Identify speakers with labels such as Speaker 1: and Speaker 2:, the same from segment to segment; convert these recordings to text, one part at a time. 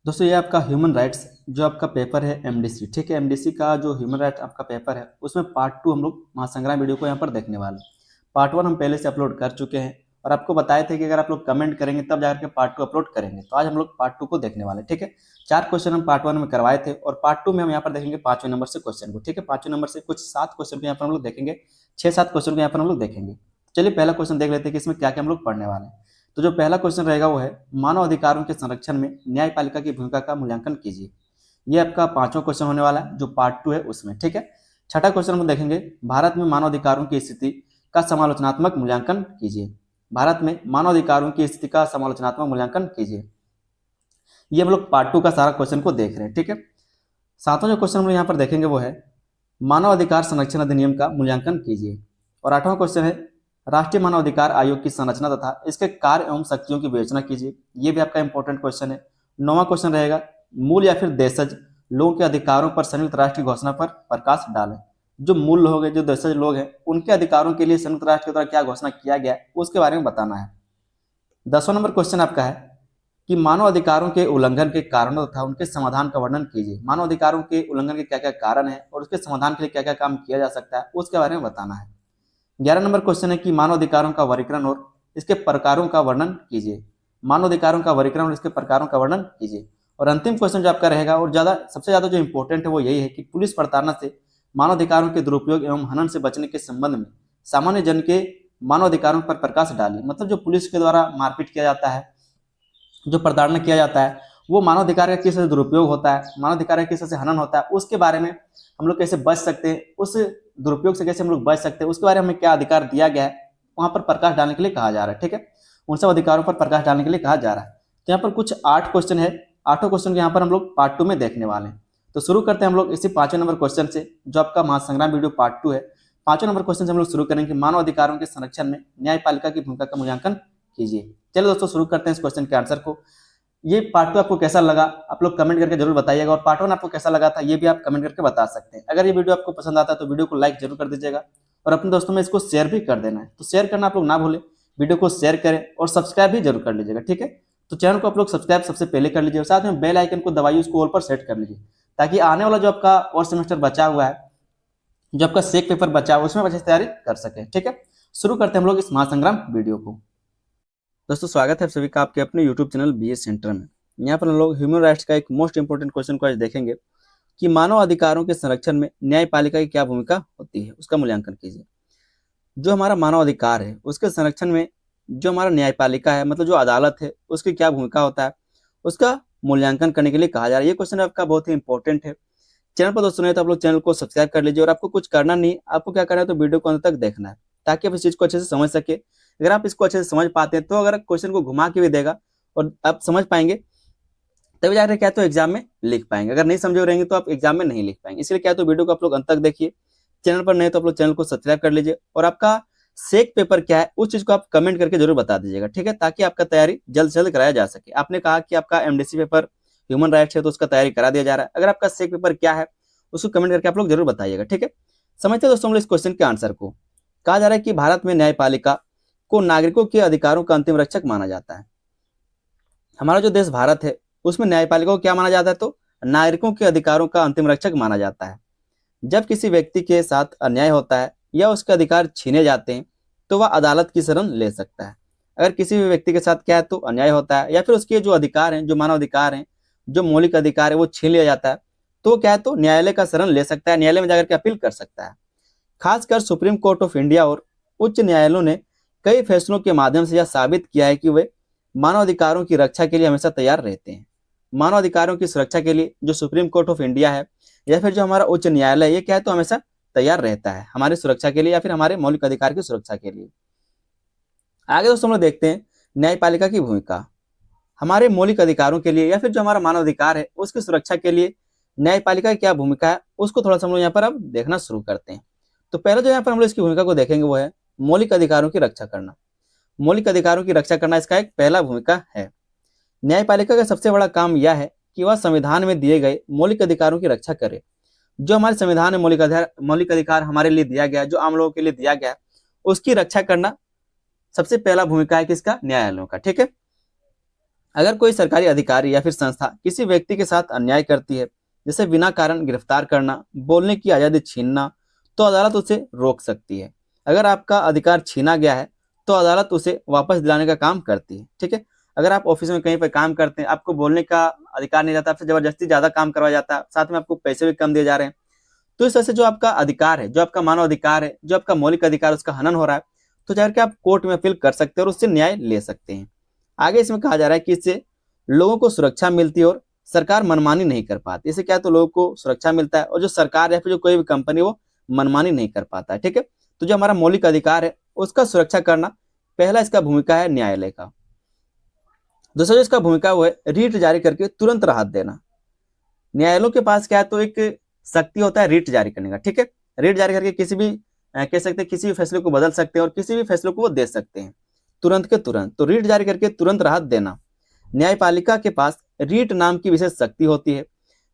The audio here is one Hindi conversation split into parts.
Speaker 1: दोस्तों ये आपका ह्यूमन राइट्स जो आपका पेपर है एमडीसी, ठीक है। एमडीसी का जो ह्यूमन राइट आपका पेपर है उसमें पार्ट 2 हम लोग महासंग्राम वीडियो को यहाँ पर देखने वाले हैं। पार्ट 1 हम पहले से अपलोड कर चुके हैं और आपको बताए थे कि अगर आप लोग कमेंट करेंगे तब जाकर के पार्ट 2 अपलोड करेंगे। तो आज हम लोग पार्ट 2 को देखने वाले हैं, ठीक है। 4 क्वेश्चन हम पार्ट 1 में करवाए थे और पार्ट 2 में हम यहाँ पर देखेंगे 5वें नंबर से क्वेश्चन को, ठीक है। 5वें नंबर से कुछ 7 क्वेश्चन को यहाँ पर हम लोग देखेंगे, 6-7 क्वेश्चन को यहाँ पर हम लोग देखेंगे। चलिए पहला क्वेश्चन देख लेते हैं कि इसमें क्या क्या हम लोग पढ़ने वाले हैं। तो जो पहला क्वेश्चन रहेगा वो है मानव अधिकारों के संरक्षण में न्यायपालिका की भूमिका का मूल्यांकन कीजिए। ये आपका 5वां क्वेश्चन होने वाला है जो पार्ट 2 है उसमें, ठीक है। छठा क्वेश्चन हम देखेंगे भारत में मानव अधिकारों की स्थिति का समालोचनात्मक मूल्यांकन कीजिए। भारत में मानव अधिकारों की स्थिति का समालोचनात्मक मूल्यांकन कीजिए। ये हम लोग पार्ट 2 का सारा क्वेश्चन को देख रहे हैं, ठीक है। सातवां जो क्वेश्चन हम लोग यहाँ पर देखेंगे वो है मानव अधिकार संरक्षण अधिनियम का मूल्यांकन कीजिए। और 8वां क्वेश्चन है राष्ट्रीय मानव अधिकार आयोग की संरचना तथा इसके कार्य एवं शक्तियों की विवेचना कीजिए। ये भी आपका इंपॉर्टेंट क्वेश्चन है। 9वां क्वेश्चन रहेगा मूल या फिर देशज लोगों के अधिकारों पर संयुक्त राष्ट्र की घोषणा पर प्रकाश डालें। जो मूल लोग हैं, जो देशज लोग हैं, उनके अधिकारों के लिए संयुक्त राष्ट्र के द्वारा क्या घोषणा किया गया है उसके बारे में बताना है। 10वां नंबर क्वेश्चन आपका है कि मानव अधिकारों के उल्लंघन के कारणों तथा उनके समाधान का वर्णन कीजिए। मानव अधिकारों के उल्लंघन के क्या क्या कारण है और उसके समाधान के लिए क्या क्या काम किया जा सकता है उसके बारे में बताना है। 11 नंबर क्वेश्चन है कि मानव अधिकारों का वर्गीकरण और इसके प्रकारों का वर्णन कीजिए। मानव अधिकारों का वर्गीकरण और इसके प्रकारों का वर्णन कीजिए। और अंतिम क्वेश्चन जो आपका रहेगा और सबसे ज्यादा जो इंपॉर्टेंट है वो यही है कि पुलिस प्रताड़ना से मानव अधिकारों के दुरुपयोग एवं हनन से बचने के संबंध में सामान्य जन के मानव अधिकारों पर प्रकाश डालिए। मतलब जो पुलिस के द्वारा मारपीट किया जाता है, जो प्रताड़ना किया जाता है, वो मानव अधिकार का किस तरह से दुरुपयोग होता है, मानव अधिकार का किस तरह से हनन होता है, उसके बारे में हम लोग कैसे बच सकते हैं, उस दुरुपयोग से कैसे हम लोग बच सकते हैं, उसके बारे में हमें क्या अधिकार दिया गया है वहां पर प्रकाश डालने के लिए कहा जा रहा है, ठीक है। उन सब अधिकारों पर प्रकाश डालने के लिए कहा जा रहा है। तो यहाँ पर कुछ 8 क्वेश्चन है। 8 क्वेश्चन को यहाँ पर हम लोग पार्ट 2 में देखने वाले हैं। तो शुरू करते हैं हम लोग इसी 5वें नंबर क्वेश्चन से जो आपका महासंग्राम वीडियो पार्ट 2 है। 5वें नंबर क्वेश्चन से हम लोग शुरू करेंगे मानव अधिकारों के संरक्षण में न्यायपालिका की भूमिका का मूल्यांकन कीजिए। चलिए दोस्तों शुरू करते हैं इस क्वेश्चन के आंसर को। ये पार्ट 2 आपको कैसा लगा आप लोग कमेंट करके जरूर बताइएगा और पार्ट 1 आपको कैसा लगा था ये भी आप कमेंट करके बता सकते हैं। अगर ये वीडियो आपको पसंद आता है तो वीडियो को लाइक जरूर कर दीजिएगा और अपने दोस्तों में इसको शेयर भी कर देना है। तो शेयर करना आप लोग ना भूलें, वीडियो को शेयर करें और सब्सक्राइब भी जरूर कर लीजिएगा, ठीक है। तो चैनल को आप लोग सब्सक्राइब सबसे पहले कर लीजिए और साथ में बेल आइकन को दबाइए, उसको ऑल पर सेट कर लीजिए ताकि आने वाला जो आपका और सेमेस्टर बचा हुआ है, जो आपका सेक पेपर बचा हुआ है उसमें अच्छे से तैयारी कर सके, ठीक है। शुरू करते हैं हम लोग इस महासंग्राम वीडियो को। दोस्तों स्वागत है आप सभी का आपके अपने यूट्यूब चैनल बीएस सेंटर में। यहाँ पर हम लोग ह्यूमन राइट्स का एक मोस्ट इंपोर्टेंट क्वेश्चन को आज देखेंगे कि मानव अधिकारों के संरक्षण में न्यायपालिका की क्या भूमिका होती है, उसका मूल्यांकन कीजिए। जो हमारा मानव अधिकार है उसके संरक्षण में जो हमारा न्यायपालिका है, मतलब जो अदालत है, उसकी क्या भूमिका होता है उसका मूल्यांकन करने के लिए कहा जा रहा है। ये क्वेश्चन आपका बहुत ही इंपॉर्टेंट है। चैनल पर दोस्तों नहीं तो आप लोग चैनल को सब्सक्राइब कर लीजिए और आपको कुछ करना नहीं, आपको क्या करना है तो वीडियो को अंत तक देखना है ताकि आप इस चीज को अच्छे से समझ सके। अगर आप इसको अच्छे से समझ पाते हैं तो अगर क्वेश्चन को घुमा के भी देगा और आप समझ पाएंगे तभी जाकर क्या तो एग्जाम में लिख पाएंगे। अगर नहीं समझे रहेंगे तो आप एग्जाम में नहीं लिख पाएंगे। इसलिए क्या तो वीडियो को आप लोग अंत तक देखिए। चैनल पर नहीं तो आप लोग चैनल को सब्सक्राइब कर लीजिए और आपका सेक पेपर क्या है उस चीज को आप कमेंट करके जरूर बता दीजिएगा, ठीक है, ताकि आपका तैयारी जल्द से जल्द कराया जा सके। आपने कहा कि आपका एमडीसी पेपर ह्यूमन राइट्स है तो उसका तैयारी करा दिया जा रहा है। अगर आपका सेक पेपर क्या है उसको कमेंट करके आप लोग जरूर बताइएगा, ठीक है। समझते हैं दोस्तों हम लोग इस क्वेश्चन के आंसर को। कहा जा रहा है कि भारत में न्यायपालिका को नागरिकों के अधिकारों का अंतिम रक्षक माना जाता है। हमारा जो देश भारत है उसमें न्यायपालिका को क्या माना जाता है तो नागरिकों के अधिकारों का अंतिम रक्षक माना जाता है। जब किसी व्यक्ति के साथ अन्याय होता है या उसके अधिकार छीने जाते हैं तो वह अदालत की शरण ले सकता है। अगर किसी भी व्यक्ति के साथ क्या है तो अन्याय होता है या फिर उसके जो अधिकार हैं, जो मानव अधिकार हैं, जो मौलिक अधिकार है वो छीन लिया जाता है तो क्या है तो न्यायालय का शरण ले सकता है, न्यायालय में जाकर के अपील कर सकता है। खासकर सुप्रीम कोर्ट ऑफ इंडिया और उच्च न्यायालयों ने कई फैसलों के माध्यम से यह साबित किया है कि वे मानव अधिकारों की रक्षा के लिए हमेशा तैयार रहते हैं। मानव अधिकारों की सुरक्षा के लिए जो सुप्रीम कोर्ट ऑफ इंडिया है या फिर जो हमारा उच्च न्यायालय है ये क्या है तो हमेशा तैयार रहता है हमारी सुरक्षा के लिए या फिर हमारे मौलिक अधिकार की सुरक्षा के लिए। आगे दोस्तों हम लोग देखते हैं न्यायपालिका की भूमिका। हमारे मौलिक अधिकारों के लिए या फिर जो हमारा मानव अधिकार है उसकी सुरक्षा के लिए न्यायपालिका की क्या भूमिका है उसको थोड़ा सा हम लोग यहाँ पर अब देखना शुरू करते हैं। तो पहले जो यहाँ पर हम लोग इसकी भूमिका को देखेंगे वो है मौलिक अधिकारों की रक्षा करना। मौलिक अधिकारों की रक्षा करना इसका एक पहला भूमिका है। न्यायपालिका का सबसे बड़ा काम यह है कि वह संविधान में दिए गए मौलिक अधिकारों की रक्षा करे। जो हमारे संविधान में मौलिक अधिकार हमारे लिए दिया गया, जो आम लोगों के लिए दिया गया, उसकी रक्षा करना सबसे पहला भूमिका है किसका, न्यायालयों का, ठीक है। अगर कोई सरकारी अधिकारी या फिर संस्था किसी व्यक्ति के साथ अन्याय करती है, जैसे बिना कारण गिरफ्तार करना, बोलने की आज़ादी छीनना, तो अदालत उसे रोक सकती है। अगर आपका अधिकार छीना गया है तो अदालत उसे वापस दिलाने का काम करती है। ठीक है, अगर आप ऑफिस में कहीं पर काम करते हैं, आपको बोलने का अधिकार नहीं रहता, आपसे जबरदस्ती ज्यादा काम करवाया जाता है, साथ में आपको पैसे भी कम दिए जा रहे हैं, तो इस तरह से जो आपका अधिकार है, जो आपका मानव अधिकार है, जो आपका मौलिक अधिकार, उसका हनन हो रहा है, तो जाकर के आप कोर्ट में अपील कर सकते हैं और उससे न्याय ले सकते हैं। आगे इसमें कहा जा रहा है कि इससे लोगों को सुरक्षा मिलती है और सरकार मनमानी नहीं कर पाती। इससे क्या है, तो लोगों को सुरक्षा मिलता है और जो सरकार या फिर जो कोई भी कंपनी वो मनमानी नहीं कर पाता है। ठीक है, तो जो हमारा मौलिक अधिकार है उसका सुरक्षा करना पहला इसका भूमिका है न्यायालय का। दूसरा जो इसका भूमिका वो है रीट जारी करके तुरंत राहत देना। न्यायालयों के पास क्या है, तो एक शक्ति होता है रीट जारी करने का। ठीक है, रीट जारी करके किसी भी कह सकते हैं किसी भी फैसले को बदल सकते हैं और किसी भी फैसले को वो दे सकते हैं तुरंत के तुरंत। तो रीट जारी करके तुरंत राहत देना। न्यायपालिका के पास रीट नाम की विशेष शक्ति होती है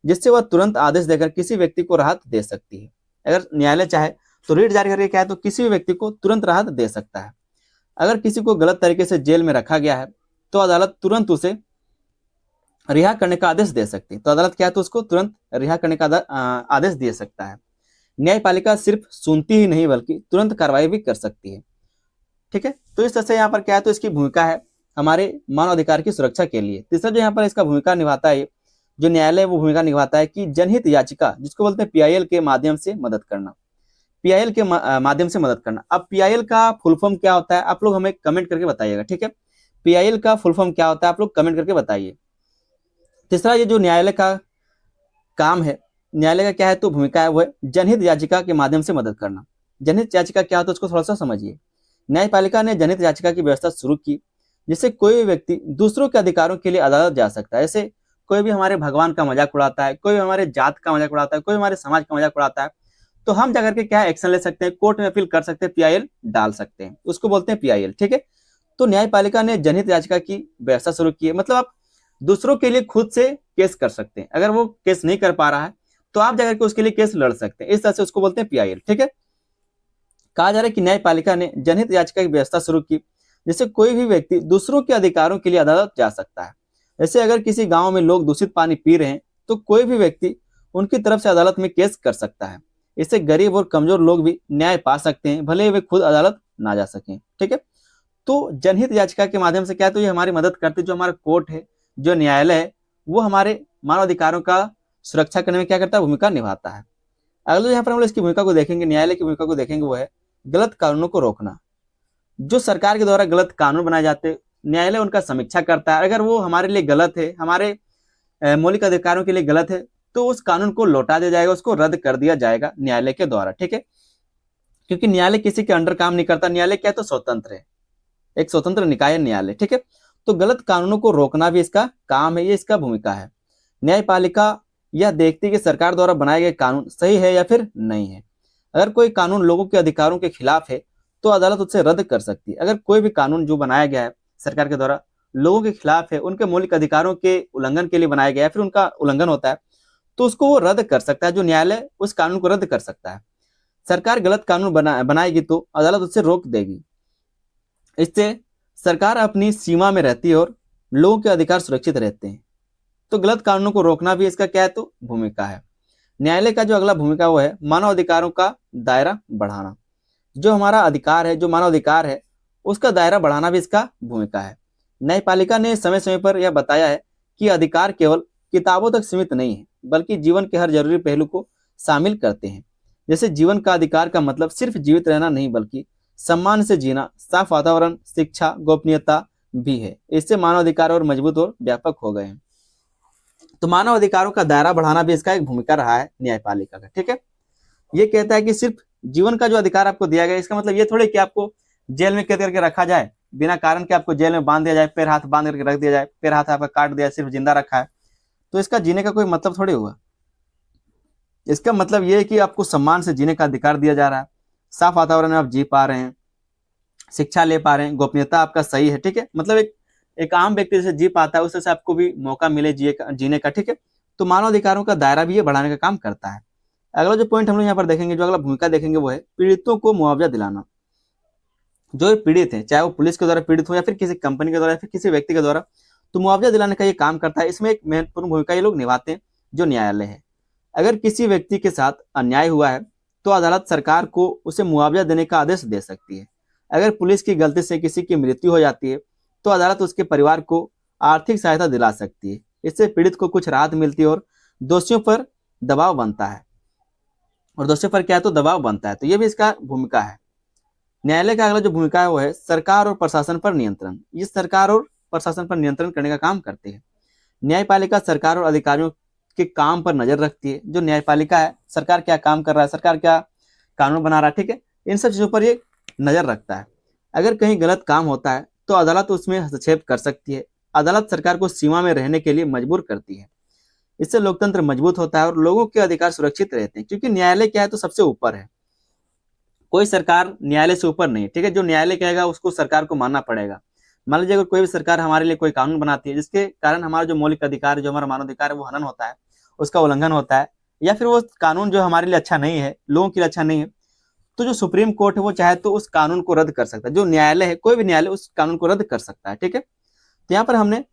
Speaker 1: जिससे वह तुरंत आदेश देकर किसी व्यक्ति को राहत दे सकती है। अगर न्यायालय चाहे तो रीट जारी करके क्या है, तो किसी भी व्यक्ति को तुरंत राहत दे सकता है। अगर किसी को गलत तरीके से जेल में रखा गया है तो अदालत तुरंत उसे रिहा करने का आदेश दे सकती है। तो अदालत क्या है, तो उसको तुरंत रिहा करने का आदेश दे सकता है। न्यायपालिका सिर्फ सुनती ही नहीं बल्कि तुरंत कार्रवाई भी कर सकती है। ठीक है, तो इस तरह से यहाँ पर क्या है, तो इसकी भूमिका है हमारे मानव अधिकार की सुरक्षा के लिए। तीसरा जो यहाँ पर इसका भूमिका निभाता है, जो न्यायालय वो भूमिका निभाता है कि जनहित याचिका, जिसको बोलते हैं पीआईएल के माध्यम से मदद करना। पीआईएल के माध्यम से मदद करना। अब पीआईएल का फुल फॉर्म क्या होता है, आप लोग हमें कमेंट करके बताइएगा। ठीक है, पीआईएल का फुल फॉर्म क्या होता है, आप लोग कमेंट करके बताइए। तीसरा ये जो न्यायालय का काम है, न्यायालय का क्या है, तो भूमिका है वो है जनहित याचिका के माध्यम से मदद करना। जनहित याचिका क्या होता है उसको थोड़ा सा समझिए। न्यायपालिका ने जनहित याचिका की व्यवस्था शुरू की जिससे कोई भी व्यक्ति दूसरों के अधिकारों के लिए अदालत जा सकता है। ऐसे कोई भी हमारे भगवान का मजाक उड़ाता है, कोई हमारे जात का मजाक उड़ाता है, कोई हमारे समाज का मजाक उड़ाता है, तो हम जाकर के क्या एक्शन ले सकते हैं, कोर्ट में अपील कर सकते हैं, पीआईएल डाल सकते हैं, उसको बोलते हैं पीआईएल। ठीक है, तो न्यायपालिका ने जनहित याचिका की व्यवस्था शुरू की है। मतलब आप दूसरों के लिए खुद से केस कर सकते हैं। अगर वो केस नहीं कर पा रहा है तो आप जाकर के उसके लिए केस लड़ सकते हैं। इस तरह से उसको बोलते हैं पीआईएल। ठीक है, कहा जा रहा है कि न्यायपालिका ने जनहित याचिका की व्यवस्था शुरू की जिससे कोई भी व्यक्ति दूसरों के अधिकारों के लिए अदालत जा सकता है। जैसे अगर किसी गांव में लोग दूषित पानी पी रहे हैं तो कोई भी व्यक्ति उनकी तरफ से अदालत में केस कर सकता है। इससे गरीब और कमजोर लोग भी न्याय पा सकते हैं, भले वे खुद अदालत ना जा सकें। ठीक है, तो जनहित याचिका के माध्यम से क्या है, तो ये हमारी मदद करती है। जो हमारा कोर्ट है, जो न्यायालय है, वो हमारे मानव अधिकारों का सुरक्षा करने में क्या करता है, भूमिका निभाता है। अगले यहाँ पर हम लोग इसकी भूमिका को देखेंगे, न्यायालय की भूमिका को देखेंगे, वो है गलत कानूनों को रोकना। जो सरकार के द्वारा गलत कानून बनाए जाते, न्यायालय उनका समीक्षा करता है। अगर वो हमारे लिए गलत है, हमारे मौलिक अधिकारों के लिए गलत है, तो उस कानून को लौटा दिया जाएगा, उसको रद्द कर दिया जाएगा न्यायालय के द्वारा। ठीक है, क्योंकि न्यायालय किसी के अंडर काम नहीं करता, न्यायालय क्या है, तो स्वतंत्र है, एक स्वतंत्र निकाय है न्यायालय। ठीक है, तो गलत कानूनों को रोकना भी इसका काम है, ये इसका भूमिका है। न्यायपालिका यह देखती है कि सरकार द्वारा बनाए गए कानून सही है या फिर नहीं है। अगर कोई कानून लोगों के अधिकारों के खिलाफ है तो अदालत उससे रद्द कर सकती है। अगर कोई भी कानून जो बनाया गया है सरकार के द्वारा लोगों के खिलाफ है, उनके मौलिक अधिकारों के उल्लंघन के लिए बनाया गया है, फिर उनका उल्लंघन होता है, तो उसको वो रद्द कर सकता है। जो न्यायालय उस कानून को रद्द कर सकता है। सरकार गलत कानून बनाएगी तो अदालत उससे रोक देगी। इससे सरकार अपनी सीमा में रहती है और लोगों के अधिकार सुरक्षित रहते हैं। तो गलत कानूनों को रोकना भी इसका क्या है, तो भूमिका है। न्यायालय का जो अगला भूमिका वो है मानव अधिकारों का दायरा बढ़ाना। जो हमारा अधिकार है, जो मानव अधिकार है, उसका दायरा बढ़ाना भी इसका भूमिका है। न्यायपालिका ने समय समय पर यह बताया है कि अधिकार केवल किताबों तक सीमित नहीं है बल्कि जीवन के हर जरूरी पहलू को शामिल करते हैं। जैसे जीवन का अधिकार का मतलब सिर्फ जीवित रहना नहीं बल्कि सम्मान से जीना, साफ वातावरण, शिक्षा, गोपनीयता भी है। इससे मानव अधिकार और मजबूत और व्यापक हो गए हैं। तो मानव अधिकारों का दायरा बढ़ाना भी इसका एक भूमिका रहा है न्यायपालिका का। ठीक है, ये कहता है कि सिर्फ जीवन का जो अधिकार आपको दिया गया, इसका मतलब ये थोड़े कि आपको जेल में कैद करके रखा जाए, बिना कारण के आपको जेल में बांध दिया जाए, पैर हाथ बांध करके रख दिया जाए, पैर हाथ आपका काट दिया, सिर्फ जिंदा रखा है, तो इसका जीने का कोई मतलब थोड़ी हुआ। इसका मतलब ये है कि आपको सम्मान से जीने का अधिकार दिया जा रहा है, साफ वातावरण में आप जी पा रहे हैं, शिक्षा ले पा रहे हैं, गोपनीयता आपका सही है। ठीक है, मतलब एक आम व्यक्ति जैसे जी पाता है उस से आपको भी मौका मिले जीने का। ठीक है, तो मानव अधिकारों का दायरा भी ये बढ़ाने का काम करता है। अगला जो पॉइंट हम लोग यहाँ पर देखेंगे, जो अगला भूमिका देखेंगे, वो है पीड़ितों को मुआवजा दिलाना। जो पीड़ित है, चाहे वो पुलिस के द्वारा पीड़ित हो या फिर किसी कंपनी के द्वारा या फिर किसी व्यक्ति के द्वारा, तो मुआवजा दिलाने का ये काम करता है। इसमें एक महत्वपूर्ण भूमिका ये लोग निभाते हैं जो न्यायालय है। अगर किसी व्यक्ति के साथ अन्याय हुआ है तो अदालत सरकार को उसे मुआवजा देने का आदेश दे सकती है। अगर पुलिस की गलती से किसी की मृत्यु हो जाती है तो अदालत उसके परिवार को आर्थिक सहायता दिला सकती है। इससे पीड़ित को कुछ राहत मिलती है और दोषियों पर दबाव बनता है। और दोषियों पर क्या है तो दबाव बनता है। तो ये भी इसका भूमिका है। न्यायालय का अगला जो भूमिका है वो है सरकार और प्रशासन पर नियंत्रण। ये सरकार और प्रशासन पर नियंत्रण करने का काम करते हैं। न्यायपालिका सरकार और अधिकारियों के काम पर नजर रखती है। जो न्यायपालिका है, सरकार क्या काम कर रहा है, सरकार क्या कानून बना रहा है, ठीक है, इन सब चीजों पर ये नजर रखता है। अगर कहीं गलत काम होता है तो अदालत उसमें हस्तक्षेप कर सकती है। अदालत सरकार को सीमा में रहने के लिए मजबूर करती है। इससे लोकतंत्र मजबूत होता है और लोगों के अधिकार सुरक्षित रहते हैं, क्योंकि न्यायालय क्या है तो सबसे ऊपर है। कोई सरकार न्यायालय से ऊपर नहीं, ठीक है। जो न्यायालय कहेगा उसको सरकार को मानना पड़ेगा। मान लीजिए अगर कोई भी सरकार हमारे लिए कोई कानून बनाती है जिसके कारण हमारा जो मौलिक अधिकार, जो हमारा मानवाधिकार है वो हनन होता है, उसका उल्लंघन होता है, या फिर वो कानून जो हमारे लिए अच्छा नहीं है, लोगों के लिए अच्छा नहीं है, तो जो सुप्रीम कोर्ट है वो चाहे तो उस कानून को रद्द कर सकता है। जो न्यायालय है, कोई भी न्यायालय उस कानून को रद्द कर सकता है, ठीक है। तो यहाँ पर हमने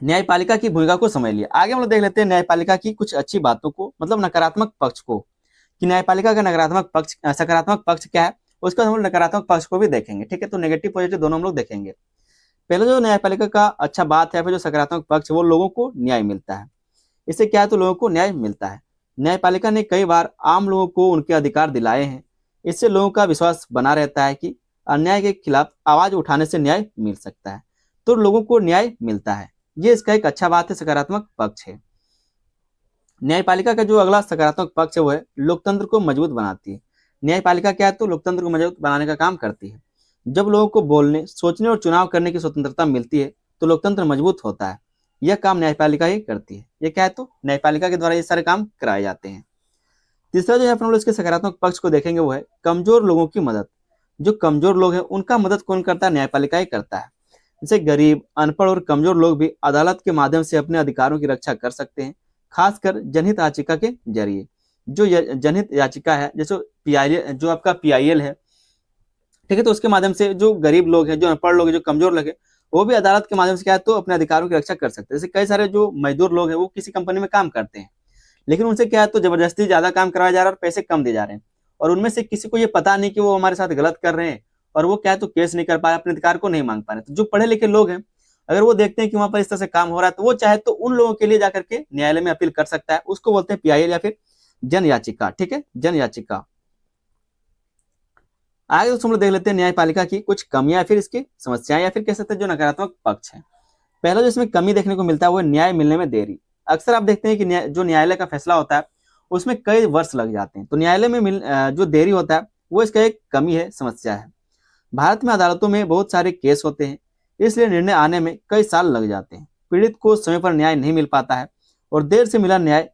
Speaker 1: न्यायपालिका की भूमिका को समझ लिया। आगे हम लोग देख लेते हैं न्यायपालिका की कुछ अच्छी बातों को, मतलब नकारात्मक पक्ष को, कि न्यायपालिका का नकारात्मक पक्ष, सकारात्मक पक्ष क्या है, उसका हम लोग नकारात्मक पक्ष को भी देखेंगे, ठीक है। तो नेगेटिव पॉजिटिव दोनों हम लोग देखेंगे। पहले जो न्यायपालिका का अच्छा बात है, फिर जो सकारात्मक पक्ष है, वो लोगों को न्याय मिलता है। इससे क्या है तो लोगों को न्याय मिलता है। न्यायपालिका ने कई बार आम लोगों को उनके अधिकार दिलाए हैं। इससे लोगों का विश्वास बना रहता है कि अन्याय के खिलाफ आवाज उठाने से न्याय मिल सकता है, तो लोगों को न्याय मिलता है। ये इसका एक अच्छा बात है, सकारात्मक पक्ष है। न्यायपालिका का जो अगला सकारात्मक पक्ष है वो है लोकतंत्र को मजबूत बनाती है। न्यायपालिका क्या है तो लोकतंत्र को मजबूत बनाने का काम करती है। जब लोगों को बोलने, सोचने और चुनाव करने की स्वतंत्रता मिलती है तो लोकतंत्र मजबूत होता है। यह काम न्यायपालिका ही करती है। यह क्या है तो न्यायपालिका के द्वारा ये सारे काम कराए जाते हैं। तीसरा जो है अपन लोग इसके सकारात्मक पक्ष को देखेंगे वो है कमजोर लोगों की मदद। जो कमजोर लोग हैं उनका मदद कौन करता है, न्यायपालिका ही करता है। जैसे गरीब, अनपढ़ और कमजोर लोग भी अदालत के माध्यम से अपने अधिकारों की रक्षा कर सकते हैं, खासकर जनहित याचिका के जरिए। जो जनहित याचिका है, जैसे पीआईएल, जो आपका पीआईएल है, ठीक है, तो उसके माध्यम से जो गरीब लोग हैं, जो अनपढ़ लोग हैं, जो कमजोर लोग हैं, वो भी अदालत के माध्यम से क्या है तो अपने अधिकारों की रक्षा कर सकते हैं। जैसे कई सारे जो मजदूर लोग हैं वो किसी कंपनी में काम करते हैं, लेकिन उनसे क्या है तो जबरदस्ती ज्यादा काम करवाया जा रहा है और पैसे कम दिए जा रहे हैं, और उनमें से किसी को ये पता नहीं कि वो हमारे साथ गलत कर रहे हैं, और वो क्या है तो केस नहीं कर पा रहे, अपने अधिकार को नहीं मांग पा रहे। तो जो पढ़े लिखे लोग हैं, अगर वो देखते हैं कि वहां पर इस तरह से काम हो रहा है, तो वो चाहे तो उन लोगों के लिए जाकर के न्यायालय में अपील कर सकता है। उसको बोलते हैं पीआईएल या फिर जन याचिका, ठीक है, जन याचिका। आगे दोस्तों हम लोग देख लेते हैं न्यायपालिका की कुछ कमियां या फिर इसकी समस्याएं, या फिर कह सकते हैं जो नकारात्मक पक्ष है। पहला जो इसमें कमी देखने को मिलता है वो न्याय मिलने में देरी। अक्सर आप देखते हैं कि जो न्यायालय का फैसला होता है उसमें कई वर्ष लग जाते हैं, तो न्यायालय में जो देरी होता है वो इसका एक कमी है, समस्या है। भारत में अदालतों में बहुत सारे केस होते हैं, इसलिए निर्णय आने में कई साल लग जाते हैं। पीड़ित को समय पर न्याय नहीं मिल पाता है, और देर से मिला न्याय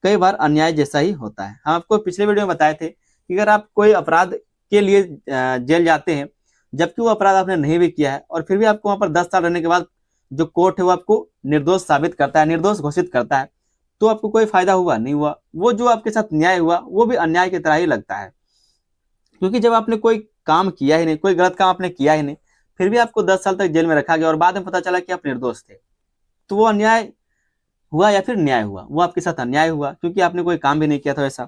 Speaker 1: कई बार अन्याय जैसा ही होता है। हम आपको पिछले वीडियो में बताए थे कि अगर आप कोई अपराध के लिए जेल जाते हैं, जबकि वो अपराध आपने नहीं भी किया है, और फिर भी आपको वहां पर 10 साल रहने के बाद जो कोर्ट है वो आपको निर्दोष साबित करता है, निर्दोष घोषित करता है, तो आपको कोई फायदा हुआ नहीं हुआ। वो जो आपके साथ न्याय हुआ वो भी अन्याय की तरह ही लगता है, क्योंकि जब आपने कोई काम किया ही नहीं, कोई गलत काम आपने किया ही नहीं, फिर भी आपको 10 साल तक जेल में रखा गया और बाद में पता चला कि आप निर्दोष थे, तो वो अन्याय हुआ या फिर न्याय हुआ? वो आपके साथ अन्याय हुआ, क्योंकि आपने कोई काम भी नहीं किया था वैसा।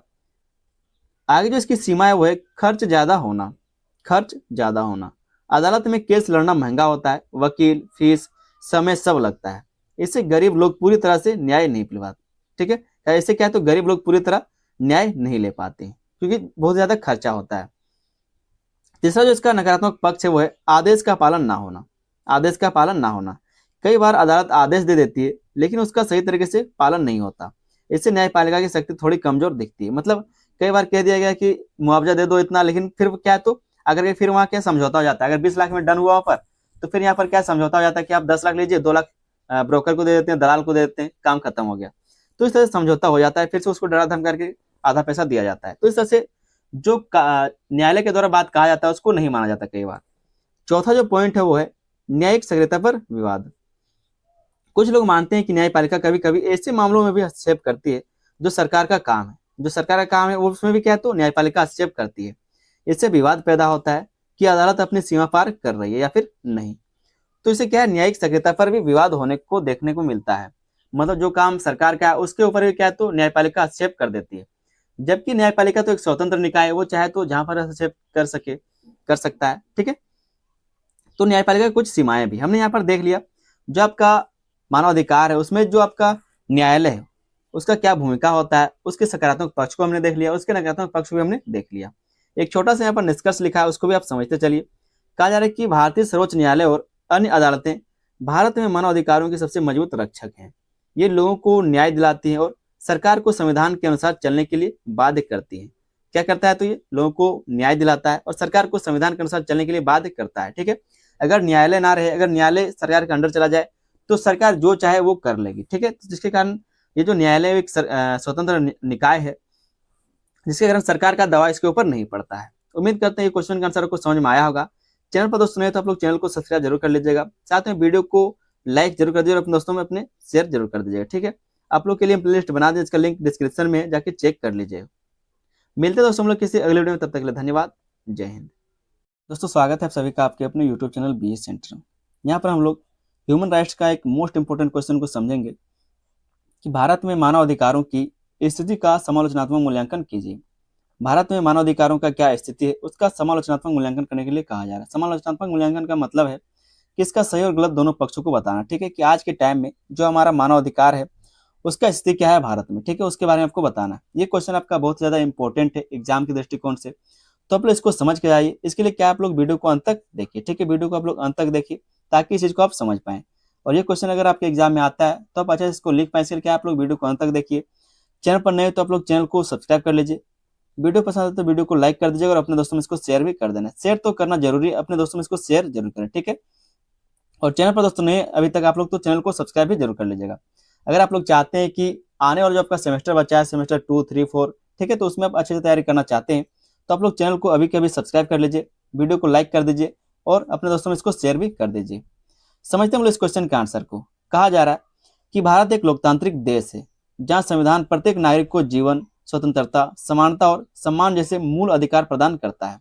Speaker 1: आगे जो इसकी सीमा है वो है खर्च ज्यादा होना। खर्च ज्यादा होना, अदालत में केस लड़ना महंगा होता है, वकील, फीस, समय सब लगता है। इससे गरीब लोग पूरी तरह से न्याय नहीं ले पाते, ठीक है। इससे क्या है तो गरीब लोग पूरी तरह न्याय नहीं ले पाते हैं, क्योंकि बहुत ज्यादा खर्चा होता है। तीसरा जो इसका नकारात्मक पक्ष है वो है आदेश का पालन ना होना। आदेश का पालन ना होना, कई बार अदालत आदेश दे देती है लेकिन उसका सही तरीके से पालन नहीं होता। इससे न्यायपालिका की शक्ति थोड़ी कमजोर दिखती है। मतलब कई बार कह दिया गया कि मुआवजा दे दो इतना, लेकिन फिर क्या है तो अगर फिर वहाँ क्या समझौता हो जाता है। अगर 20 लाख में डन हुआ वहाँ पर, तो फिर यहाँ पर क्या समझौता हो जाता है कि आप 10 लाख लीजिए, 2 लाख ब्रोकर को दे देते हैं, दलाल को दे देते हैं, काम खत्म हो गया। तो इस तरह से समझौता हो जाता है, फिर से उसको डरा धम करके आधा पैसा दिया जाता है। तो इस तरह से जो न्यायालय के द्वारा बात कहा जाता है उसको नहीं माना जाता कई बार। चौथा जो पॉइंट है वो है न्यायिक सक्रियता पर विवाद। कुछ लोग मानते हैं कि न्यायपालिका कभी कभी ऐसे मामलों में भी हस्तक्षेप करती है जो सरकार का काम है। जो सरकार का काम है वो उसमें भी क्या है तो न्यायपालिका हस्तक्षेप करती है। इससे विवाद पैदा होता है कि अदालत अपनी सीमा पार कर रही है या फिर नहीं। तो इससे क्या है, न्यायिक सक्रियता पर भी विवाद होने को देखने को मिलता है। मतलब जो काम सरकार का है उसके ऊपर भी क्या है, तो न्यायपालिका हस्तक्षेप कर देती है। जबकि न्यायपालिका तो एक स्वतंत्र निकाय है, वो चाहे तो जहां पर हस्तक्षेप कर सकता है। ठीक है, तो न्यायपालिका की कुछ सीमाएं भी हमने यहाँ पर देख लिया। जो आपका मानवाधिकार है उसमें जो आपका न्यायालय है उसका क्या भूमिका होता है, उसके सकारात्मक पक्ष को हमने देख लिया, उसके नकारात्मक पक्ष को भी हमने देख लिया। एक छोटा सा यहाँ पर निष्कर्ष लिखा है, उसको भी आप समझते चलिए। कहा जा रहा है कि भारतीय सर्वोच्च न्यायालय और अन्य अदालतें भारत में मानवाधिकारों की सबसे मजबूत रक्षक हैं। ये लोगों को न्याय दिलाती है और सरकार को संविधान के अनुसार चलने के लिए बाध्य करती है। क्या करता है, तो ये लोगों को न्याय दिलाता है और सरकार को संविधान के अनुसार चलने के लिए बाध्य करता है। ठीक है, अगर न्यायालय ना रहे, अगर न्यायालय सरकार के अंडर चला जाए तो सरकार जो चाहे वो कर लेगी। ठीक है, जिसके कारण ये जो न्यायालय एक स्वतंत्र निकाय है, जिसके कारण सरकार का दबाव इसके ऊपर नहीं पड़ता है। उम्मीद करते हैं ये क्वेश्चन का आंसर आपको समझ में आया होगा। चैनल पर दोस्तों नहीं तो आप लोग चैनल को सब्सक्राइब जरूर कर लीजिएगा, साथ में वीडियो को लाइक जरूर कर दीजिए और अपने दोस्तों में अपने शेयर जरूर कर दीजिएगा। ठीक है, आप लोग के लिए प्लेलिस्ट बना दें, इसका लिंक डिस्क्रिप्शन में जाके चेक कर लीजिएगा। मिलते हैं दोस्तों हम लोग किसी अगले वीडियो में, तब तक के लिए धन्यवाद। जय हिंद। दोस्तों स्वागत है आप सभी का आपके अपने यूट्यूब चैनल BS सेंटर में। यहाँ पर हम लोग ह्यूमन राइट्स का एक मोस्ट इंपोर्टेंट क्वेश्चन को समझेंगे कि भारत में मानव अधिकारों की स्थिति का समालोचनात्मक मूल्यांकन कीजिए। भारत में मानव अधिकारों का क्या स्थिति है उसका समालोचनात्मक मूल्यांकन करने के लिए कहा जा रहा है। समालोचनात्मक मूल्यांकन का मतलब है कि इसका सही और गलत दोनों पक्षों को बताना। ठीक है, कि आज के टाइम में जो हमारा मानव अधिकार है उसका स्थिति क्या है भारत में। ठीक है, उसके बारे में आपको बताना। ये क्वेश्चन आपका बहुत ज्यादा इंपॉर्टेंट है एग्जाम के दृष्टिकोण से, तो आप लोग इसको समझ के आइए। इसके लिए क्या आप लोग वीडियो को अंत तक देखिए। ठीक है, वीडियो को आप लोग अंत तक देखिए ताकि इस चीज को आप समझ पाए और ये क्वेश्चन अगर आपके एग्जाम में आता है तो आप अच्छे से इसको लिख पाए। इसके लिए क्या आप लोग वीडियो को अंत तक देखिए। चैनल पर नए तो आप लोग चैनल को सब्सक्राइब कर लीजिए। वीडियो पसंद आए तो वीडियो को लाइक कर दीजिएगा और अपने दोस्तों में इसको शेयर भी कर देना। शेयर तो करना जरूरी है, अपने दोस्तों में इसको शेयर जरूर करें। ठीक है, और चैनल पर दोस्तों नए अभी तक आप लोग तो चैनल को सब्सक्राइब भी जरूर कर लीजिएगा। अगर आप लोग चाहते हैं कि आने वाला जो आपका सेमेस्टर बचा है, सेमेस्टर 2, 3, 4, ठीक है, तो उसमें आप अच्छे से तैयारी करना चाहते हैं तो आप लोग चैनल को अभी के अभी सब्सक्राइब कर लीजिए, वीडियो को लाइक कर दीजिए और अपने दोस्तों में इसको शेयर भी कर दीजिए। समझते हैं इस क्वेश्चन के आंसर को। कहा जा रहा है कि भारत एक लोकतांत्रिक देश है जहां संविधान प्रत्येक नागरिक को जीवन, स्वतंत्रता, समानता और सम्मान जैसे मूल अधिकार प्रदान करता है।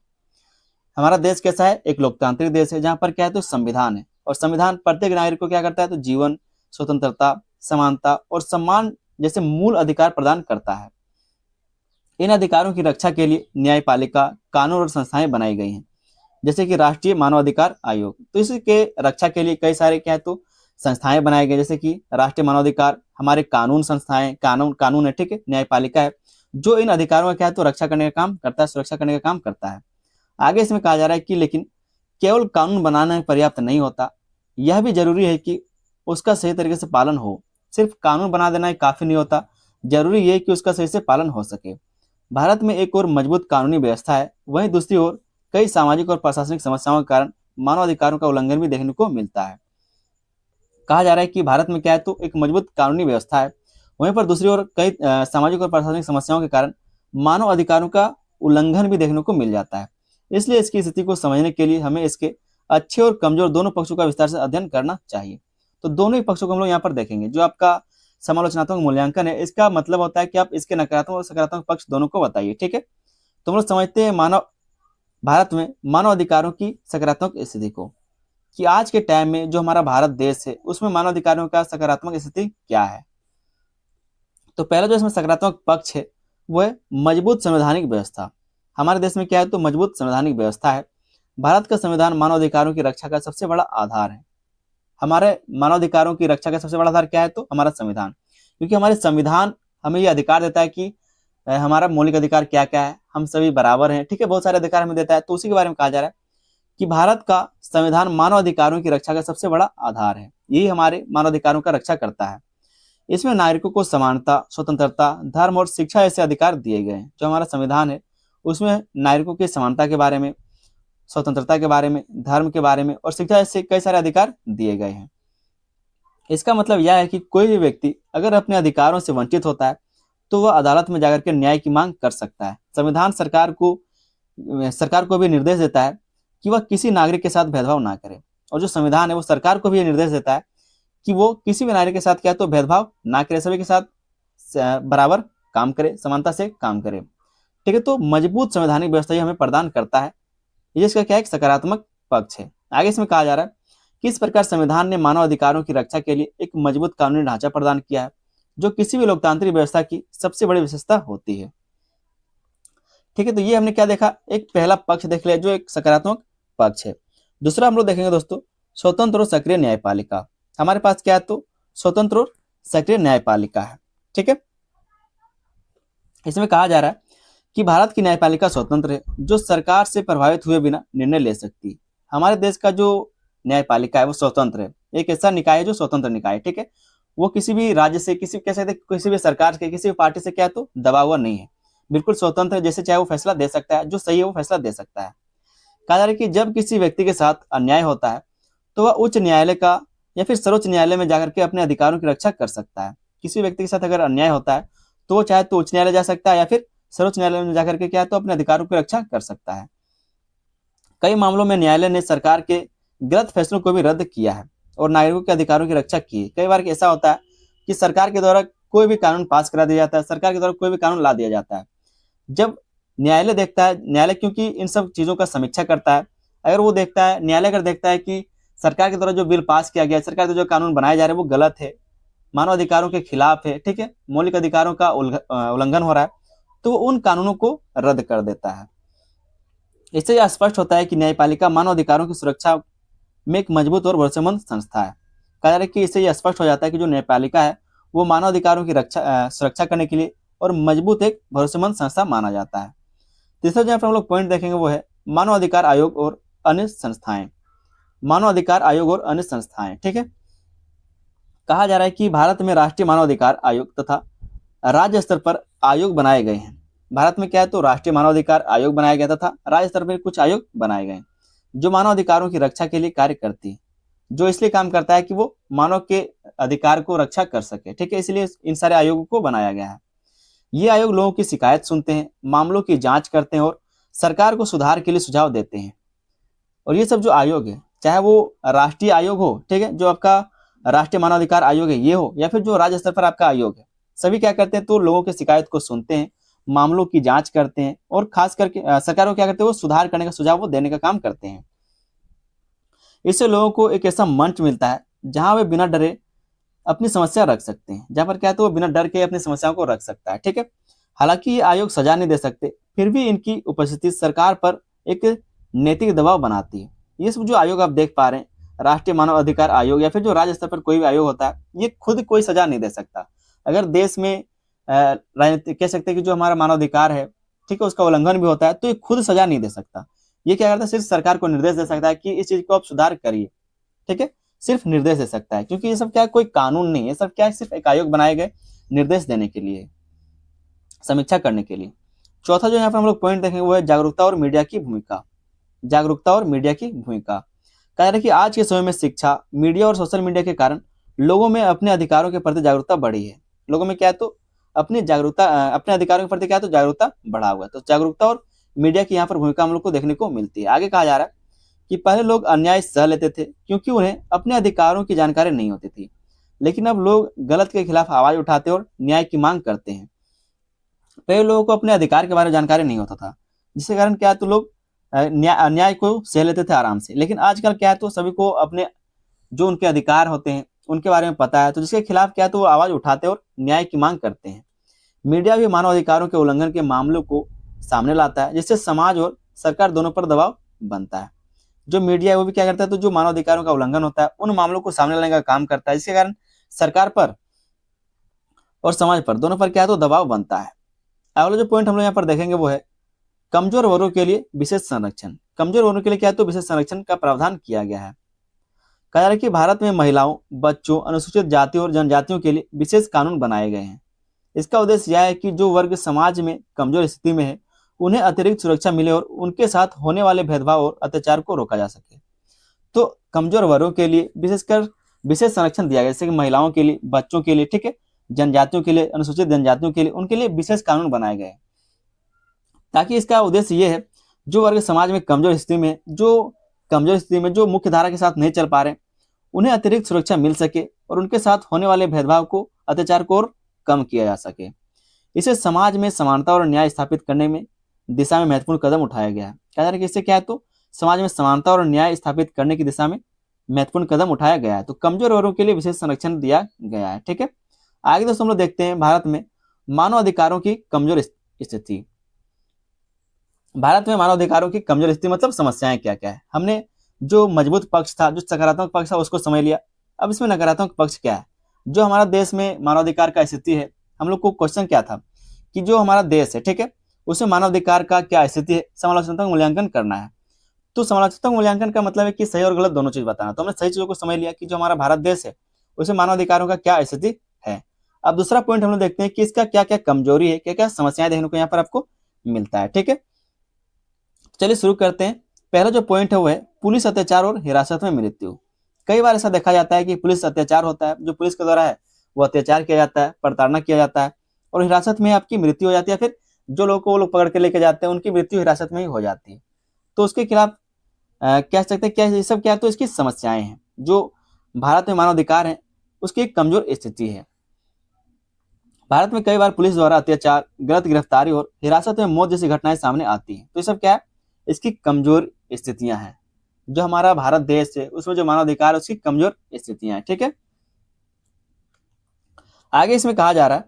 Speaker 1: हमारा देश कैसा है, एक लोकतांत्रिक देश है जहां पर क्या है, तो संविधान है और संविधान प्रत्येक नागरिक को क्या करता है, तो जीवन, स्वतंत्रता, समानता और सम्मान जैसे मूल अधिकार प्रदान करता है। इन अधिकारों की रक्षा के लिए न्यायपालिका, कानून और संस्थाएं बनाई गई हैं, जैसे कि राष्ट्रीय मानवाधिकार आयोग। तो इसके रक्षा के लिए कई सारे क्या है, तो संस्थाएं बनाए गए, जैसे कि राष्ट्रीय मानवाधिकार, हमारे कानून संस्थाएं, कानून है। ठीक है, न्यायपालिका है जो इन अधिकारों का क्या है, तो रक्षा करने का काम करता है, सुरक्षा करने का काम करता है। आगे इसमें कहा जा रहा है कि लेकिन केवल कानून बनाना पर्याप्त नहीं होता, यह भी जरूरी है कि उसका सही तरीके से पालन हो। सिर्फ कानून बना देना काफी नहीं होता, जरूरी है कि उसका सही से पालन हो सके। भारत में एक और मजबूत कानूनी व्यवस्था है, वहीं दूसरी ओर कई सामाजिक और प्रशासनिक समस्याओं के कारण मानवाधिकारों का उल्लंघन भी देखने को मिलता है। कहा जा रहा है कि भारत में क्या है, तो एक मजबूत कानूनी व्यवस्था है, वहीं पर दूसरी ओर कई सामाजिक और प्रशासनिक समस्याओं के कारण मानव अधिकारों का उल्लंघन भी देखने को मिल जाता है। इसलिए इसकी स्थिति को समझने के लिए हमें इसके अच्छे और कमजोर दोनों पक्षों का विस्तार से अध्ययन करना चाहिए। तो दोनों ही पक्षों को हम लोग यहाँ पर देखेंगे। जो आपका समालोचनात्मक मूल्यांकन है, इसका मतलब होता है कि आप इसके नकारात्मक और सकारात्मक पक्ष दोनों को बताइए। ठीक है, तो हम लोग समझते हैं भारत में मानव अधिकारों की सकारात्मक स्थिति को, कि आज के टाइम में जो हमारा भारत देश है उसमें मानव अधिकारों का सकारात्मक स्थिति क्या है। तो पहला जो इसमें सकारात्मक पक्ष है वो है मजबूत संवैधानिक व्यवस्था। हमारे देश में क्या है, तो मजबूत संवैधानिक व्यवस्था है। भारत का संविधान मानव अधिकारों की रक्षा का सबसे बड़ा आधार है। हमारे मानव अधिकारों की रक्षा का सबसे बड़ा आधार क्या है, तो हमारा संविधान, क्योंकि हमारे संविधान हमें यह अधिकार देता है कि हमारा मौलिक अधिकार क्या क्या है, हम सभी बराबर हैं। ठीक है, बहुत सारे अधिकार हमें देता है। तो उसी के बारे में कहा जा रहा है कि भारत का संविधान मानव अधिकारों की रक्षा का सबसे बड़ा आधार है। यही हमारे मानव अधिकारों का रक्षा करता है। इसमें नागरिकों को समानता, स्वतंत्रता, धर्म और शिक्षा ऐसे अधिकार दिए गए हैं। जो हमारा संविधान है उसमें नागरिकों की समानता के बारे में, स्वतंत्रता के बारे में, धर्म के बारे में और शिक्षा ऐसे कई सारे अधिकार दिए गए हैं। इसका मतलब यह है कि कोई भी व्यक्ति अगर अपने अधिकारों से वंचित होता है तो वह अदालत में जाकर के न्याय की मांग कर सकता है। संविधान सरकार को भी निर्देश देता है कि वह किसी नागरिक के साथ भेदभाव ना करे, और जो संविधान है वो सरकार को भी ये निर्देश देता है कि वो किसी भी नागरिक के साथ क्या तो भेदभाव ना करे, सभी के साथ बराबर काम करे, समानता से काम करे। ठीक है, तो मजबूत संवैधानिक व्यवस्था हमें प्रदान करता है, ये इसका क्या एक सकारात्मक पक्ष है। आगे इसमें कहा जा रहा है किस प्रकार संविधान ने मानव अधिकारों की रक्षा के लिए एक मजबूत कानूनी ढांचा प्रदान किया है, जो किसी भी लोकतांत्रिक व्यवस्था की सबसे बड़ी विशेषता होती है। ठीक है, तो ये हमने क्या देखा, एक पहला पक्ष देख लिया जो एक सकारात्मक पक्ष है। दूसरा हम लोग देखेंगे दोस्तों, स्वतंत्र और सक्रिय न्यायपालिका। हमारे पास क्या है, तो स्वतंत्र और सक्रिय न्यायपालिका है। ठीक है, इसमें कहा जा रहा है कि भारत की न्यायपालिका स्वतंत्र है, जो सरकार से प्रभावित हुए बिना निर्णय ले सकती है। हमारे देश का जो न्यायपालिका है वो स्वतंत्र है, एक ऐसा निकाय है जो स्वतंत्र निकाय है। ठीक है, वो किसी भी राज्य से, किसी कह सकते किसी भी सरकार के, किसी भी पार्टी से क्या तो दबा हुआ नहीं है, बिल्कुल स्वतंत्र है। जैसे चाहे वो फैसला दे सकता है, जो सही है वो फैसला दे सकता है। कहा जा रहा है कि जब किसी व्यक्ति के साथ अन्याय होता है तो वह उच्च न्यायालय का या फिर सर्वोच्च न्यायालय में जाकर के अपने अधिकारों की रक्षा कर सकता है। किसी व्यक्ति के साथ अगर अन्याय होता है तो वो चाहे तो उच्च न्यायालय जा सकता है या फिर सर्वोच्च न्यायालय में जाकर के क्या तो अपने अधिकारों की रक्षा कर सकता है। कई मामलों में न्यायालय ने सरकार के गलत फैसलों को भी रद्द किया है और नागरिकों के अधिकारों की रक्षा की है। कई बार ऐसा होता है कि सरकार के द्वारा कोई भी कानून पास करा दिया जाता है, सरकार के द्वारा कोई भी कानून ला दिया जाता है। जब न्यायालय देखता है, न्यायालय क्योंकि इन सब चीजों का समीक्षा करता है, अगर वो देखता है, न्यायालय अगर देखता है कि सरकार के द्वारा जो बिल पास किया गया है, सरकार के जो कानून बनाए जा रहे हैं वो गलत है, मानव अधिकारों के खिलाफ है, ठीक है, मौलिक अधिकारों का उल्लंघन हो रहा है, तो वो उन कानूनों को रद्द कर देता है। इससे यह स्पष्ट होता है कि न्यायपालिका मानव अधिकारों की सुरक्षा में एक मजबूत और भरोसेमंद संस्था है। कहा जा रहा है कि इससे यह स्पष्ट हो जाता है कि जो न्यायपालिका है वो मानव अधिकारों की सुरक्षा करने के लिए और मजबूत एक भरोसेमंद संस्था माना जाता है। तीसरा जहाँ पर हम लोग पॉइंट देखेंगे वो है मानव अधिकार आयोग और अन्य संस्थाएं। मानव अधिकार आयोग और अन्य संस्थाएं, ठीक है, कहा जा रहा है कि भारत में राष्ट्रीय मानव अधिकार आयोग तथा राज्य स्तर पर आयोग बनाए गए हैं। भारत में क्या है, तो राष्ट्रीय मानव अधिकार आयोग बनाया गया तथा राज्य स्तर पर कुछ आयोग बनाए गए जो मानव अधिकारों की रक्षा के लिए कार्य करती है, जो इसलिए काम करता है कि वो मानव के अधिकार को रक्षा कर सके। ठीक है, इसलिए इन सारे आयोगों को बनाया गया है। ये आयोग लोगों की शिकायत सुनते हैं, मामलों की जांच करते हैं और सरकार को सुधार के लिए सुझाव देते हैं। और ये सब जो आयोग है, चाहे वो राष्ट्रीय आयोग हो, ठीक है, जो आपका राष्ट्रीय मानवाधिकार आयोग है ये हो, या फिर जो राज्य स्तर पर आपका आयोग है, सभी क्या करते हैं, तो लोगों की शिकायत को सुनते हैं, मामलों की जांच करते हैं और खास करके सरकार को क्या करते हैं, वो सुधार करने का सुझाव वो देने का काम करते हैं। इससे लोगों को एक ऐसा मंच मिलता है जहां वे बिना डरे अपनी समस्या रख सकते हैं, जहां पर क्या है, तो वो बिना डर के अपनी समस्याओं को रख सकता है। ठीक है, हालांकि ये आयोग सजा नहीं दे सकते, फिर भी इनकी उपस्थिति सरकार पर एक नैतिक दबाव बनाती है। ये सब जो आयोग आप देख पा रहे हैं, राष्ट्रीय मानव अधिकार आयोग या फिर जो राज्य स्तर पर कोई भी आयोग होता है, ये खुद कोई सजा नहीं दे सकता। अगर देश में राजनीति कह सकते हैं कि जो हमारा मानव अधिकार है, ठीक है, उसका उल्लंघन भी होता है, तो ये खुद सजा नहीं दे सकता। ये क्या करता है, सिर्फ सरकार को निर्देश दे सकता है कि इस चीज को आप सुधार करिए। ठीक है, सिर्फ निर्देश दे सकता है, क्योंकि ये सब क्या कोई कानून नहीं है, ये सब क्या है, सिर्फ एक आयोग बनाए गए निर्देश देने के लिए, समीक्षा करने के लिए। चौथा जो यहाँ पर हम लोग पॉइंट देखेंगे वो है जागरूकता और मीडिया की भूमिका। जागरूकता और मीडिया की भूमिका, कह रहे कि आज के समय में शिक्षा, मीडिया और सोशल मीडिया के कारण लोगों में अपने अधिकारों के प्रति जागरूकता बढ़ी है। लोगों में क्या है, तो अपनी जागरूकता, अपने अधिकारों के प्रति क्या है, तो जागरूकता बढ़ा हुआ है। तो जागरूकता और मीडिया की यहाँ पर भूमिका हम लोग को देखने को मिलती है। आगे कहा जा रहा है कि पहले लोग अन्याय सह लेते थे क्योंकि उन्हें अपने अधिकारों की जानकारी नहीं होती थी, लेकिन अब लोग गलत के खिलाफ आवाज उठाते और न्याय की मांग करते हैं। पहले लोगों को अपने अधिकार के बारे में जानकारी नहीं होता था, जिसके कारण क्या है, तो लोग अन्याय को सह लेते थे आराम से। लेकिन आजकल क्या है, तो सभी को अपने जो उनके अधिकार होते हैं उनके बारे में पता है, तो जिसके खिलाफ क्या है, तो वो आवाज उठाते और न्याय की मांग करते हैं। मीडिया भी मानव अधिकारों के उल्लंघन के मामलों को सामने लाता है, जिससे समाज और सरकार दोनों पर दबाव बनता है। जो मीडिया है वो भी क्या करता है, तो जो मानव अधिकारों का उल्लंघन होता है उन मामलों को सामने लाने का काम करता है, जिसके कारण सरकार पर और समाज पर दोनों पर क्या है, तो दबाव बनता है। अगला जो पॉइंट हम लोग यहाँ पर देखेंगे वो है कमजोर वर्गों के लिए विशेष संरक्षण। कमजोर वर्गों के लिए क्या है, तो विशेष संरक्षण का प्रावधान किया गया है। कहा जा रहा है कि भारत में महिलाओं, बच्चों, अनुसूचित जातियों और जनजातियों के लिए विशेष कानून बनाए गए हैं। इसका उद्देश्य यह है कि जो वर्ग समाज में कमजोर स्थिति में है उन्हें अतिरिक्त सुरक्षा मिले और उनके साथ होने वाले भेदभाव और अत्याचार को रोका जा सके। तो कमजोर वर्गों के लिए विशेषकर विशेष संरक्षण दिया गया, जैसे कि महिलाओं के लिए, बच्चों के लिए, ठीक है, जनजातियों के लिए, अनुसूचित जनजातियों के लिए, उनके लिए विशेष कानून बनाए गए, ताकि इसका उद्देश्य ये है जो वर्ग समाज में कमजोर स्थिति में जो मुख्य धारा के साथ नहीं चल पा रहे, उन्हें अतिरिक्त सुरक्षा मिल सके और उनके साथ होने वाले भेदभाव को, अत्याचार को और कम किया जा सके। इसे समाज में समानता और न्याय स्थापित करने में दिशा में महत्वपूर्ण कदम उठाया गया है। कहा जा रहा है कि इससे क्या है, तो समाज में समानता और न्याय स्थापित करने की दिशा में महत्वपूर्ण कदम उठाया गया है। तो कमजोर वर्गों के लिए विशेष संरक्षण दिया गया है। ठीक है, आगे दोस्तों हम लोग देखते हैं भारत में मानव अधिकारों की कमजोर स्थिति। भारत में मानव अधिकारों की कमजोर स्थिति मतलब समस्याएं क्या क्या है। हमने जो मजबूत पक्ष था, जो सकारात्मक पक्ष था, उसको समझ लिया। अब इसमें नकारात्मक पक्ष क्या है। जो हमारा देश में मानवाधिकार का स्थिति है, हम लोग को क्वेश्चन क्या था कि जो हमारा देश है, ठीक है, उसमें मानवाधिकार का क्या स्थिति है, समालोचनात्मक मूल्यांकन करना है। तो समालोचनात्मक मूल्यांकन का मतलब है कि सही और गलत दोनों चीज बताना। तो हमने सही चीजों को समझ लिया कि जो हमारा भारत देश है उसमें मानवाधिकारों का क्या स्थिति है। अब दूसरा पॉइंट हम लोग देखते हैं कि इसका क्या क्या कमजोरी है, क्या क्या समस्याएं देखने को यहाँ पर आपको मिलता है। ठीक है, चलिए शुरू करते हैं। पहला जो पॉइंट है वो है पुलिस अत्याचार और हिरासत में मृत्यु। कई बार ऐसा देखा जाता है कि पुलिस अत्याचार होता है, जो पुलिस के द्वारा है वो अत्याचार किया जाता है, प्रताड़ना किया जाता है, और हिरासत में आपकी मृत्यु हो जाती है। फिर जो लोग को वो लोग पकड़ के लेके जाते हैं उनकी मृत्यु हिरासत में ही हो जाती है। तो उसके खिलाफ कह सकते हैं क्या ये सब क्या है, तो इसकी समस्याएं हैं। जो भारत में मानवाधिकार है उसकी एक कमजोर स्थिति है। भारत में कई बार पुलिस द्वारा अत्याचार, गलत गिरफ्तारी और हिरासत में मौत जैसी घटनाएं सामने आती हैं। तो ये सब क्या है, इसकी कमजोर स्थितियां हैं। जो हमारा भारत देश है उसमें जो मानवाधिकार है उसकी कमजोर स्थितियां हैं। ठीक है, आगे इसमें कहा जा रहा है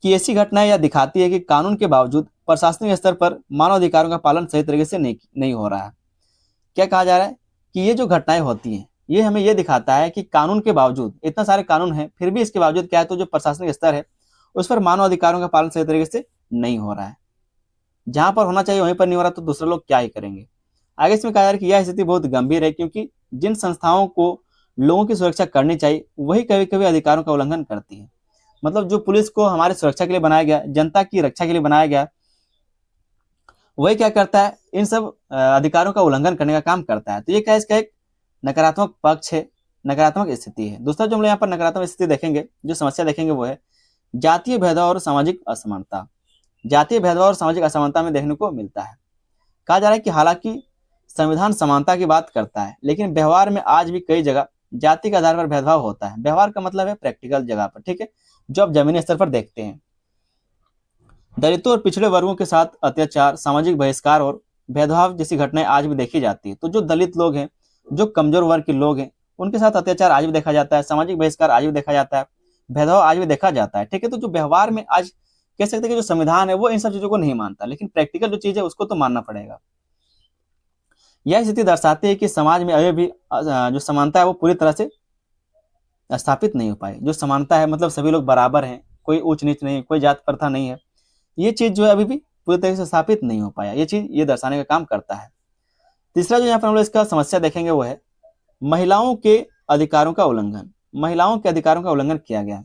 Speaker 1: कि ऐसी घटनाएं यह दिखाती है कि कानून के बावजूद प्रशासनिक स्तर पर मानवाधिकारों का पालन सही तरीके से नहीं हो रहा है। क्या कहा जा रहा है कि ये जो घटनाएं होती हैं ये हमें ये दिखाता है कि कानून के बावजूद, इतना सारे कानून है फिर भी इसके बावजूद क्या है, तो जो प्रशासनिक स्तर है उस पर मानव अधिकारों का पालन सही तरीके से नहीं हो रहा है। जहां पर होना चाहिए वहीं पर नहीं हो रहा, तो दूसरे लोग क्या ही करेंगे। आगे इसमें कहा जा रहा है कि यह स्थिति बहुत गंभीर है क्योंकि जिन संस्थाओं को लोगों की सुरक्षा करनी चाहिए वही कभी कभी अधिकारों का उल्लंघन करती है। मतलब जो पुलिस को हमारी सुरक्षा के लिए बनाया गया, जनता की रक्षा के लिए बनाया गया, वही क्या करता है, इन सब अधिकारों का उल्लंघन करने का काम करता है। तो ये क्या, इसका एक नकारात्मक पक्ष है, नकारात्मक स्थिति है। दूसरा जो हम लोग यहाँ पर नकारात्मक स्थिति देखेंगे, जो समस्या देखेंगे वो है जातीय भेदभाव और सामाजिक असमानता। जातीय भेदभाव और सामाजिक असमानता में देखने को मिलता है। कहा जा रहा है कि हालांकि संविधान समानता की बात करता है लेकिन व्यवहार में आज भी कई जगह जाति के आधार पर भेदभाव होता है। व्यवहार का मतलब है प्रैक्टिकल जगह पर, ठीक है, जो आप जमीनी स्तर पर देखते हैं। दलितों और पिछड़े वर्गों के साथ अत्याचार, सामाजिक बहिष्कार और भेदभाव जैसी घटनाएं आज भी देखी जाती है। तो जो दलित लोग हैं, जो कमजोर वर्ग के लोग हैं, उनके साथ अत्याचार आज भी देखा जाता है, सामाजिक बहिष्कार आज भी देखा जाता है, भेदभाव आज भी देखा जाता है। ठीक है, तो जो व्यवहार में आज कह सकते हैं कि जो संविधान है वो इन सब चीजों को नहीं मानता, लेकिन प्रैक्टिकल जो चीज है उसको तो मानना पड़ेगा। यह स्थिति दर्शाती है कि समाज में अभी भी जो समानता है वो पूरी तरह से स्थापित नहीं हो पाई। जो समानता है मतलब सभी लोग बराबर हैं, कोई ऊंच नीच नहीं, कोई जात प्रथा नहीं है, ये चीज जो है अभी भी पूरी तरह से स्थापित नहीं हो पाया। ये चीज ये दर्शाने का काम करता है। तीसरा जो यहाँ पर हम लोग इसका समस्या देखेंगे वो है महिलाओं के अधिकारों का उल्लंघन। महिलाओं के अधिकारों का उल्लंघन किया गया।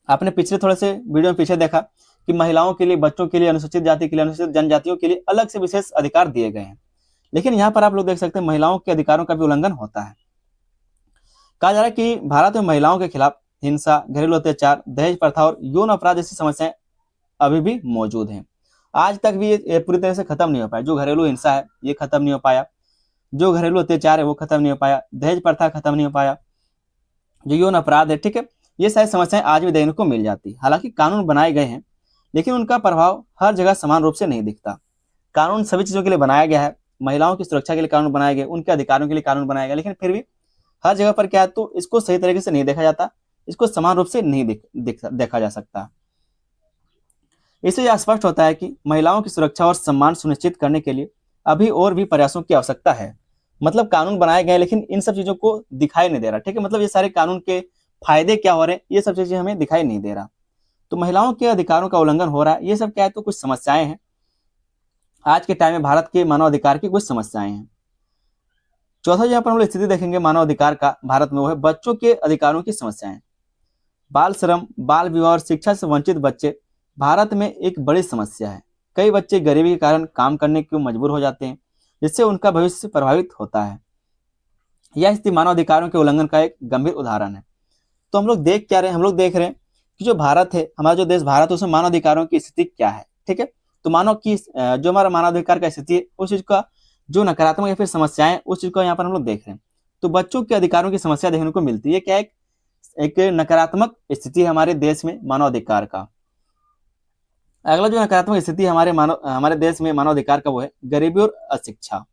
Speaker 1: आपने पिछले थोड़े से वीडियो में पीछे देखा कि महिलाओं के लिए, बच्चों के लिए, अनुसूचित जाति के लिए, अनुसूचित जनजातियों के लिए अलग से विशेष अधिकार दिए गए हैं, लेकिन यहाँ पर आप लोग देख सकते हैं महिलाओं के अधिकारों का भी उल्लंघन होता है। कहा जा रहा है कि भारत में महिलाओं के खिलाफ हिंसा, घरेलू अत्याचार, दहेज प्रथा और यौन अपराध जैसी समस्याएं अभी भी मौजूद हैं। आज तक भी ये पूरी तरह से खत्म नहीं हो पाया। जो घरेलू हिंसा है ये खत्म नहीं हो पाया, जो घरेलू अत्याचार है वो खत्म नहीं हो पाया, दहेज प्रथा खत्म नहीं हो पाया, जो यौन अपराध है, ठीक है, ये सारी समस्याएं आज भी देखने को मिल जाती। हालांकि कानून बनाए गए हैं लेकिन उनका प्रभाव हर जगह समान रूप से नहीं दिखता। कानून सभी चीजों के लिए बनाया गया है, महिलाओं की सुरक्षा के लिए कानून बनाए गए, उनके अधिकारों के लिए कानून बनाया गया, लेकिन फिर भी हर जगह पर क्या है, तो इसको सही तरीके से नहीं देखा जाता, इसको समान रूप से नहीं देखा जा सकता। इससे यह स्पष्ट होता है कि महिलाओं की सुरक्षा और सम्मान सुनिश्चित करने के लिए अभी और भी प्रयासों की आवश्यकता है। मतलब कानून बनाए गए लेकिन इन सब चीजों को दिखाई नहीं दे रहा। ठीक है, मतलब ये सारे कानून के फायदे क्या हो रहे हैं ये सब चीजें हमें दिखाई नहीं दे रहा। तो महिलाओं के अधिकारों का उल्लंघन हो रहा है, ये सब क्या है, तो कुछ समस्याएं हैं। आज के टाइम में भारत के मानव अधिकार की कुछ समस्याएं हैं। चौथा यहाँ पर हम लोग स्थिति देखेंगे मानव अधिकार का भारत में, वो है बच्चों के अधिकारों की समस्याएं। बाल श्रम, बाल विवाह और शिक्षा से वंचित बच्चे भारत में एक बड़ी समस्या है। कई बच्चे गरीबी के कारण काम करने को मजबूर हो जाते हैं, जिससे उनका भविष्य प्रभावित होता है। यह स्थिति मानव अधिकारों के उल्लंघन का एक गंभीर उदाहरण है। तो हम लोग देख क्या रहे हैं, हम लोग देख रहे हैं कि जो भारत है, हमारा जो देश भारत है, उसमें मानव अधिकारों की स्थिति क्या है। ठीक है, तो मानव की जो हमारा मानवाधिकार का स्थिति है उस चीज का जो नकारात्मक या फिर समस्याएं, उस चीज को यहाँ पर हम लोग देख रहे हैं। तो बच्चों के अधिकारों की समस्या देखने को मिलती है। क्या एक नकारात्मक स्थिति है हमारे देश में मानवाधिकार का। अगला जो नकारात्मक स्थिति हमारे देश में मानवाधिकार का वो है गरीबी और अशिक्षा।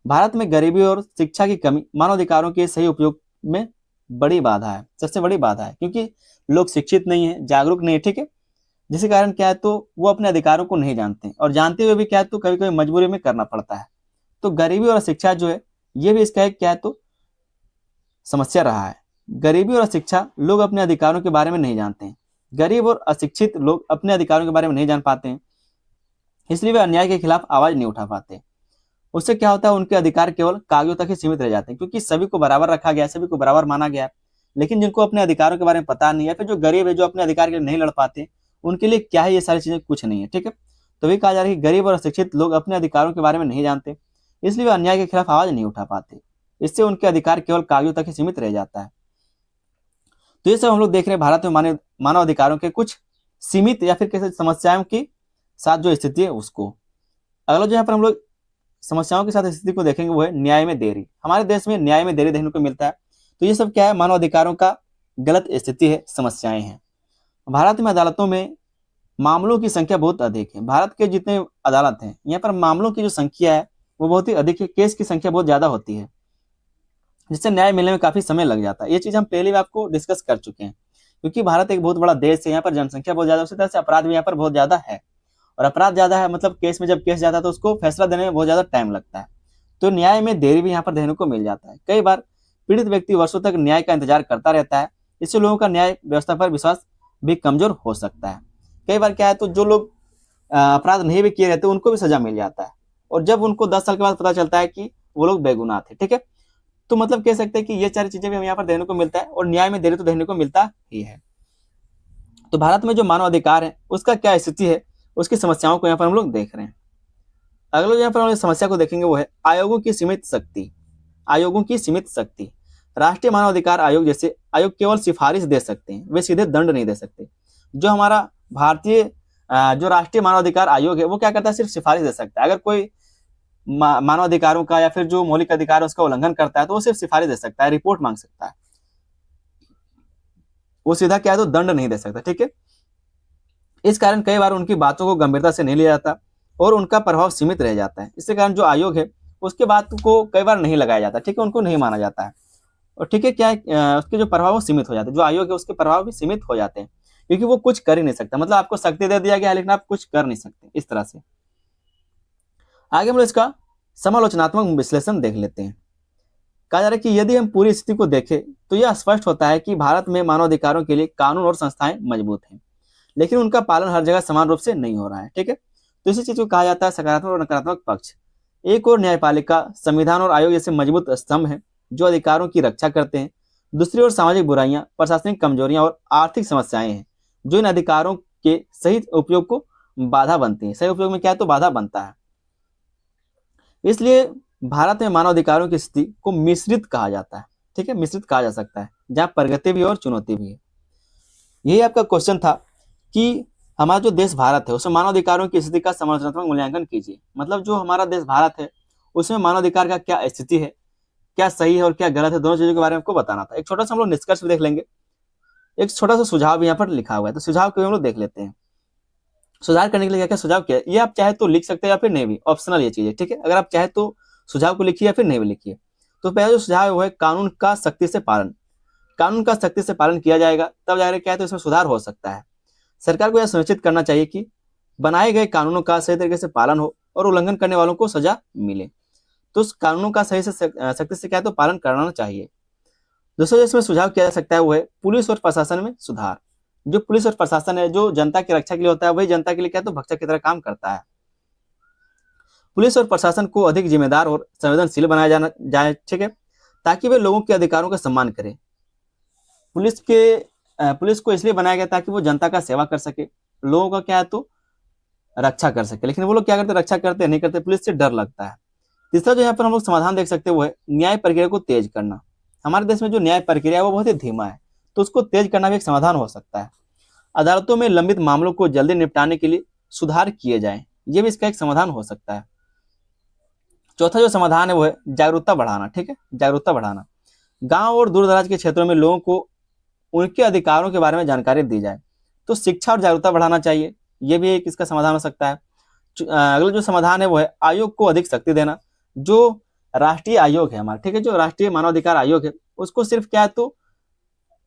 Speaker 1: भारत में गरीबी और शिक्षा की कमी मानवाधिकारों के सही उपयोग में बड़ी बाधा है, सबसे बड़ी बाधा है, क्योंकि लोग शिक्षित नहीं है, जागरूक नहीं है, ठीक है। जिसके कारण क्या है, तो वो अपने अधिकारों को नहीं जानते और जानते हुए भी क्या है, तो कभी कभी मजबूरी में करना पड़ता है। तो गरीबी और शिक्षा जो है, ये भी इसका एक क्या है, तो समस्या रहा है। गरीबी और अशिक्षा, लोग अपने अधिकारों के बारे में नहीं जानते हैं। गरीब और अशिक्षित लोग अपने अधिकारों के बारे में नहीं जान पाते हैं, इसलिए वे अन्याय के खिलाफ आवाज नहीं उठा पाते। उससे क्या होता है, उनके अधिकार केवल कागजों तक ही सीमित रह जाते हैं, क्योंकि सभी को बराबर रखा गया है, सभी को बराबर माना गया है। लेकिन जिनको अपने अधिकारों के बारे में पता नहीं है, फिर जो गरीब है, जो अपने अधिकार के लिए नहीं लड़ पाते, उनके लिए क्या है, ये सारी चीजें कुछ नहीं है, ठीक है। तो भी कहा जा रहा है कि गरीब और अशिक्षित लोग अपने अधिकारों के बारे में नहीं जानते, इसलिए वे अन्याय के खिलाफ आवाज नहीं उठा पाते। इससे उनके अधिकार केवल कागजों तक ही सीमित रह जाता है। तो ये सब हम लोग देख रहे हैं भारत में मानव अधिकारों के कुछ सीमित या फिर कैसे समस्याओं के साथ जो स्थिति है उसको। अगला जो यहाँ पर हम लोग समस्याओं के साथ स्थिति को देखेंगे वो है न्याय में देरी। हमारे देश में न्याय में देरी देखने को मिलता है। तो ये सब क्या है, मानव अधिकारों का गलत स्थिति है, समस्याएं हैं। भारत में अदालतों में मामलों की संख्या बहुत अधिक है। भारत के जितने अदालत हैं, यहाँ पर मामलों की जो संख्या है वो बहुत ही अधिक है, केस की संख्या बहुत ज्यादा होती है, जिससे न्याय मिलने में काफी समय लग जाता है। ये चीज हम पहले भी आपको डिस्कस कर चुके हैं, क्योंकि भारत एक बहुत बड़ा देश है, यहाँ पर जनसंख्या बहुत ज्यादा, उसी तरह से अपराध भी यहाँ पर बहुत ज्यादा है। और अपराध ज्यादा है मतलब केस में, जब केस जाता है तो उसको फैसला देने में बहुत ज्यादा टाइम लगता है। तो न्याय में देरी भी यहाँ पर देखने को मिल जाता है। कई बार पीड़ित व्यक्ति वर्षों तक न्याय का इंतजार करता रहता है। इससे लोगों का न्याय व्यवस्था पर विश्वास भी कमजोर हो सकता है। कई बार क्या है, तो जो लोग अपराध नहीं भी किए रहते उनको भी सजा मिल जाता है, और जब उनको 10 साल के बाद पता चलता है कि वो लोग बेगुनाह थे, ठीक है। तो मतलब कह सकते हैं कि ये सारी चीजें भी हमें यहाँ पर देखने को मिलता है, और न्याय में देरी तो देखने को मिलता ही है। तो भारत में जो मानव अधिकार है उसका क्या स्थिति है, उसकी समस्याओं को यहाँ पर हम लोग देख रहे हैं। अगला यहाँ पर हम लोग समस्या को देखेंगे वो है आयोगों की सीमित शक्ति। आयोगों की सीमित शक्ति। राष्ट्रीय मानवाधिकार आयोग जैसे आयोग केवल सिफारिश दे सकते हैं, वे सीधे दंड नहीं दे सकते। जो हमारा भारतीय जो राष्ट्रीय मानवाधिकार आयोग है वो क्या करता है, सिर्फ सिफारिश दे सकता है। अगर कोई मानवाधिकारों का या फिर जो मौलिक अधिकार है उसका उल्लंघन करता है तो वो सिर्फ सिफारिश दे सकता है, रिपोर्ट मांग सकता है, वो सीधा क्या है, तो दंड नहीं दे सकता, ठीक है। इस कारण कई बार उनकी बातों को गंभीरता से नहीं लिया जाता और उनका प्रभाव सीमित रह जाता है। इसके कारण जो आयोग है उसके बात को कई बार नहीं लगाया जाता, ठीक है, उनको नहीं माना जाता है। और ठीक है, क्या है, उसके जो प्रभाव सीमित हो जाते हैं, जो आयोग है उसके प्रभाव भी सीमित हो जाते हैं, क्योंकि वो कुछ कर ही नहीं सकता। मतलब आपको शक्ति दे दिया गया है लेकिन आप कुछ कर नहीं सकते, इस तरह से। आगे हम लोग इसका समालोचनात्मक विश्लेषण देख लेते हैं। कहा जा रहा है कि यदि हम पूरी स्थिति को देखें तो यह स्पष्ट होता है कि भारत में मानवाधिकारों के लिए कानून और संस्थाएं मजबूत हैं, लेकिन उनका पालन हर जगह समान रूप से नहीं हो रहा है, ठीक है। तो इसी चीज को कहा जाता है सकारात्मक और नकारात्मक पक्ष। एक और न्यायपालिका, संविधान और आयोग जैसे मजबूत स्तंभ हैं जो अधिकारों की रक्षा करते हैं। दूसरी ओर सामाजिक बुराइयां, प्रशासनिक कमजोरियां और आर्थिक समस्याएं हैं जो इन अधिकारों के सही उपयोग को बाधा बनती है। सही उपयोग में क्या है, तो बाधा बनता है। इसलिए भारत में मानवाधिकारों की स्थिति को मिश्रित कहा जाता है, ठीक है, मिश्रित कहा जा सकता है, जहां प्रगति भी है और चुनौती भी है। यही आपका क्वेश्चन था कि हमारा जो देश भारत है उसमें मानवाधिकारों की स्थिति का समालोचनात्मक मूल्यांकन कीजिए। मतलब जो हमारा देश भारत है उसमें मानवाधिकार का क्या स्थिति है, क्या सही है और क्या गलत है, दोनों चीजों के बारे में आपको बताना था। एक छोटा सा हम लोग निष्कर्ष भी देख लेंगे, एक छोटा सा सुझाव भी यहाँ पर लिखा हुआ है, तो सुझाव को हम लोग देख लेते हैं। सुधार करने के लिए क्या क्या सुझाव किया, ये आप चाहे तो लिख सकते हैं या फिर नहीं भी, ऑप्शनल ये चीज है, ठीक है। अगर आप चाहे तो सुझाव को लिखिए या फिर नहीं भी लिखिए। तो पहला जो सुझाव है वो है कानून का सख्ती से पालन। कानून का सख्ती से पालन किया जाएगा तब जाकर क्या है, तो इसमें सुधार हो सकता है। सरकार को यह सुनिश्चित करना चाहिए कि बनाए गए कानूनों का सही तरीके से पालन हो और उल्लंघन करने वालों को सजा मिले। तो उस कानूनों का सही से सख्ती से क्या है, तो पालन कराना चाहिए। दूसरा जो इसमें सुझाव किया जा सकता है वो है पुलिस और प्रशासन में सुधार। जो पुलिस और प्रशासन है जो जनता की रक्षा के लिए होता है, वही जनता के लिए क्या है, तो भक्षक की तरह काम करता है। पुलिस और प्रशासन को अधिक जिम्मेदार और संवेदनशील बनाया जाना जाए, ठीक है, ताकि वे लोगों के अधिकारों का सम्मान करें। पुलिस को इसलिए बनाया गया ताकि वो जनता का सेवा कर सके, लोगों का क्या है, तो रक्षा कर सके। लेकिन वो लोग क्या करते, रक्षा करते नहीं करते, पुलिस से डर लगता है। तीसरा जो यहाँ पर हम लोग समाधान देख सकते हैं वो है न्याय प्रक्रिया को तेज करना। हमारे देश में जो न्याय प्रक्रिया है वो बहुत ही धीमा है, तो उसको तेज करना भी एक समाधान हो सकता है। अदालतों में लंबित मामलों को जल्दी निपटाने के लिए सुधार किए जाए, ये भी इसका एक समाधान हो सकता है। चौथा जो समाधान है वो है जागरूकता बढ़ाना, ठीक है, जागरूकता बढ़ाना। गांव और दूर दराज के क्षेत्रों में लोगों को उनके अधिकारों के बारे में जानकारी दी जाए, तो शिक्षा और जागरूकता बढ़ाना चाहिए, ये भी एक इसका समाधान हो सकता है। अगला जो समाधान है वो है आयोग को अधिक शक्ति देना। जो राष्ट्रीय आयोग है हमारा, ठीक है, जो राष्ट्रीय मानवाधिकार आयोग है उसको सिर्फ क्या है तो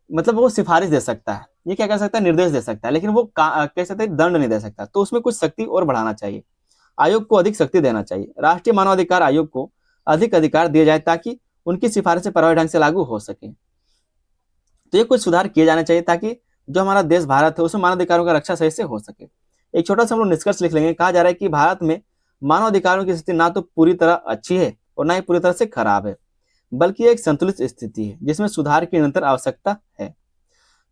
Speaker 1: मतलब वो सिफारिश दे सकता है, ये क्या कर सकता है, निर्देश दे सकता है, लेकिन वो कह सकते हैं दंड नहीं दे सकता। तो उसमें कुछ शक्ति और बढ़ाना चाहिए, आयोग को अधिक शक्ति देना चाहिए। राष्ट्रीय मानवाधिकार आयोग को अधिक अधिकार दिए जाए ताकि उनकी सिफारिशें प्रभावी ढंग से लागू हो सके। तो ये कुछ सुधार किए जाने चाहिए ताकि जो हमारा देश भारत है उसमें मानवाधिकारों का रक्षा सही से हो सके। एक छोटा सा हम लोग निष्कर्ष लिख लेंगे। कहा जा रहा है कि भारत में मानवाधिकारों की स्थिति ना तो पूरी तरह अच्छी है और ना ही पूरी तरह से खराब है, बल्कि एक संतुलित स्थिति है जिसमें सुधार की निरंतर आवश्यकता है।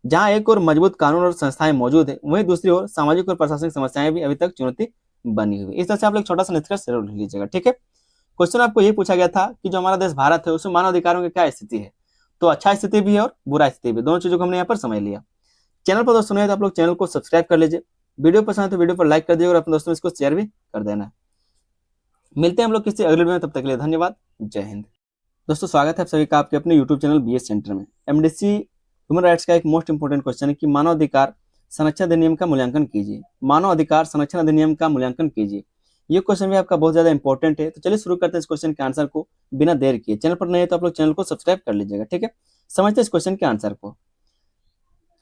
Speaker 1: जहां एक और मजबूत कानून और संस्थाएं मौजूद है, वहीं दूसरी ओर सामाजिक और प्रशासनिक समस्याएं भी अभी तक चुनौती बनी हुई। इस तरह से आप लोग छोटा सा निष्कर्ष जरूर लिख लीजिएगा, ठीक है। क्वेश्चन आपको ये पूछा गया था कि जो हमारा देश भारत है उसमें मानवाधिकारों की क्या स्थिति है। तो अच्छा स्थिति भी है और बुरा स्थिति भी, दोनों चीजों को हमने यहाँ पर समझ लिया। चैनल पर दोस्तों नए तो आप लोग चैनल को सब्सक्राइब कर लीजिए, वीडियो पसंद है तो वीडियो पर लाइक कर दीजिए और अपने दोस्तों में इसको शेयर भी कर देना। मिलते हैं हम लोग किसी अगले वीडियो में, तब तक के लिए धन्यवाद, जय हिंद। दोस्तों स्वागत है आप सभी का आपके अपने यूट्यूब चैनल बीएस सेंटर में। एमडीसी ह्यूमन राइट्स का एक मोस्ट इंपोर्टेंट क्वेश्चन है कि मानव अधिकार संरक्षण अधिनियम का मूल्यांकन कीजिए। मानव अधिकार संरक्षण अधिनियम का मूल्यांकन कीजिए, ये क्वेश्चन भी आपका बहुत ज्यादा इंपॉर्टेंट है। तो चलिए शुरू करते हैं इस क्वेश्चन के आंसर को बिना देर किए। चैनल पर नए हैं तो आप लोग चैनल को सब्सक्राइब कर लीजिएगा, ठीक है। समझते हैं इस क्वेश्चन के आंसर को।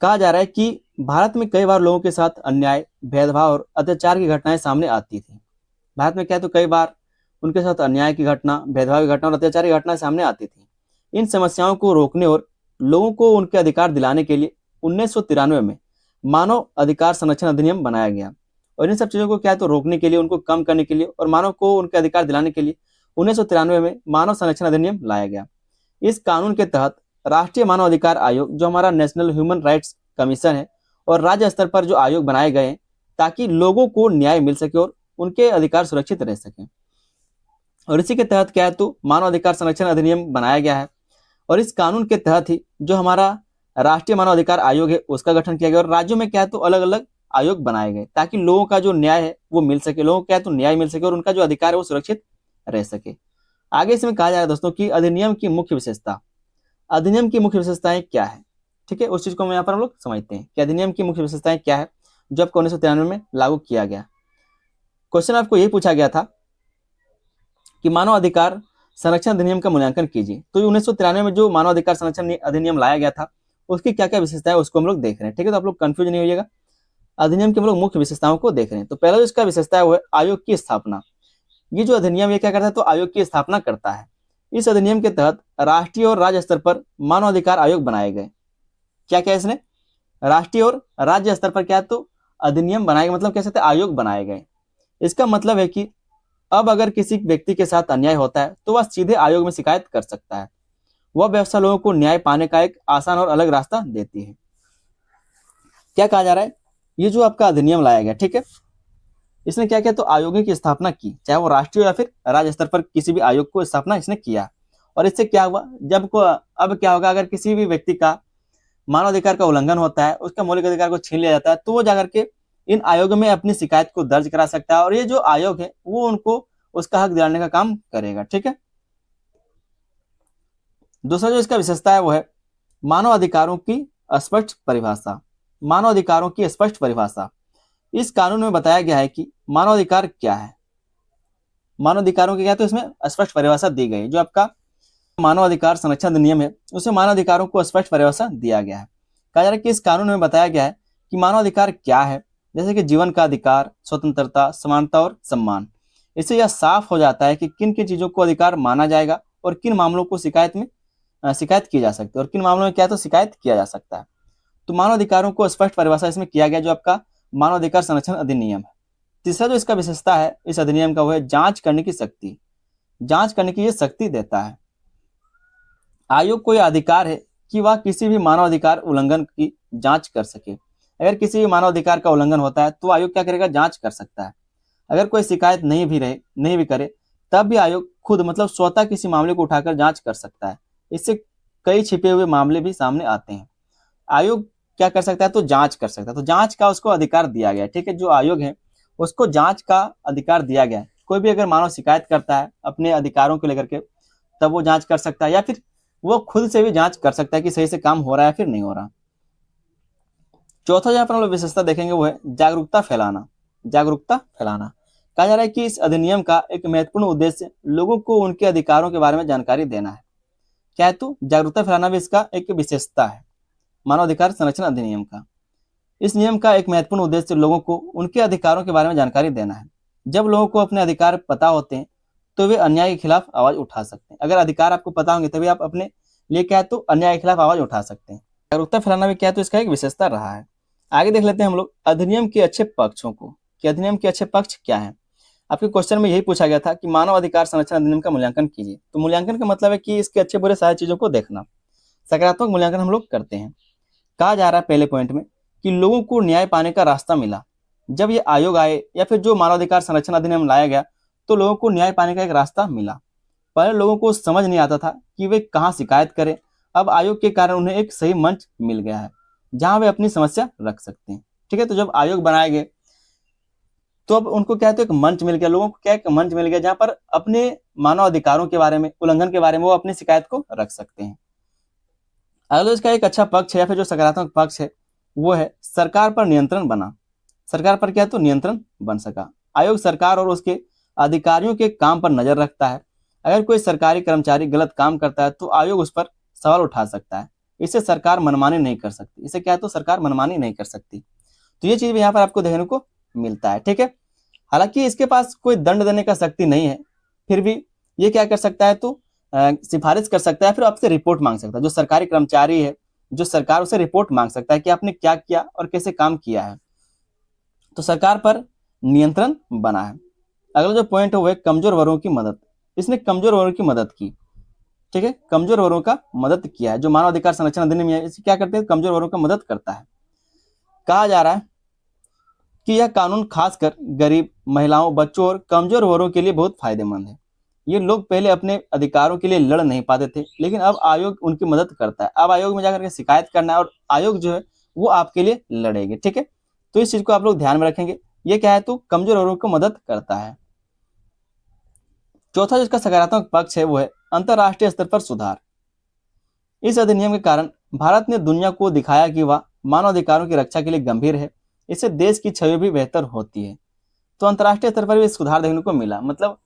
Speaker 1: कहा जा रहा है कि भारत में कई बार लोगों के साथ अन्याय, भेदभाव और अत्याचार की घटनाएं सामने आती थी। भारत में क्या तो कई बार उनके साथ अन्याय की घटना, भेदभाव की घटना और अत्याचार की घटनाएं सामने आती थी। इन समस्याओं को रोकने और लोगों को उनके अधिकार दिलाने के लिए 1993 में मानव अधिकार संरक्षण अधिनियम बनाया गया। और इन सब चीजों को क्या है तो रोकने के लिए, उनको कम करने के लिए और मानव को उनके अधिकार दिलाने के लिए 1993 में मानव संरक्षण अधिनियम लाया गया। इस कानून के तहत राष्ट्रीय मानव अधिकार आयोग, जो हमारा नेशनल ह्यूमन राइट्स कमीशन है, और राज्य स्तर पर जो आयोग बनाए गए हैं ताकि लोगों को न्याय मिल सके और उनके अधिकार सुरक्षित रह सके। और इसी के तहत क्या है तो मानव अधिकार संरक्षण अधिनियम बनाया गया है। और इस कानून के तहत ही जो हमारा राष्ट्रीय मानव अधिकार आयोग है उसका गठन किया गया और राज्यों में क्या है तो अलग अलग आयोग बनाए गए ताकि लोगों का जो न्याय है वो मिल सके, लोगों को क्या है तो न्याय मिल सके और उनका जो अधिकार है वो सुरक्षित रह सके। आगे इसमें कहा जा रहा है दोस्तों कि अधिनियम की मुख्य विशेषता, अधिनियम की मुख्य विशेषताएं क्या है, ठीक है, उस चीज को यहाँ पर हम लोग समझते हैं कि अधिनियम की मुख्य विशेषताएं क्या है जो आपको 1993 में लागू किया गया। क्वेश्चन आपको यही पूछा गया था कि मानव अधिकार संरक्षण अधिनियम का मूल्यांकन कीजिए। तो 1993 में जो मानव अधिकार संरक्षण अधिनियम लाया गया था उसकी क्या क्या विशेषता है उसको हम लोग देख रहे हैं, ठीक है। तो आप लोग कंफ्यूज नहीं होइएगा, अधिनियम के हम लोग मुख्य विशेषताओं को देख रहे हैं। तो पहला जो इसका विशेषता है वो है आयोग की स्थापना। ये जो अधिनियम ये क्या करता है तो आयोग की स्थापना करता है। इस अधिनियम के तहत राष्ट्रीय और राज्य स्तर पर मानवाधिकार आयोग बनाए गए। क्या क्या इसने राष्ट्रीय और राज्य स्तर पर क्या तो अधिनियम बनाए गए, मतलब कह सकते आयोग बनाए गए। इसका मतलब है कि अब अगर किसी व्यक्ति के साथ अन्याय होता है तो वह सीधे आयोग में शिकायत कर सकता है। वह व्यवस्था लोगों को न्याय पाने का एक आसान और अलग रास्ता देती है। क्या कहा जा रहा है, ये जो आपका अधिनियम लाया गया, ठीक है, इसने क्या किया तो आयोगों की स्थापना की, चाहे वो राष्ट्रीय या फिर राज्य स्तर पर किसी भी आयोग को स्थापना इसने किया। और इससे क्या हुआ, अब क्या होगा, अगर किसी भी व्यक्ति का मानवाधिकार का उल्लंघन होता है, उसका मौलिक अधिकार को छीन लिया जाता है, तो वो जाकर के इन आयोगों में अपनी शिकायत को दर्ज करा सकता है और ये जो आयोग है वो उनको उसका हक दिलाने का काम करेगा, ठीक है। दूसरा जो इसका विशेषता है वो है मानव अधिकारों की स्पष्ट परिभाषा। मानव अधिकारों की स्पष्ट परिभाषा, इस कानून में बताया गया है कि मानवाधिकार क्या है। मानवाधिकारों की क्या तो इसमें स्पष्ट परिभाषा दी गई। जो आपका मानवाधिकार संरक्षण अधिनियम है उसमें मानवाधिकारों को स्पष्ट परिभाषा दिया गया है। कहा जा रहा है कि इस कानून में बताया गया है कि मानवाधिकार क्या है, जैसे कि जीवन का अधिकार, स्वतंत्रता, समानता और सम्मान। इससे यह साफ हो जाता है कि किन किन चीजों को अधिकार माना जाएगा और किन मामलों को शिकायत की जा सकती है और किन मामलों में क्या तो शिकायत किया जा सकता है। तो मानवाधिकारों को स्पष्ट परिभाषा इसमें किया गया जो आपका मानवाधिकार संरक्षण अधिनियम है। तीसरा जो इसका विशेषता है इस अधिनियम का वो है जांच करने की शक्ति। जांच करने की ये शक्ति देता है। आयोग को यह अधिकार है कि वह किसी भी मानवाधिकार उल्लंघन की जांच कर सके। अगर किसी भी मानवाधिकार का उल्लंघन होता है तो आयोग क्या करेगा, जांच कर सकता है। अगर कोई शिकायत नहीं भी करे तब भी आयोग खुद मतलब स्वतः किसी मामले को उठाकर जांच कर सकता है। इससे कई छिपे हुए मामले भी सामने आते हैं। आयोग क्या कर सकता है तो जांच कर सकता है, तो जांच का उसको अधिकार दिया गया है, ठीक है। जो आयोग है उसको जांच का अधिकार दिया गया है। कोई भी अगर मानव शिकायत करता है अपने अधिकारों को लेकर के तब वो जांच कर सकता है या फिर वो खुद से भी जांच कर सकता है कि सही से काम हो रहा है फिर नहीं हो रहा। चौथा जहां पर हम लोग विशेषता देखेंगे वो है जागरूकता फैलाना। जागरूकता फैलाना, कहा जा रहा है कि इस अधिनियम का एक महत्वपूर्ण उद्देश्य लोगों को उनके अधिकारों के बारे में जानकारी देना है। क्या है? तो जागरूकता फैलाना भी इसका एक विशेषता है मानव अधिकार संरक्षण अधिनियम का। इस नियम का एक महत्वपूर्ण उद्देश्य लोगों को उनके अधिकारों के बारे में जानकारी देना है। जब लोगों को अपने अधिकार पता होते हैं तो वे अन्याय के खिलाफ आवाज उठा सकते हैं। अगर अधिकार आपको पता होंगे तभी आप अपने लिए क्या है तो अन्याय के खिलाफ आवाज उठा सकते हैं। जागरूकता फैलाना भी क्या है तो इसका एक विशेषता रहा है। आगे देख लेते हैं हम लोग अधिनियम के अच्छे पक्षों को कि अधिनियम के अच्छे पक्ष क्या है। आपके क्वेश्चन में यही पूछा गया था कि मानव अधिकार संरक्षण अधिनियम का मूल्यांकन कीजिए। तो मूल्यांकन का मतलब है कि इसके अच्छे बुरे सारी चीजों को देखना। सकारात्मक मूल्यांकन हम लोग करते हैं। कहा जा रहा है पहले पॉइंट में कि लोगों को न्याय पाने का रास्ता मिला। जब ये आयोग आए या फिर जो मानवाधिकार संरक्षण अधिनियम लाया गया तो लोगों को न्याय पाने का एक रास्ता मिला। पहले लोगों को समझ नहीं आता था कि वे कहाँ शिकायत करें। अब आयोग के कारण उन्हें एक सही मंच मिल गया है जहां वे अपनी समस्या रख सकते हैं। ठीक है, तो जब आयोग बनाए गए तो अब उनको क्या है तो एक मंच मिल गया, लोगों को क्या एक मंच मिल गया जहां पर अपने मानव अधिकारों के बारे में, उल्लंघन के बारे में वो अपनी शिकायत को रख सकते हैं। अगला इसका एक अच्छा पक्ष है या फिर जो सकारात्मक पक्ष है वो है सरकार पर नियंत्रण बना। सरकार पर क्या है तो नियंत्रण बन सका। आयोग सरकार और उसके अधिकारियों के काम पर नजर रखता है। अगर कोई सरकारी कर्मचारी गलत काम करता है तो आयोग उस पर सवाल उठा सकता है। इससे सरकार मनमानी नहीं कर सकती। इससे क्या है तो सरकार मनमानी नहीं कर सकती। तो ये चीज भी यहाँ पर आपको देखने को मिलता है। ठीक है, हालांकि इसके पास कोई दंड देने का शक्ति नहीं है, फिर भी ये क्या कर सकता है तो सिफारिश कर सकता है, फिर आपसे रिपोर्ट मांग सकता है। जो सरकारी कर्मचारी है, जो सरकार उसे रिपोर्ट मांग सकता है कि आपने क्या किया और कैसे काम किया है। तो सरकार पर नियंत्रण बना है। अगला जो पॉइंट है वो है कमजोर वर्गों की मदद। इसने कमजोर वर्गों की मदद की। ठीक है, कमजोर वर्गों का मदद किया है। जो मानव अधिकार संरक्षण अधिनियम है इसे क्या करते हैं, कमजोर वर्गों का मदद करता है। कहा जा रहा है कि यह कानून खासकर गरीब, महिलाओं, बच्चों और कमजोर वर्गों के लिए बहुत फायदेमंद है। ये लोग पहले अपने अधिकारों के लिए लड़ नहीं पाते थे, लेकिन अब आयोग उनकी मदद करता है। अब आयोग में जाकर के शिकायत करना है और आयोग जो है वो आपके लिए लड़ेगी। ठीक है, तो इस चीज को आप लोग ध्यान में रखेंगे। ये क्या है तो कमजोर वर्गों को मदद करता है। चौथा जिसका सकारात्मक पक्ष है वो है अंतरराष्ट्रीय स्तर पर सुधार। इस अधिनियम के कारण भारत ने दुनिया को दिखाया कि वह मानव अधिकारों की रक्षा के लिए गंभीर है। इससे देश की छवि भी बेहतर होती है। तो अंतरराष्ट्रीय स्तर पर भी सुधार देखने को मिला। मतलब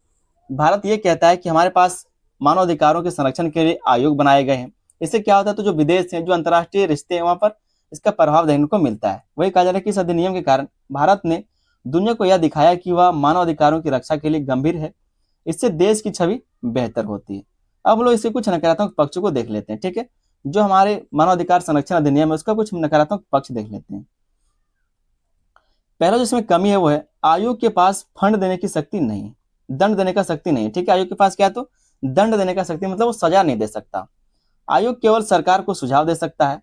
Speaker 1: भारत ये कहता है कि हमारे पास मानव अधिकारों के संरक्षण के लिए आयोग बनाए गए हैं। इससे क्या होता है तो जो विदेश है, जो अंतरराष्ट्रीय रिश्ते हैं, वहां पर इसका प्रभाव देखने को मिलता है। वही कहा जा रहा है कि इस अधिनियम के कारण भारत ने दुनिया को यह दिखाया कि वह मानव अधिकारों की रक्षा के लिए गंभीर है। इससे देश की छवि बेहतर होती है। अब हम लोग इसके कुछ नकारात्मक पक्षों को देख लेते हैं। ठीक है, जो हमारे मानवाधिकार संरक्षण अधिनियम है उसका कुछ नकारात्मक पक्ष देख लेते हैं। पहला जिसमें कमी है वो है आयोग के पास फंड देने की शक्ति नहीं, दंड देने का शक्ति नहीं। ठीक है, आयोग के पास क्या है तो दंड देने का शक्ति, मतलब वो सजा नहीं दे सकता। आयोग केवल सरकार को सुझाव दे सकता है,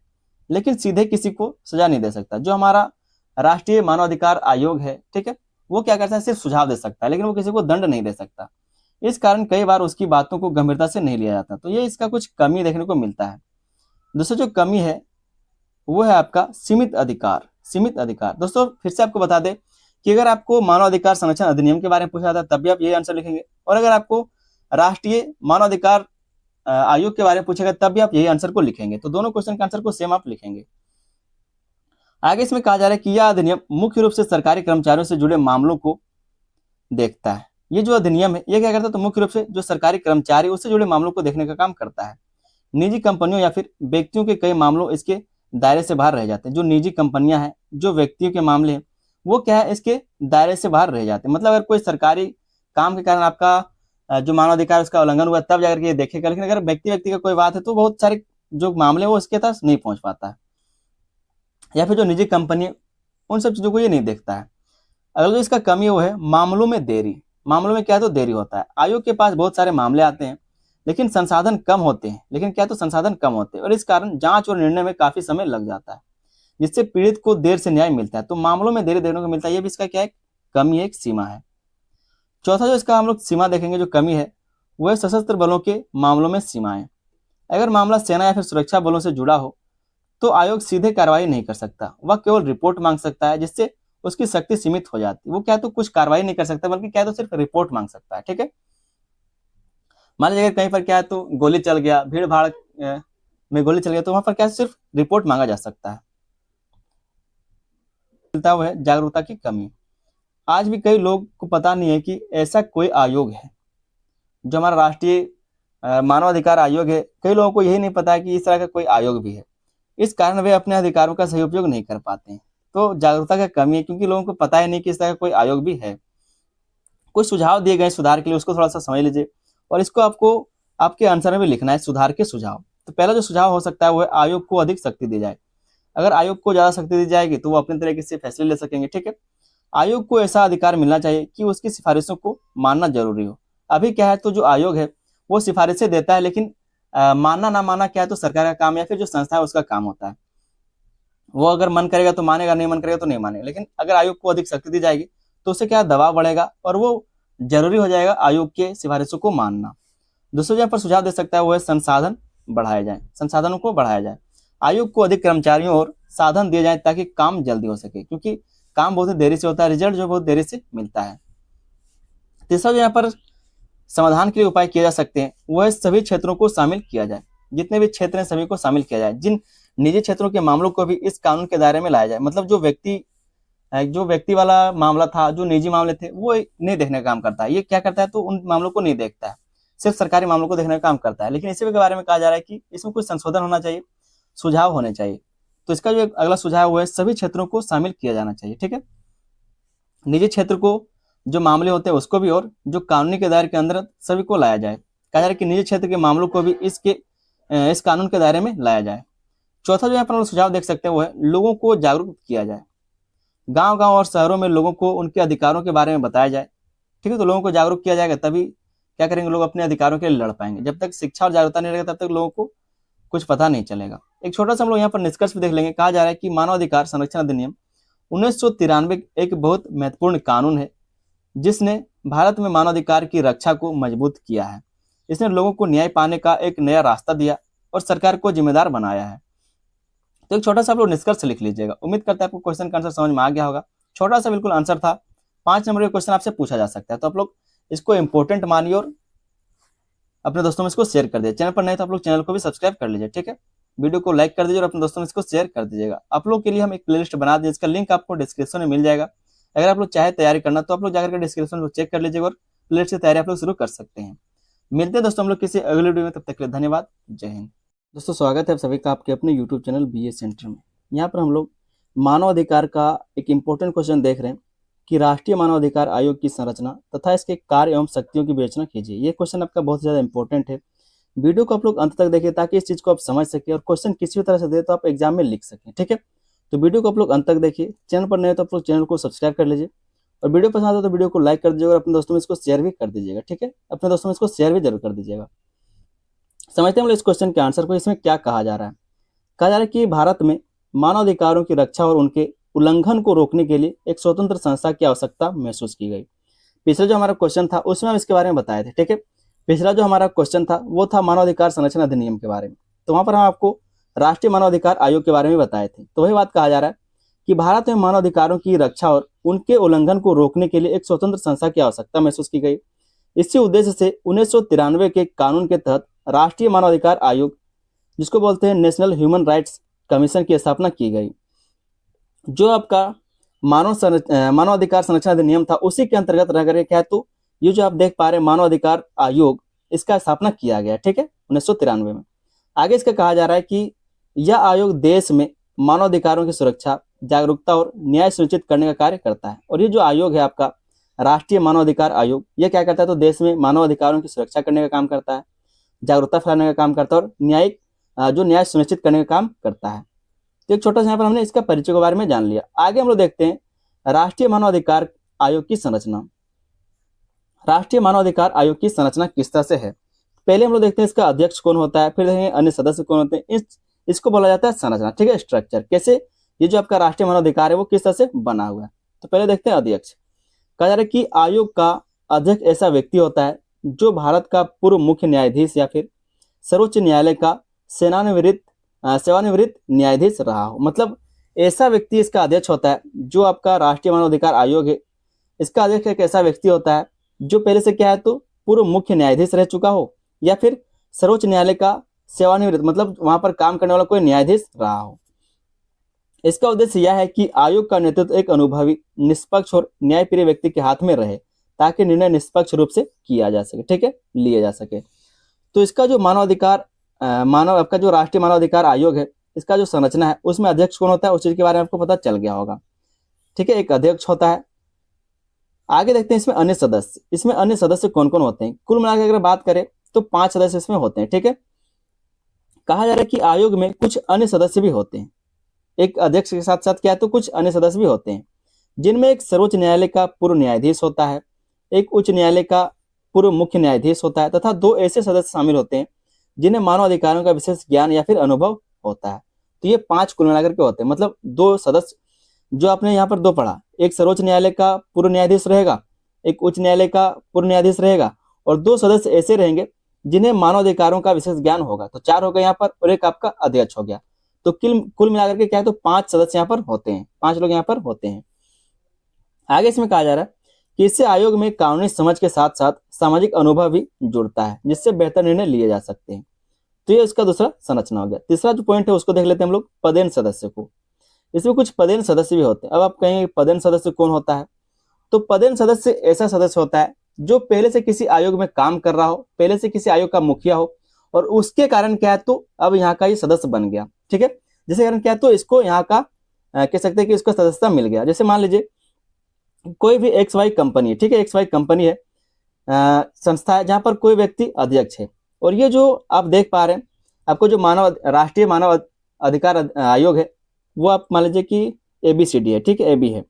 Speaker 1: लेकिन सीधे किसी को सजा नहीं दे सकता। जो हमारा राष्ट्रीय मानवाधिकार आयोग है, ठीक है, वो क्या करता है, सिर्फ सुझाव दे सकता है, लेकिन वो किसी को दंड नहीं दे सकता। इस कारण कई बार उसकी बातों को गंभीरता से नहीं लिया जाता। तो ये इसका कुछ कमी देखने को मिलता है। दूसरा जो कमी है वो है आपका सीमित अधिकार। सीमित अधिकार दोस्तों फिर से आपको बता दें कि अगर आपको मानवाधिकार संरक्षण अधिनियम के बारे में पूछा जाता है तब भी आप यही आंसर लिखेंगे, और अगर आपको राष्ट्रीय मानवाधिकार आयोग के बारे में पूछेगा तब भी आप यही आंसर को लिखेंगे। तो दोनों क्वेश्चन के आंसर को सेम आप लिखेंगे। आगे इसमें कहा जा रहा है कि यह अधिनियम मुख्य रूप से सरकारी कर्मचारियों से जुड़े मामलों को देखता है। ये जो अधिनियम है ये क्या करता है तो मुख्य रूप से जो सरकारी कर्मचारी उससे जुड़े मामलों को देखने का काम करता है। निजी कंपनियों या फिर व्यक्तियों के कई मामलों इसके दायरे से बाहर रह जाते हैं। जो निजी कंपनियां हैं, जो व्यक्तियों के मामले हैं, वो क्या है इसके दायरे से बाहर रह जाते हैं। मतलब अगर कोई सरकारी काम के कारण आपका जो मानवाधिकार उसका उल्लंघन हुआ तब जाकर के ये देखेगा, लेकिन अगर व्यक्ति व्यक्ति का कोई बात है तो बहुत सारे जो मामले वो इसके तक नहीं पहुंच पाता है। या फिर जो निजी कंपनी उन सब चीजों को ये नहीं देखता है। अगर जो इसका कमी वो है मामलों में देरी। मामलों में क्या है तो देरी होता है। आयोग के पास बहुत सारे मामले आते हैं लेकिन संसाधन कम होते हैं। लेकिन क्या तो संसाधन कम होते हैं और इस कारण जांच और निर्णय में काफी समय लग जाता है, जिससे पीड़ित को देर से न्याय मिलता है। तो मामलों में देरी देखने को मिलता है, ये भी इसका क्या है कमी है, एक सीमा है। चौथा जो इसका हम लोग सीमा देखेंगे, जो कमी है वो है सशस्त्र बलों के मामलों में सीमाएं। अगर मामला सेना या फिर सुरक्षा बलों से जुड़ा हो तो आयोग सीधे कार्रवाई नहीं कर सकता, वह केवल रिपोर्ट मांग सकता है, जिससे उसकी शक्ति सीमित हो जाती है। वो क्या तो कुछ कार्रवाई नहीं कर सकता बल्कि क्या तो सिर्फ रिपोर्ट मांग सकता है। ठीक है, मान लीजिए कहीं पर क्या है तो गोली चल गया, भीड़ भाड़ में गोली चल गया, तो वहां पर क्या सिर्फ रिपोर्ट मांगा जा सकता है। मिलता हुआ है जागरूकता की कमी। आज भी कई लोग को पता नहीं है कि ऐसा कोई आयोग है जो हमारा राष्ट्रीय मानवाधिकार आयोग है। कई लोगों को यही नहीं पता है कि इस तरह का कोई आयोग भी है। इस कारण वे अपने अधिकारों का सही उपयोग नहीं कर पाते हैं। तो जागरूकता का कमी है, क्योंकि लोगों को पता ही नहीं कि इस तरह का कोई आयोग भी है। कुछ सुझाव दिए गए सुधार के लिए, उसको थोड़ा सा समझ लीजिए और इसको आपको आपके आंसर में भी लिखना है, सुधार के सुझाव। तो पहला जो सुझाव हो सकता है वो है आयोग को अधिक शक्ति दी जाए। अगर आयोग को ज्यादा शक्ति दी जाएगी तो वो अपने तरीके से फैसले ले सकेंगे। ठीक है, आयोग को ऐसा अधिकार मिलना चाहिए कि उसकी सिफारिशों को मानना जरूरी हो। अभी क्या है, तो जो आयोग है वो सिफारिशें देता है, लेकिन मानना ना मानना क्या है तो सरकार का काम या फिर जो संस्था है उसका काम होता है। वो अगर मन करेगा तो मानेगा, नहीं मन करेगा तो नहीं मानेगा। लेकिन अगर आयोग को अधिक शक्ति दी जाएगी तो उससे क्या दबाव बढ़ेगा और वो जरूरी हो जाएगा आयोग के सिफारिशों को मानना। दूसरा जहाँ पर सुझाव दे सकता है वो है संसाधन बढ़ाए जाए, संसाधनों को बढ़ाया जाए। आयोग को अधिक कर्मचारियों और साधन दिए जाए ताकि काम जल्दी हो सके, क्योंकि काम बहुत ही देरी से होता है, रिजल्ट जो बहुत देरी से मिलता है। तीसरा जो यहाँ पर समाधान के लिए उपाय किए जा सकते हैं वो है सभी क्षेत्रों को शामिल किया जाए। जितने भी क्षेत्र हैं सभी को शामिल किया जाए। जिन निजी क्षेत्रों के मामलों को भी इस कानून के दायरे में लाया जाए। मतलब जो व्यक्ति वाला मामला था, जो निजी मामले थे, वो नहीं देखने का काम करता है। ये क्या करता है, तो उन मामलों को नहीं देखता है, सिर्फ सरकारी मामलों को देखने का काम करता है। लेकिन इसी के बारे में कहा जा रहा है कि इसमें कुछ संशोधन होना चाहिए, सुझाव होने चाहिए। तो इसका जो अगला सुझाव हुआ है सभी क्षेत्रों को शामिल किया जाना चाहिए। ठीक है, निजी क्षेत्र को जो मामले होते हैं उसको भी, और जो कानूनी के दायरे के अंदर सभी को लाया जाए। कहा जा रहा है कि निजी क्षेत्र के मामलों को भी इस कानून के दायरे में लाया जाए। चौथा जो यहाँ पर हम सुझाव देख सकते हैं वो है लोगों को जागरूक किया जाए। गांव गांव और शहरों में लोगों को उनके अधिकारों के बारे में बताया जाए। ठीक है, तो लोगों को जागरूक किया जाएगा तभी क्या करेंगे, लोग अपने अधिकारों के लिए लड़ पाएंगे। जब तक शिक्षा और जागरूकता नहीं रहेगा तब तक लोगों को कुछ पता नहीं चलेगा। एक छोटा सा हम लोग यहाँ पर निष्कर्ष भी देख लेंगे। कहा जा रहा है कि मानवाधिकार संरक्षण अधिनियम 1993 एक बहुत महत्वपूर्ण कानून है जिसने भारत में मानवाधिकार की रक्षा को मजबूत किया है। इसने लोगों को न्याय पाने का एक नया रास्ता दिया और सरकार को जिम्मेदार बनाया है। तो एक छोटा सा आप लोग निष्कर्ष लिख लीजिएगा। उम्मीद करते हैं आपको क्वेश्चन का आंसर समझ में आ गया होगा। छोटा सा बिल्कुल आंसर था। 5 नंबर का क्वेश्चन आपसे पूछा जा सकता है, तो आप लोग इसको इंपॉर्टेंट मानिए और अपने दोस्तों में इसको शेयर कर दीजिए। चैनल पर नहीं तो आप लोग चैनल को भी सब्सक्राइब कर लीजिए। ठीक है, वीडियो को लाइक कर दीजिए और अपने दोस्तों में इसको शेयर कर दीजिएगा। आप लोग के लिए हम एक प्लेलिस्ट बना दें, इसका लिंक आपको डिस्क्रिप्शन में मिल जाएगा। अगर आप लोग चाहे तैयारी करना तो आप लोग जाकर डिस्क्रिप्शन को चेक कर लीजिएगा और प्लेलिस्ट की तैयारी आप लोग शुरू कर सकते हैं। मिलते हैं दोस्तों हम लोग किसी अगले वीडियो में, तब तक के लिए धन्यवाद। जय हिंद। दोस्तों स्वागत है आप सभी का आपके अपने यूट्यूब चैनल BA सेंटर में। यहाँ पर हम लोग मानवाधिकार का एक इम्पोर्टेंट क्वेश्चन देख रहे हैं कि राष्ट्रीय मानवाधिकार आयोग की संरचना तथा इसके कार्य एवं शक्तियों की विवेचना कीजिए। ये क्वेश्चन आपका बहुत ज़्यादा इंपॉर्टेंट है। वीडियो को आप लोग अंत तक देखिए ताकि इस चीज़ को आप समझ सकें और क्वेश्चन किसी भी तरह से दे तो आप एग्जाम में लिख सकें। ठीक है, तो वीडियो को आप लोग अंत तक देखिए। चैनल पर नए तो आप लोग चैनल को सब्सक्राइब कर लीजिए और वीडियो पसंद आता है तो वीडियो को लाइक कर दीजिएगा और अपने दोस्तों में इसको शेयर भी कर दीजिएगा। ठीक है, अपने दोस्तों में इसको शेयर भी जरूर कर दीजिएगा। समझते हैं हम लोग इस क्वेश्चन के आंसर को। इसमें क्या कहा जा रहा है, कहा जा रहा है कि भारत में मानवाधिकारों की रक्षा और उनके उल्लंघन को रोकने के लिए एक स्वतंत्र संस्था की आवश्यकता महसूस की गई। पिछला जो हमारा क्वेश्चन था उसमें हम इसके बारे में बताए थे। ठीक है, पिछला जो हमारा क्वेश्चन था वो था मानवाधिकार संरक्षण अधिनियम के बारे में। तो वहां पर हम आपको राष्ट्रीय मानवाधिकार आयोग के बारे में बताए थे। तो वही बात कहा जा रहा है कि भारत में मानवाधिकारों की रक्षा और उनके उल्लंघन को रोकने के लिए एक स्वतंत्र संस्था की आवश्यकता महसूस की गई। इसी उद्देश्य से 1993 के कानून के तहत राष्ट्रीय मानवाधिकार आयोग, जिसको बोलते हैं नेशनल ह्यूमन राइट्स कमीशन, की स्थापना की गई। जो आपका मानवाधिकार संरक्षण अधिनियम था उसी के अंतर्गत रह करके क्या है, तो ये जो आप देख पा रहे हैं मानवाधिकार आयोग, इसका स्थापना किया गया। ठीक है, 1993 में। आगे इसका कहा जा रहा है कि यह आयोग देश में मानवाधिकारों की सुरक्षा, जागरूकता और न्याय सुनिश्चित करने का कार्य करता है। और ये जो आयोग है आपका राष्ट्रीय मानवाधिकार आयोग, ये क्या करता है, तो देश में मानवाधिकारों की सुरक्षा करने का काम करता है, जागरूकता फैलाने का काम करता है और न्याय सुनिश्चित करने का काम करता है। तो एक छोटा सा यहाँ पर हमने इसका परिचय के बारे में जान लिया। आगे हम लोग देखते हैं राष्ट्रीय मानवाधिकार आयोग की संरचना। राष्ट्रीय मानवाधिकार आयोग की संरचना किस तरह से है, पहले हम लोग देखते हैं इसका अध्यक्ष कौन होता है, फिर देखेंगे अन्य सदस्य कौन होते हैं। इसको बोला जाता है संरचना। ठीक है, स्ट्रक्चर कैसे, ये जो आपका राष्ट्रीय मानवाधिकार है वो किस तरह से बना हुआ है। तो पहले देखते हैं अध्यक्ष। कहा जा रहा है कि आयोग का अध्यक्ष ऐसा व्यक्ति होता है जो भारत का पूर्व मुख्य न्यायाधीश या फिर सर्वोच्च न्यायालय का सेवानिवृत्त न्यायाधीश रहा हो। मतलब ऐसा व्यक्ति इसका अध्यक्ष होता है। जो आपका राष्ट्रीय मानवाधिकार आयोग है, इसका अध्यक्ष एक ऐसा व्यक्ति होता है जो पहले से क्या है, तो पूर्व मुख्य न्यायाधीश रह चुका हो या फिर सर्वोच्च न्यायालय का सेवानिवृत्त, मतलब वहां पर काम करने वाला कोई न्यायाधीश रहा हो। इसका उद्देश्य यह है कि आयोग का नेतृत्व एक अनुभवी, निष्पक्ष और न्यायप्रिय व्यक्ति के हाथ में रहे, ताकि निर्णय निष्पक्ष रूप से किया जा सके, ठीक है, लिए जा सके। तो इसका जो आपका जो राष्ट्रीय मानवाधिकार आयोग है, इसका जो संरचना है उसमें अध्यक्ष कौन होता है, उस चीज के बारे में आपको पता चल गया होगा, ठीक है। एक अध्यक्ष होता है। आगे देखते हैं इसमें अन्य सदस्य। इसमें अन्य सदस्य कौन कौन होते हैं? कुल मिलाकर अगर बात करें तो 5 सदस्य इसमें होते हैं, ठीक है। कहा जा रहा है कि आयोग में कुछ अन्य सदस्य भी होते हैं। एक अध्यक्ष के साथ साथ क्या है, तो कुछ अन्य सदस्य भी होते हैं, जिनमें एक सर्वोच्च न्यायालय का पूर्व न्यायाधीश होता है, एक उच्च न्यायालय का पूर्व मुख्य न्यायाधीश होता है, तथा 2 ऐसे सदस्य शामिल होते हैं जिन्हें मानव अधिकारों का विशेष ज्ञान या फिर अनुभव होता है। तो ये 5 कुल मिलाकर के होते हैं। मतलब 2 सदस्य जो आपने यहाँ पर 2 पढ़ा, एक सर्वोच्च न्यायालय का पूर्व न्यायाधीश रहेगा, एक उच्च न्यायालय का पूर्व न्यायाधीश रहेगा, और 2 सदस्य ऐसे रहेंगे जिन्हें मानव अधिकारों का विशेष ज्ञान होगा। तो 4 हो गए यहाँ पर, और एक आपका अध्यक्ष हो गया। तो कुल मिलाकर के क्या है, तो 5 सदस्य यहाँ पर होते हैं, 5 लोग यहाँ पर होते हैं। आगे इसमें कहा जा रहा है कि इससे आयोग में कानूनी समझ के साथ साथ सामाजिक अनुभव भी जुड़ता है, जिससे बेहतर निर्णय लिए जा सकते हैं। तो ये इसका दूसरा संरचना हो गया। तीसरा जो पॉइंट है उसको देख लेते हैं हम लोग, पदेन सदस्य को। इसमें कुछ पदेन सदस्य भी होते हैं। अब आप कहेंगे पदेन सदस्य कौन होता है? तो पदेन सदस्य ऐसा सदस्य होता है जो पहले से किसी आयोग में काम कर रहा हो, पहले से किसी आयोग का मुखिया हो, और उसके कारण क्या है, तो अब यहाँ का ये सदस्य बन गया, ठीक है। जिसके कारण क्या है, तो इसको यहाँ का कह सकते हैं कि इसको सदस्यता मिल गया। जैसे मान लीजिए कोई भी XY कंपनी है, ठीक है, XY कंपनी है, संस्था है, जहां पर कोई व्यक्ति अध्यक्ष है, और ये जो आप देख पा रहे हैं, आपको जो राष्ट्रीय मानव अधिकार आयोग है, वो आप मान लीजिए कि ABCD है, ठीक है, AB है।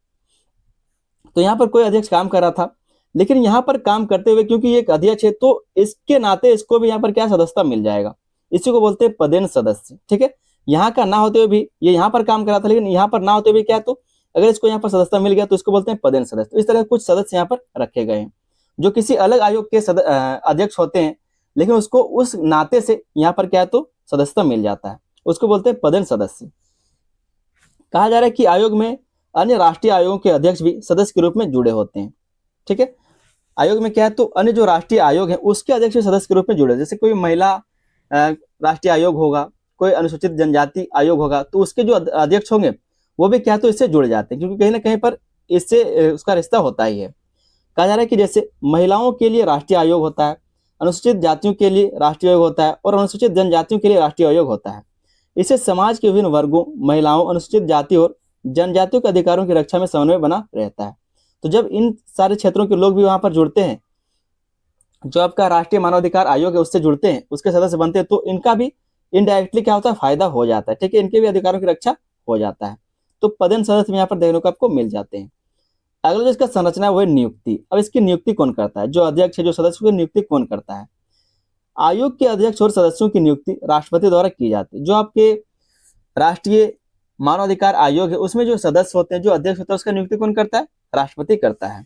Speaker 1: तो यहाँ पर कोई अध्यक्ष काम कर रहा था, लेकिन यहाँ पर काम करते हुए क्योंकि ये एक अध्यक्ष है, तो इसके नाते इसको भी यहाँ पर क्या सदस्यता मिल जाएगा। इसी को बोलते हैं पदेन सदस्य, ठीक है। यहाँ का ना होते हुए भी ये यहाँ पर काम कर रहा था, लेकिन यहाँ पर ना होते हुए क्या, तो अगर इसको यहाँ पर सदस्यता मिल गया तो इसको बोलते हैं पदेन सदस्य। तो इस तरह कुछ सदस्य यहाँ पर रखे गए हैं जो किसी अलग आयोग के अध्यक्ष होते हैं, लेकिन उसको उस नाते से यहाँ पर क्या है, तो सदस्यता मिल जाता है, उसको बोलते हैं पदेन सदस्य। कहा जा रहा है कि आयोग में अन्य राष्ट्रीय आयोगों के अध्यक्ष भी सदस्य के रूप में जुड़े होते हैं, ठीक है। आयोग में क्या है, तो अन्य जो राष्ट्रीय आयोग है उसके अध्यक्ष सदस्य के रूप में जुड़े। जैसे कोई महिला राष्ट्रीय आयोग होगा, कोई अनुसूचित जनजाति आयोग होगा, तो उसके जो अध्यक्ष होंगे वो भी क्या, तो इससे जुड़ जाते हैं, क्योंकि कहीं ना कहीं पर इससे उसका रिश्ता होता ही है। कहा जा रहा है कि जैसे महिलाओं के लिए राष्ट्रीय आयोग होता है, अनुसूचित जातियों के लिए राष्ट्रीय आयोग होता है, और अनुसूचित जनजातियों के लिए राष्ट्रीय आयोग होता है। इससे समाज के विभिन्न वर्गों, महिलाओं, अनुसूचित जाति और जनजातियों के अधिकारों की रक्षा में समन्वय बना रहता है। तो जब इन सारे क्षेत्रों के लोग भी वहां पर जुड़ते हैं, जो आपका राष्ट्रीय मानवाधिकार आयोग है उससे जुड़ते हैं, उसके सदस्य बनते हैं, तो इनका भी इनडायरेक्टली क्या होता है, फायदा हो जाता है, ठीक है, इनके भी अधिकारों की रक्षा हो जाता है। तो पदेन सदस्य यहाँ पर देखने को आपको मिल जाते हैं। अगला जो इसका संरचना है वो है नियुक्ति। अब इसकी नियुक्ति कौन करता है? जो अध्यक्ष है, जो सदस्यों की नियुक्ति कौन करता है? आयोग के अध्यक्ष और सदस्यों की नियुक्ति राष्ट्रपति द्वारा की जाती है। जो आपके राष्ट्रीय मानवाधिकार आयोग है उसमें जो सदस्य होते हैं, जो अध्यक्ष होता है, उसका नियुक्ति कौन करता है? राष्ट्रपति करता है।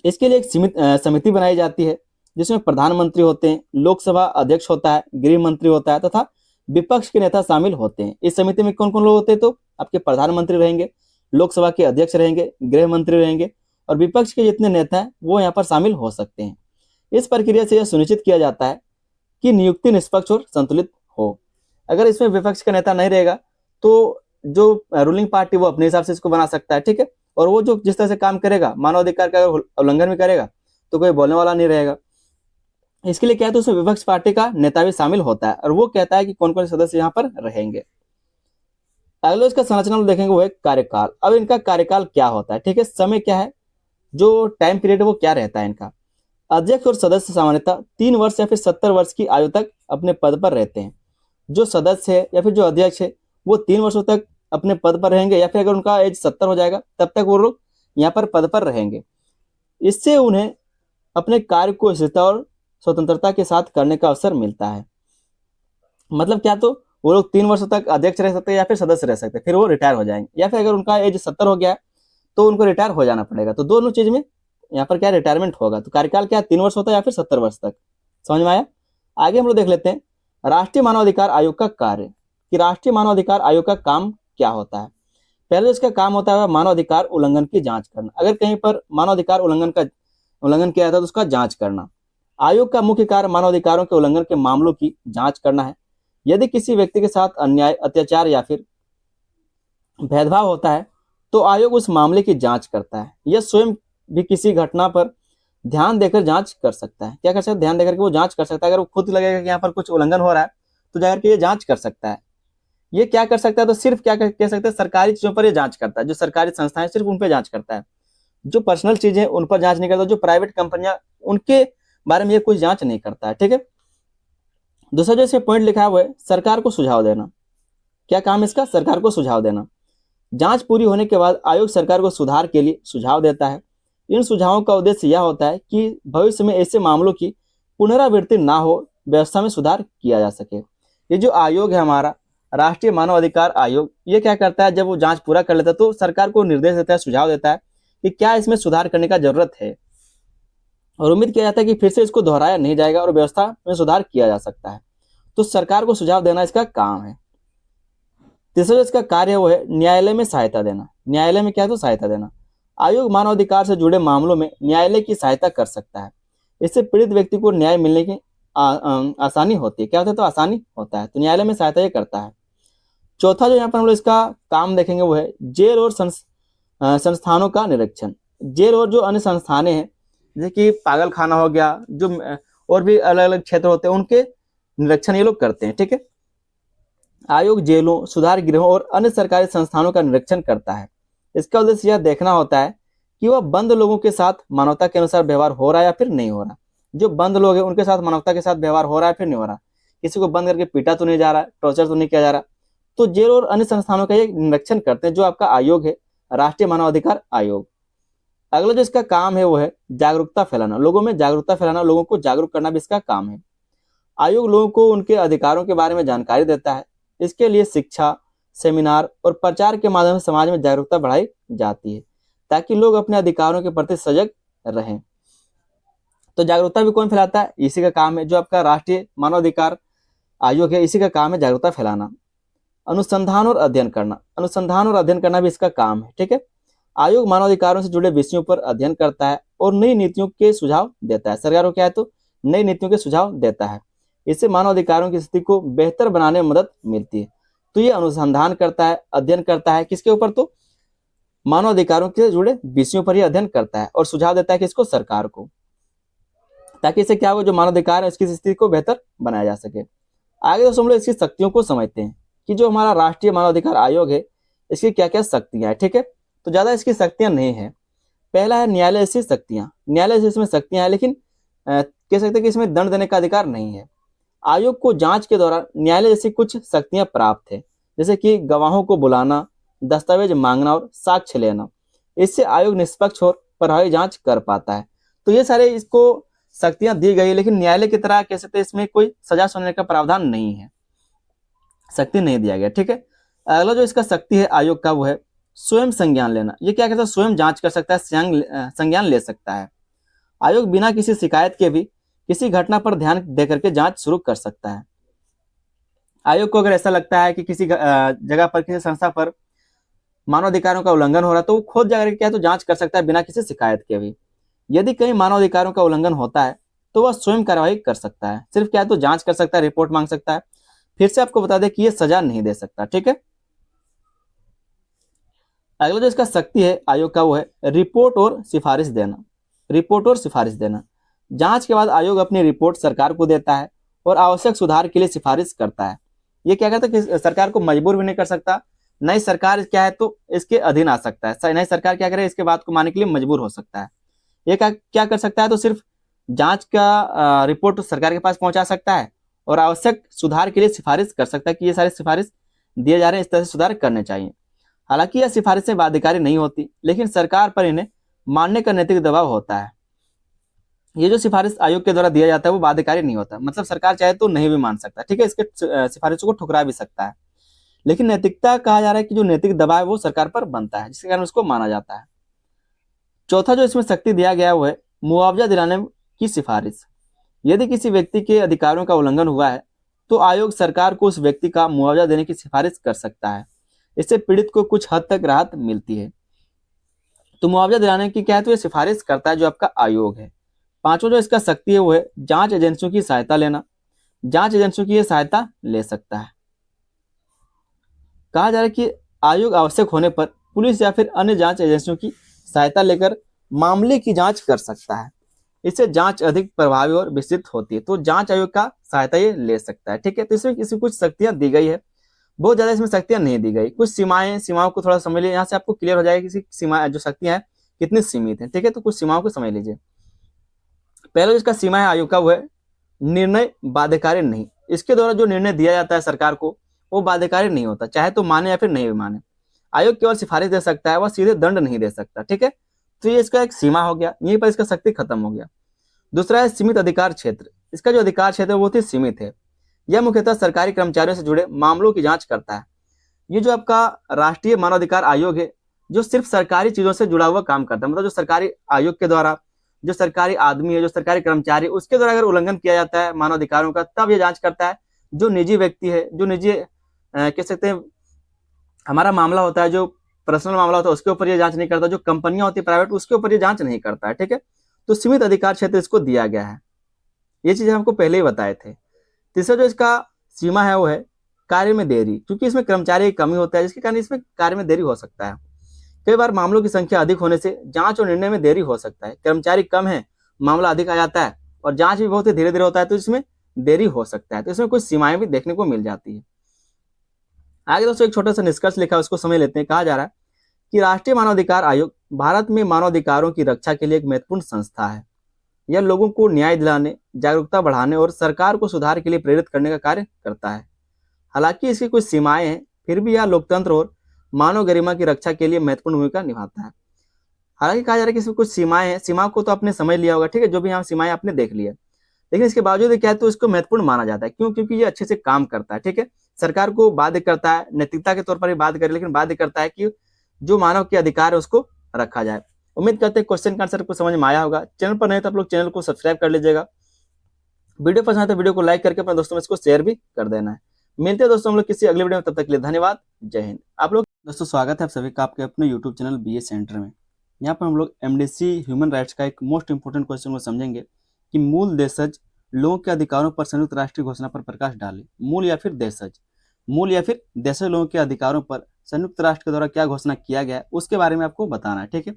Speaker 1: इसके लिए एक समिति बनाई जाती है जिसमें प्रधानमंत्री होते हैं, लोकसभा अध्यक्ष होता है, गृह मंत्री होता है, तथा विपक्ष के नेता शामिल होते हैं। इस समिति में कौन कौन लोग होते हैं? तो आपके प्रधानमंत्री रहेंगे, लोकसभा के अध्यक्ष रहेंगे, गृह मंत्री रहेंगे, और विपक्ष के जितने नेता हैं वो यहाँ पर शामिल हो सकते हैं। इस प्रक्रिया से यह सुनिश्चित किया जाता है कि नियुक्ति निष्पक्ष और संतुलित हो। अगर इसमें विपक्ष का नेता नहीं रहेगा तो जो रूलिंग पार्टी वो अपने हिसाब से इसको बना सकता है, ठीक है, और वो जो जिस तरह से काम करेगा, मानवाधिकार का उल्लंघन भी करेगा तो कोई बोलने वाला नहीं रहेगा। इसके लिए क्या है, तो उसमें विपक्ष पार्टी का नेता भी शामिल होता है, और वो कहता है कि कौन कौन से सदस्य यहाँ पर रहेंगे। अगला इसका संरचना देखेंगे वो है कार्यकाल। अब इनका कार्यकाल क्या होता है, ठीक है, समय क्या है, जो टाइम पीरियड वो क्या रहता है इनका। अध्यक्ष और सदस्य सामान्यतः 3 वर्ष या फिर 70 वर्ष की आयु तक अपने पद पर रहते हैं। जो सदस्य है या फिर जो अध्यक्ष है वो 3 वर्षों तक अपने पद पर रहेंगे, या फिर अगर उनका एज 70 हो जाएगा तब तक वो लोग यहाँ पर पद पर रहेंगे। इससे उन्हें अपने कार्य को स्थिरता और स्वतंत्रता के साथ करने का अवसर मिलता है। मतलब क्या, तो वो लोग 3 वर्षों तक अध्यक्ष रह सकते हैं या फिर सदस्य रह सकते हैं, फिर वो रिटायर हो जाएंगे, या फिर अगर उनका एज 70 हो गया है तो उनको रिटायर हो जाना पड़ेगा। तो दोनों चीज में यहाँ पर क्या रिटायरमेंट होगा। तो कार्यकाल क्या 3 वर्ष होता है या फिर 70 वर्ष तक। समझ में आया? आगे हम लोग देख लेते हैं राष्ट्रीय मानवाधिकार आयोग का कार्य, कि राष्ट्रीय मानवाधिकार आयोग का काम क्या होता है। पहले इसका काम होता है मानवाधिकार उल्लंघन की जांच करना। अगर कहीं पर मानवाधिकार उल्लंघन किया जाता है तो उसका जांच करना। आयोग का मुख्य कार्य मानवाधिकारों के उल्लंघन के मामलों की जांच करना है। यदि किसी व्यक्ति के साथ अन्याय, अत्याचार या फिर
Speaker 2: भेदभाव होता है तो आयोग उस मामले की जांच करता है। यह स्वयं भी किसी घटना पर ध्यान देकर जांच कर सकता है। क्या कर सकता है? ध्यान देकर के वो जांच कर सकता है। अगर वो खुद लगेगा कि यहाँ पर कुछ उल्लंघन हो रहा है तो जाकर के ये जांच कर सकता है। ये क्या कर सकता है? तो सिर्फ क्या कह सकते हैं, सरकारी चीजों पर ये जांच करता है। जो सरकारी संस्थाएं सिर्फ उन पर जांच करता है। जो पर्सनल चीजें उन पर जांच नहीं करता। जो प्राइवेट कंपनियां, उनके बारे में ये कुछ जांच नहीं करता है। ठीक है। दूसरा जो इसमें पॉइंट लिखा हुआ है, सरकार को सुझाव देना। क्या काम है इसका? सरकार को सुझाव देना। जांच पूरी होने के बाद आयोग सरकार को सुधार के लिए सुझाव देता है। इन सुझावों का उद्देश्य यह होता है कि भविष्य में ऐसे मामलों की पुनरावृत्ति ना हो, व्यवस्था में सुधार किया जा सके। ये जो आयोग है हमारा, राष्ट्रीय मानव अधिकार आयोग, ये क्या करता है? जब वो जांच पूरा कर लेता है तो सरकार को निर्देश देता है, सुझाव देता है कि क्या इसमें सुधार करने का जरूरत है, और उम्मीद किया जाता है कि फिर से इसको दोहराया नहीं जाएगा और व्यवस्था में सुधार किया जा सकता है। तो सरकार को सुझाव देना इसका काम है। तीसरा जो इसका कार्य है वो है न्यायालय में सहायता देना। न्यायालय में क्या है? तो सहायता देना। आयोग मानवाधिकार से जुड़े मामलों में न्यायालय की सहायता कर सकता है। इससे पीड़ित व्यक्ति को न्याय मिलने की आसानी होती है। क्या होता है? तो आसानी होता है। तो न्यायालय में सहायता ये करता है। चौथा जो यहाँ पर हम लोग इसका काम देखेंगे वो है जेल और संस्थानों का निरीक्षण। जेल और जो अन्य संस्थानें हैं, जैसे कि पागल खाना हो गया, जो और भी अलग अलग क्षेत्र होते हैं, उनके निरीक्षण ये लोग करते हैं। ठीक है। आयोग जेलों, सुधार गृहों और अन्य सरकारी संस्थानों का निरीक्षण करता है। इसका उद्देश्य यह देखना होता है कि वह बंद लोगों के साथ मानवता के अनुसार व्यवहार हो रहा है या फिर नहीं हो रहा। जो बंद लोग हैं उनके साथ मानवता के साथ व्यवहार हो रहा है फिर नहीं हो रहा। किसी को बंद करके पीटा तो नहीं जा रहा, टॉर्चर तो नहीं किया जा रहा। तो जेल और अन्य संस्थानों का ये निरीक्षण करते हैं जो आपका आयोग है, राष्ट्रीय मानवाधिकार आयोग। अगला जो इसका काम है वो है जागरूकता फैलाना। लोगों में जागरूकता फैलाना, लोगों को जागरूक करना भी इसका काम है। आयोग लोगों को उनके अधिकारों के बारे में जानकारी देता है। इसके लिए शिक्षा, सेमिनार और प्रचार के माध्यम से समाज में जागरूकता बढ़ाई जाती है ताकि लोग अपने अधिकारों के प्रति सजग रहें। तो जागरूकता भी कौन फैलाता है? इसी का काम है। जो आपका राष्ट्रीय मानवाधिकार आयोग है, इसी का काम है जागरूकता फैलाना। अनुसंधान और अध्ययन करना। अनुसंधान और अध्ययन करना भी इसका काम है। ठीक है। आयोग मानवाधिकारों से जुड़े विषयों पर अध्ययन करता है और नई नीतियों के सुझाव देता है। सरकार को क्या है? तो नई नीतियों के सुझाव देता है। इससे मानवाधिकारों की स्थिति को बेहतर बनाने में मदद मिलती है। तो ये अनुसंधान करता है, अध्ययन करता है किसके ऊपर? तो मानवाधिकारों से जुड़े विषयों पर ही अध्ययन करता है और सुझाव देता है किसको? सरकार को, ताकि इससे क्या हो, जो मानवाधिकार है उसकी स्थिति को बेहतर बनाया जा सके। आगे दोस्तों हम लोग इसकी शक्तियों को समझते हैं कि जो हमारा राष्ट्रीय मानवाधिकार आयोग है इसकी क्या क्या शक्तियां हैं। ठीक है। तो ज्यादा इसकी शक्तियां नहीं है। पहला है न्यायालय जैसी शक्तियां। न्यायालय से इसमें शक्तियां हैं, लेकिन कह सकते हैं कि इसमें दंड देने का अधिकार नहीं है। आयोग को जांच के दौरान न्यायालय जैसी कुछ शक्तियां प्राप्त है, जैसे कि गवाहों को बुलाना, दस्तावेज मांगना और साक्ष्य लेना। इससे आयोग निष्पक्ष और प्रभावी जांच कर पाता है। तो ये सारे इसको शक्तियां दी गई, लेकिन न्यायालय की तरह कह सकते हैं इसमें कोई सजा सुनाने का प्रावधान नहीं है, शक्ति नहीं दिया गया। ठीक है। अगला जो इसका शक्ति है आयोग का वो है स्वयं संज्ञान लेना। ये क्या कहता है? स्वयं जांच कर सकता है, संज्ञान ले सकता है। आयोग बिना किसी शिकायत के भी किसी घटना पर ध्यान देकर के जांच शुरू कर सकता है। आयोग को अगर ऐसा लगता है कि किसी जगह पर, किसी संस्था पर मानवाधिकारों का उल्लंघन हो रहा है तो वो खुद जाकर क्या है? तो जांच कर सकता है बिना किसी शिकायत के भी। यदि कहीं मानवाधिकारों का उल्लंघन होता है तो वह स्वयं कार्रवाई कर सकता है। सिर्फ क्या है? तो जांच कर सकता है, रिपोर्ट मांग सकता है। फिर से आपको बता दें कि यह सजा नहीं दे सकता। ठीक है। अगला जो इसका शक्ति है आयोग का वो है रिपोर्ट और सिफारिश देना। रिपोर्ट और सिफारिश देना। जांच के बाद आयोग अपनी रिपोर्ट सरकार को देता है और आवश्यक सुधार के लिए सिफारिश करता है। ये क्या कहता है कि सरकार को मजबूर भी नहीं कर सकता, नई सरकार क्या है तो इसके अधीन आ सकता है। नई सरकार क्या करे, इसके बात को मानने के लिए मजबूर हो सकता है। ये क्या कर सकता है? तो सिर्फ जांच का रिपोर्ट सरकार के पास पहुंचा सकता है और आवश्यक सुधार के लिए सिफारिश कर सकता है कि ये सारे सिफारिश दिए जा रहे हैं, इस तरह से सुधार करने चाहिए। हालांकि यह सिफारिशें बाध्यकारी नहीं होती, लेकिन सरकार पर इन्हें मानने का नैतिक दबाव होता है। ये जो सिफारिश आयोग के द्वारा दिया जाता है वो बाध्यकारी नहीं होता, मतलब सरकार चाहे तो नहीं भी मान सकता। ठीक है। इसके सिफारिशों को ठुकरा भी सकता है, लेकिन नैतिकता कहा जा रहा है कि जो नैतिक दबाव है वो सरकार पर बनता है, जिसके कारण उसको माना जाता है। चौथा जो इसमें शक्ति दिया गया वो है मुआवजा दिलाने की सिफारिश। यदि किसी व्यक्ति के अधिकारों का उल्लंघन हुआ है तो आयोग सरकार को उस व्यक्ति का मुआवजा देने की सिफारिश कर सकता है। इससे पीड़ित को कुछ हद तक राहत मिलती है। तो मुआवजा दिलाने की क्या है? तो ये सिफारिश करता है जो आपका आयोग है। पांचवा जो इसका शक्ति है वो है जांच एजेंसियों की सहायता लेना। जांच एजेंसियों की ये सहायता ले सकता है। कहा जा रहा है कि आयोग आवश्यक होने पर पुलिस या फिर अन्य जांच एजेंसियों की सहायता लेकर मामले की जांच कर सकता है। इससे जांच अधिक प्रभावी और विस्तृत होती है। तो जांच आयोग का सहायता ये ले सकता है। ठीक है, तो इसमें किसी कुछ शक्तियां दी गई है, बहुत ज्यादा इसमें शक्तियां नहीं दी गई, कुछ सीमाओं को थोड़ा समझ लीजिए। यहाँ से आपको क्लियर हो जाएगा कि सीमा जो शक्तियां हैं कितनी सीमित है। ठीक है, तो कुछ सीमाओं को समझ लीजिए। पहला जिसका सीमा है आयोग का वो है निर्णय बाध्यकारी नहीं। इसके द्वारा जो निर्णय दिया जाता है सरकार को वो बाध्यकारी नहीं होता, चाहे तो माने या फिर नहीं भी माने। आयोग केवल सिफारिश दे सकता है, वह सीधे दंड नहीं दे सकता। ठीक है, तो ये इसका एक सीमा हो गया, यहीं पर इसका शक्ति खत्म हो गया। दूसरा है सीमित अधिकार क्षेत्र। इसका जो अधिकार क्षेत्र है वो ही सीमित है। यह मुख्यतः सरकारी कर्मचारियों से जुड़े मामलों की जांच करता है। ये जो आपका राष्ट्रीय मानवाधिकार आयोग है जो सिर्फ सरकारी चीजों से जुड़ा हुआ काम करता है, मतलब जो सरकारी आयोग के द्वारा जो सरकारी आदमी है, जो सरकारी कर्मचारी, उसके द्वारा अगर उल्लंघन किया जाता है मानवाधिकारों का, तब ये जांच करता है। जो निजी व्यक्ति है, जो निजी कह सकते हैं हमारा मामला होता है, जो पर्सनल मामला होता है, उसके ऊपर ये जांच नहीं करता। जो कंपनियां होती है प्राइवेट, उसके ऊपर ये जांच नहीं करता है। ठीक है, तो सीमित अधिकार क्षेत्र इसको दिया गया है। ये चीजें हमको पहले ही बताए थे। तीसरा जो इसका सीमा है वो है कार्य में देरी, क्योंकि इसमें कर्मचारी की कमी होता है, जिसके कारण इसमें कार्य में देरी हो सकता है। कई बार मामलों की संख्या अधिक होने से जांच और निर्णय में देरी हो सकता है। कर्मचारी कम है, मामला अधिक आ जाता है और जांच भी बहुत ही धीरे धीरे होता है, तो इसमें देरी हो सकता है। तो इसमें कुछ सीमाएं भी देखने को मिल जाती है। आगे दोस्तों एक छोटा सा निष्कर्ष लिखा है, उसको समझ लेते हैं। कहा जा रहा है कि राष्ट्रीय मानवाधिकार आयोग भारत में मानवाधिकारों की रक्षा के लिए एक महत्वपूर्ण संस्था है। यह लोगों को न्याय दिलाने, जागरूकता बढ़ाने और सरकार को सुधार के लिए प्रेरित करने का कार्य करता है। हालांकि इसकी कुछ सीमाएं हैं, फिर भी यह लोकतंत्र और मानव गरिमा की रक्षा के लिए महत्वपूर्ण भूमिका निभाता है। हालांकि कहा जा रहा है कि इसमें कुछ सीमाएं हैं, सीमा को तो आपने समझ लिया होगा। ठीक है, जो भी यहाँ सीमाएं आपने देख लिया, लेकिन इसके बावजूद क्या है, तो इसको महत्वपूर्ण माना जाता है। क्यों? क्योंकि ये अच्छे से काम करता है। ठीक है, सरकार को बाध्य करता है, नैतिकता के तौर पर भी बाध्य करे, लेकिन बाध्य करता है कि जो मानव के अधिकार है उसको रखा जाए। उम्मीद करते हैं क्वेश्चन का आंसर को समझ में आया होगा। चैनल पर नहीं तो आप लोग चैनल को सब्सक्राइब कर लीजिएगा। वीडियो पसंद आए तो वीडियो को लाइक करके अपने दोस्तों में इसको शेयर भी कर देना है। मिलते हैं दोस्तों हम लोग किसी अगले वीडियो में, तब तक के लिए धन्यवाद, जय हिंद। आप लोग दोस्तों स्वागत है आप सभी का आपके अपने यूट्यूब चैनल बीए सेंटर में। यहाँ पर हम लोग एमडीसी ह्यूमन राइट्स का एक मोस्ट इंपोर्टेंट क्वेश्चन को समझेंगे कि मूल देशज लोगों के अधिकारों पर संयुक्त राष्ट्र घोषणा पर प्रकाश डाले। मूल या फिर देशज लोगों के अधिकारों पर संयुक्त राष्ट्र के द्वारा क्या घोषणा किया गया है उसके बारे में आपको बताना है। ठीक है,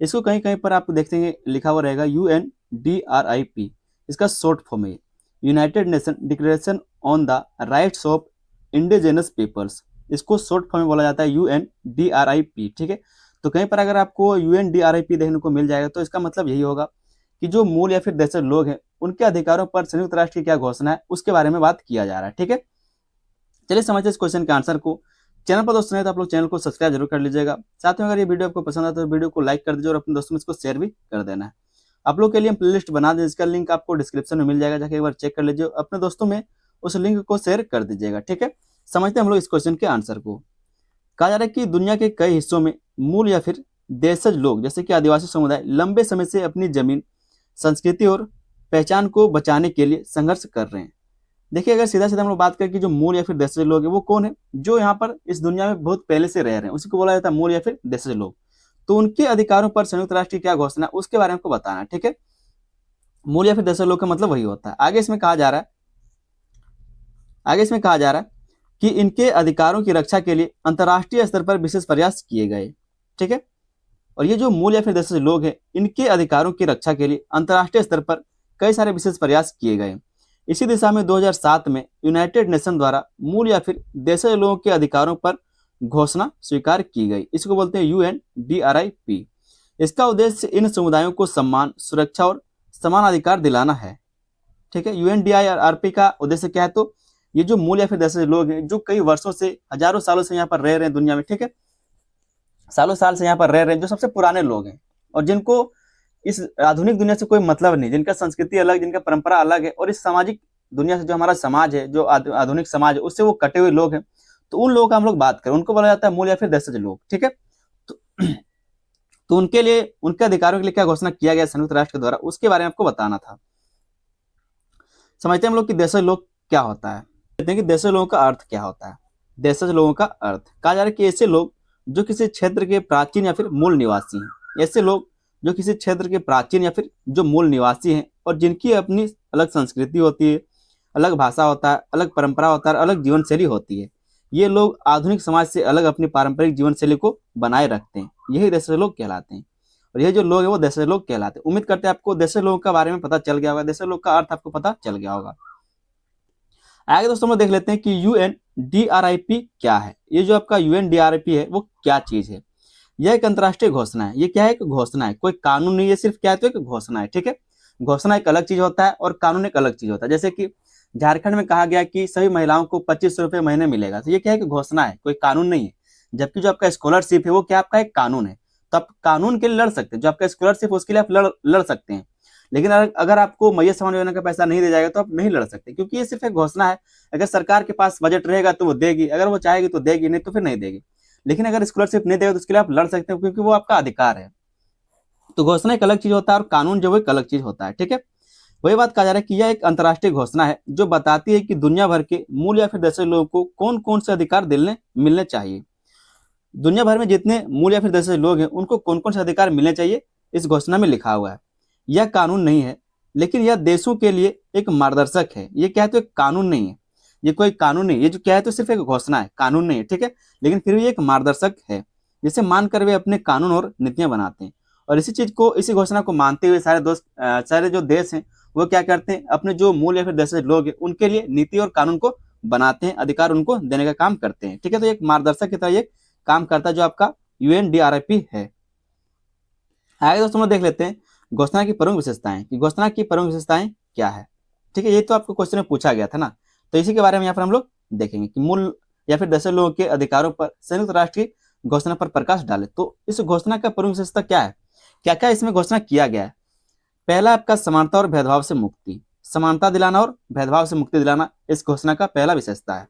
Speaker 2: इसको कहीं कहीं पर आप देखेंगे लिखा हुआ रहेगा UNDRIP, इसका शॉर्ट फॉर्म है United Nation Declaration on the Rights of Indigenous Peoples. इसको शॉर्ट फॉर्म में बोला जाता है UNDRIP। ठीक है, तो कहीं पर अगर आपको UNDRIP देखने को मिल जाएगा तो इसका मतलब यही होगा कि जो मूल या फिर देशज लोग हैं उनके अधिकारों पर संयुक्त राष्ट्र की क्या घोषणा है उसके बारे में बात किया जा रहा है। ठीक है, चलिए समझते हैं इस क्वेश्चन के आंसर को। चैनल पर दोस्तों नहीं तो आप लोग चैनल को सब्सक्राइब जरूर कर लीजिएगा। साथ में अगर ये वीडियो आपको पसंद आता है तो वीडियो को लाइक कर दीजिए और अपने दोस्तों में इसको शेयर भी कर देना है। आप लोग के लिए हम प्लेलिस्ट बना दें, जिसका लिंक आपको डिस्क्रिप्शन में मिल जाएगा, जाके एक बार चेक कर लीजिए, अपने दोस्तों में उस लिंक को शेयर कर दीजिएगा। ठीक है, समझते हैं हम लोग इस क्वेश्चन के आंसर को। कहा जा रहा है कि दुनिया के कई हिस्सों में मूल या फिर देशज लोग जैसे कि आदिवासी समुदाय लंबे समय से अपनी जमीन, संस्कृति और पहचान को बचाने के लिए संघर्ष कर रहे हैं। देखिए अगर सीधा सीधा हम लोग बात करें कि जो मूल या फिर देशज लोग हैं वो कौन है, जो यहाँ पर इस दुनिया में बहुत पहले से रह रहे हैं उसी को बोला जाता है मूल या फिर देशज लोग। तो उनके अधिकारों पर संयुक्त राष्ट्र की क्या घोषणा उसके बारे में आपको बताना है। ठीक है, मूल या फिर देशज लोग का मतलब वही होता है। आगे इसमें कहा जा रहा है कि इनके अधिकारों की रक्षा के लिए अंतर्राष्ट्रीय स्तर पर विशेष प्रयास किए गए। ठीक है, और ये जो मूल या फिर देशज लोग हैं इनके अधिकारों की रक्षा के लिए अंतर्राष्ट्रीय स्तर पर कई सारे विशेष प्रयास किए गए। इसी दिशा में 2007 में यूनाइटेड नेशन द्वारा मूल या फिर देशज लोगों के अधिकारों पर घोषणा स्वीकार की गई। इसको बोलते हैं UNDRIP। इसका उद्देश्य इन समुदायों को सम्मान, सुरक्षा और समान अधिकार दिलाना है। ठीक है, UNDRIP का उद्देश्य क्या है, तो ये जो मूल या फिर देशज लोग हैं जो कई वर्षों से, हजारों सालों से यहाँ पर रह रहे हैं दुनिया में। ठीक है, सालों साल से यहाँ पर रह रहे हैं, जो सबसे पुराने लोग हैं और जिनको इस आधुनिक दुनिया से कोई मतलब नहीं, जिनका संस्कृति अलग, जिनका परंपरा अलग है और इस सामाजिक दुनिया से जो हमारा समाज है, जो आधुनिक समाज है, उससे वो कटे हुए लोग हैं। तो उन लोगों का हम लोग बात करें, उनको बोला जाता है मूल या फिर देशज लोग। ठीक है, तो उनके लिए, उनके अधिकारों के लिए क्या घोषणा किया गया संयुक्त राष्ट्र के द्वारा उसके बारे में आपको बताना था। समझते हैं हम लोग कि देशज लोग क्या होता है। कहते हैं कि देशज लोगों का अर्थ क्या होता है। देशज लोगों का अर्थ कहा जा रहा है कि ऐसे लोग जो किसी क्षेत्र के प्राचीन या फिर मूल निवासी हैं। ऐसे लोग जो किसी क्षेत्र के प्राचीन या फिर जो मूल निवासी हैं और जिनकी अपनी अलग संस्कृति होती है, अलग भाषा होता है, अलग परंपरा होता है, अलग जीवन शैली होती है। ये लोग आधुनिक समाज से अलग अपनी पारंपरिक जीवन शैली को बनाए रखते हैं, यही देशज लोग कहलाते हैं। और ये जो लोग हैं वो देशज लोग कहलाते हैं। उम्मीद करते हैं आपको देशज लोगों के बारे में पता चल गया होगा, देशज लोग का अर्थ आपको पता चल गया होगा। आगे दोस्तों हम देख लेते हैं कि UNDRIP क्या है। ये जो आपका UNDRIP है वो क्या चीज है। यह एक अंतर्राष्ट्रीय घोषणा है। ये क्या है? एक घोषणा है, कोई कानून नहीं है, सिर्फ क्या है तो एक घोषणा है। ठीक है, घोषणा एक अलग चीज होता है और कानून एक अलग चीज होता है। जैसे कि झारखंड में कहा गया कि सभी महिलाओं को 2500 रुपये महीने मिलेगा, तो ये क्या है कि घोषणा है, कोई कानून नहीं है। जबकि जो आपका स्कॉलरशिप है वो क्या आपका एक कानून है, तो आप कानून के लिए लड़ सकते हैं। जो आपका स्कॉलरशिप उसके लिए आप लड़ सकते हैं। लेकिन अगर आपको मैया समान योजना का पैसा नहीं दिया जाएगा तो आप नहीं लड़ सकते, क्योंकि ये सिर्फ एक घोषणा है। अगर सरकार के पास बजट रहेगा तो वो देगी, अगर वो चाहेगी तो देगी, नहीं तो फिर नहीं देगी। लेकिन अगर स्कॉलरशिप नहीं देगा तो उसके लिए आप लड़ सकते हो, क्योंकि वो आपका अधिकार है। तो घोषणा एक अलग चीज होता है और कानून जो एक अलग चीज होता है। ठीक है, वही बात कहा जा रहा है कि यह एक अंतर्राष्ट्रीय घोषणा है जो बताती है कि दुनिया भर के मूल या फिर देशज लोगों को कौन कौन से अधिकार मिलने चाहिए। दुनिया भर में जितने मूल या फिर देशज लोग हैं उनको कौन कौन से अधिकार मिलने चाहिए, इस घोषणा में लिखा हुआ है। यह कानून नहीं है, लेकिन यह देशों के लिए एक मार्गदर्शक है। ये क्या है तो एक कानून नहीं है, ये कोई कानून नहीं, ये जो क्या है तो सिर्फ एक घोषणा है, कानून नहीं है। ठीक है, लेकिन फिर भी एक मार्गदर्शक है जिसे मानकर वे अपने कानून और नीतियां बनाते हैं। और इसी घोषणा को मानते हुए सारे जो देश हैं वो क्या करते हैं, अपने जो मूल या फिर देशज लोग हैं उनके लिए नीति और कानून को बनाते हैं, अधिकार उनको देने का काम करते हैं। ठीक है, तो एक मार्गदर्शक की तरह ये काम करता है जो आपका UNDRIP है। आगे दोस्तों हम देख लेते हैं घोषणा की प्रमुख विशेषताएं, कि घोषणा की प्रमुख विशेषताएं क्या है। ठीक है, ये तो आपको क्वेश्चन में पूछा गया था ना, तो इसी के बारे में यहाँ पर हम लोग देखेंगे कि मूल या फिर देशज लोगों के अधिकारों पर संयुक्त राष्ट्र की घोषणा पर प्रकाश डाले। तो इस घोषणा का प्रमुख विशेषता क्या है, क्या क्या इसमें घोषणा किया गया है। पहला आपका समानता और भेदभाव से मुक्ति, समानता दिलाना और भेदभाव से मुक्ति दिलाना इस घोषणा का पहला विशेषता है।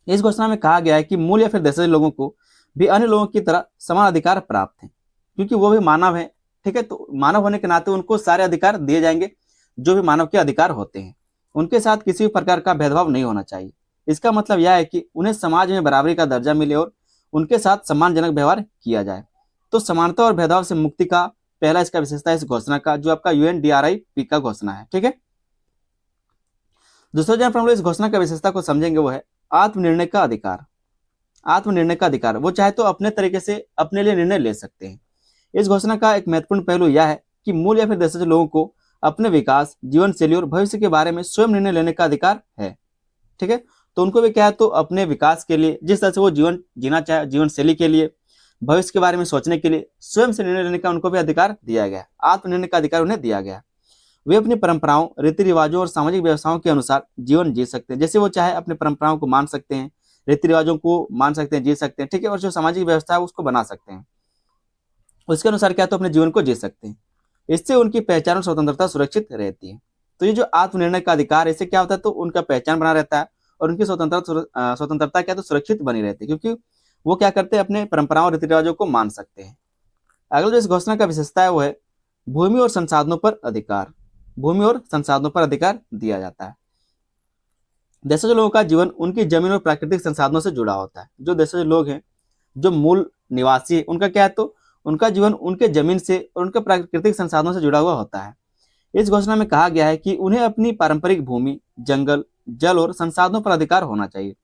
Speaker 2: इस घोषणा में कहा गया है कि मूल या फिर देशज लोगों को भी अन्य लोगों की तरह समान अधिकार प्राप्त हैं, क्योंकि वो भी मानव है। ठीक है, तो मानव होने के नाते उनको सारे अधिकार दिए जाएंगे जो भी मानव के अधिकार होते हैं। उनके साथ किसी भी प्रकार का भेदभाव नहीं होना चाहिए। इसका मतलब यह है कि उन्हें समाज में बराबरी का दर्जा मिले और उनके साथ सम्मानजनक व्यवहार किया जाए। तो समानता और भेदभाव से मुक्ति का पहला इसका विशेषता है इस घोषणा का, जो आपका UNDRIP का घोषणा है। ठीक है, दूसरा जहां पर हम लोग इस घोषणा का विशेषता को समझेंगे वो है आत्मनिर्णय का अधिकार। आत्मनिर्णय का अधिकार, वो चाहे तो अपने तरीके से अपने लिए निर्णय ले सकते हैं। इस घोषणा का एक महत्वपूर्ण पहलू यह है कि मूल या फिर देशज लोगों को अपने विकास, जीवन शैली और भविष्य के बारे में स्वयं निर्णय लेने का अधिकार है। ठीक है, तो उनको भी क्या है तो अपने विकास के लिए, जिस तरह से वो जीवन जीना चाहे, जीवन शैली के लिए, भविष्य के बारे में सोचने के लिए स्वयं से निर्णय लेने का उनको भी अधिकार दिया गया है। आत्मनिर्णय का अधिकार उन्हें दिया गया। वे अपनी परंपराओं, रीति रिवाजों और सामाजिक व्यवस्थाओं के अनुसार जीवन जी सकते हैं। जैसे वो चाहे अपने परंपराओं को मान सकते हैं, रीति रिवाजों को मान सकते हैं, जी सकते हैं। ठीक है, और जो सामाजिक व्यवस्था है उसको बना सकते हैं, उसके अनुसार क्या तो अपने जीवन को जी सकते हैं। इससे उनकी पहचान और स्वतंत्रता सुरक्षित रहती है। तो ये जो आत्मनिर्णय का अधिकार है, इससे क्या होता है तो उनका पहचान बना रहता है और उनकी स्वतंत्रता क्या तो सुरक्षित बनी रहती है, क्योंकि वो क्या करते हैं अपने परंपराओं और रीति रिवाजों को मान सकते हैं। अगला जो इस घोषणा का विशेषता है वो है भूमि और संसाधनों पर अधिकार। भूमि और संसाधनों पर अधिकार दिया जाता है। देशज लोगों का जीवन उनकी जमीन और प्राकृतिक संसाधनों से जुड़ा होता है। जो देशज लोग हैं, जो मूल निवासी है, उनका क्या है तो उनका जीवन उनके जमीन से और उनके प्राकृतिक संसाधनों से जुड़ा हुआ होता है। इस घोषणा में कहा गया है कि उन्हें अपनी पारंपरिक भूमि, जंगल, जल और संसाधनों पर अधिकार होना चाहिए।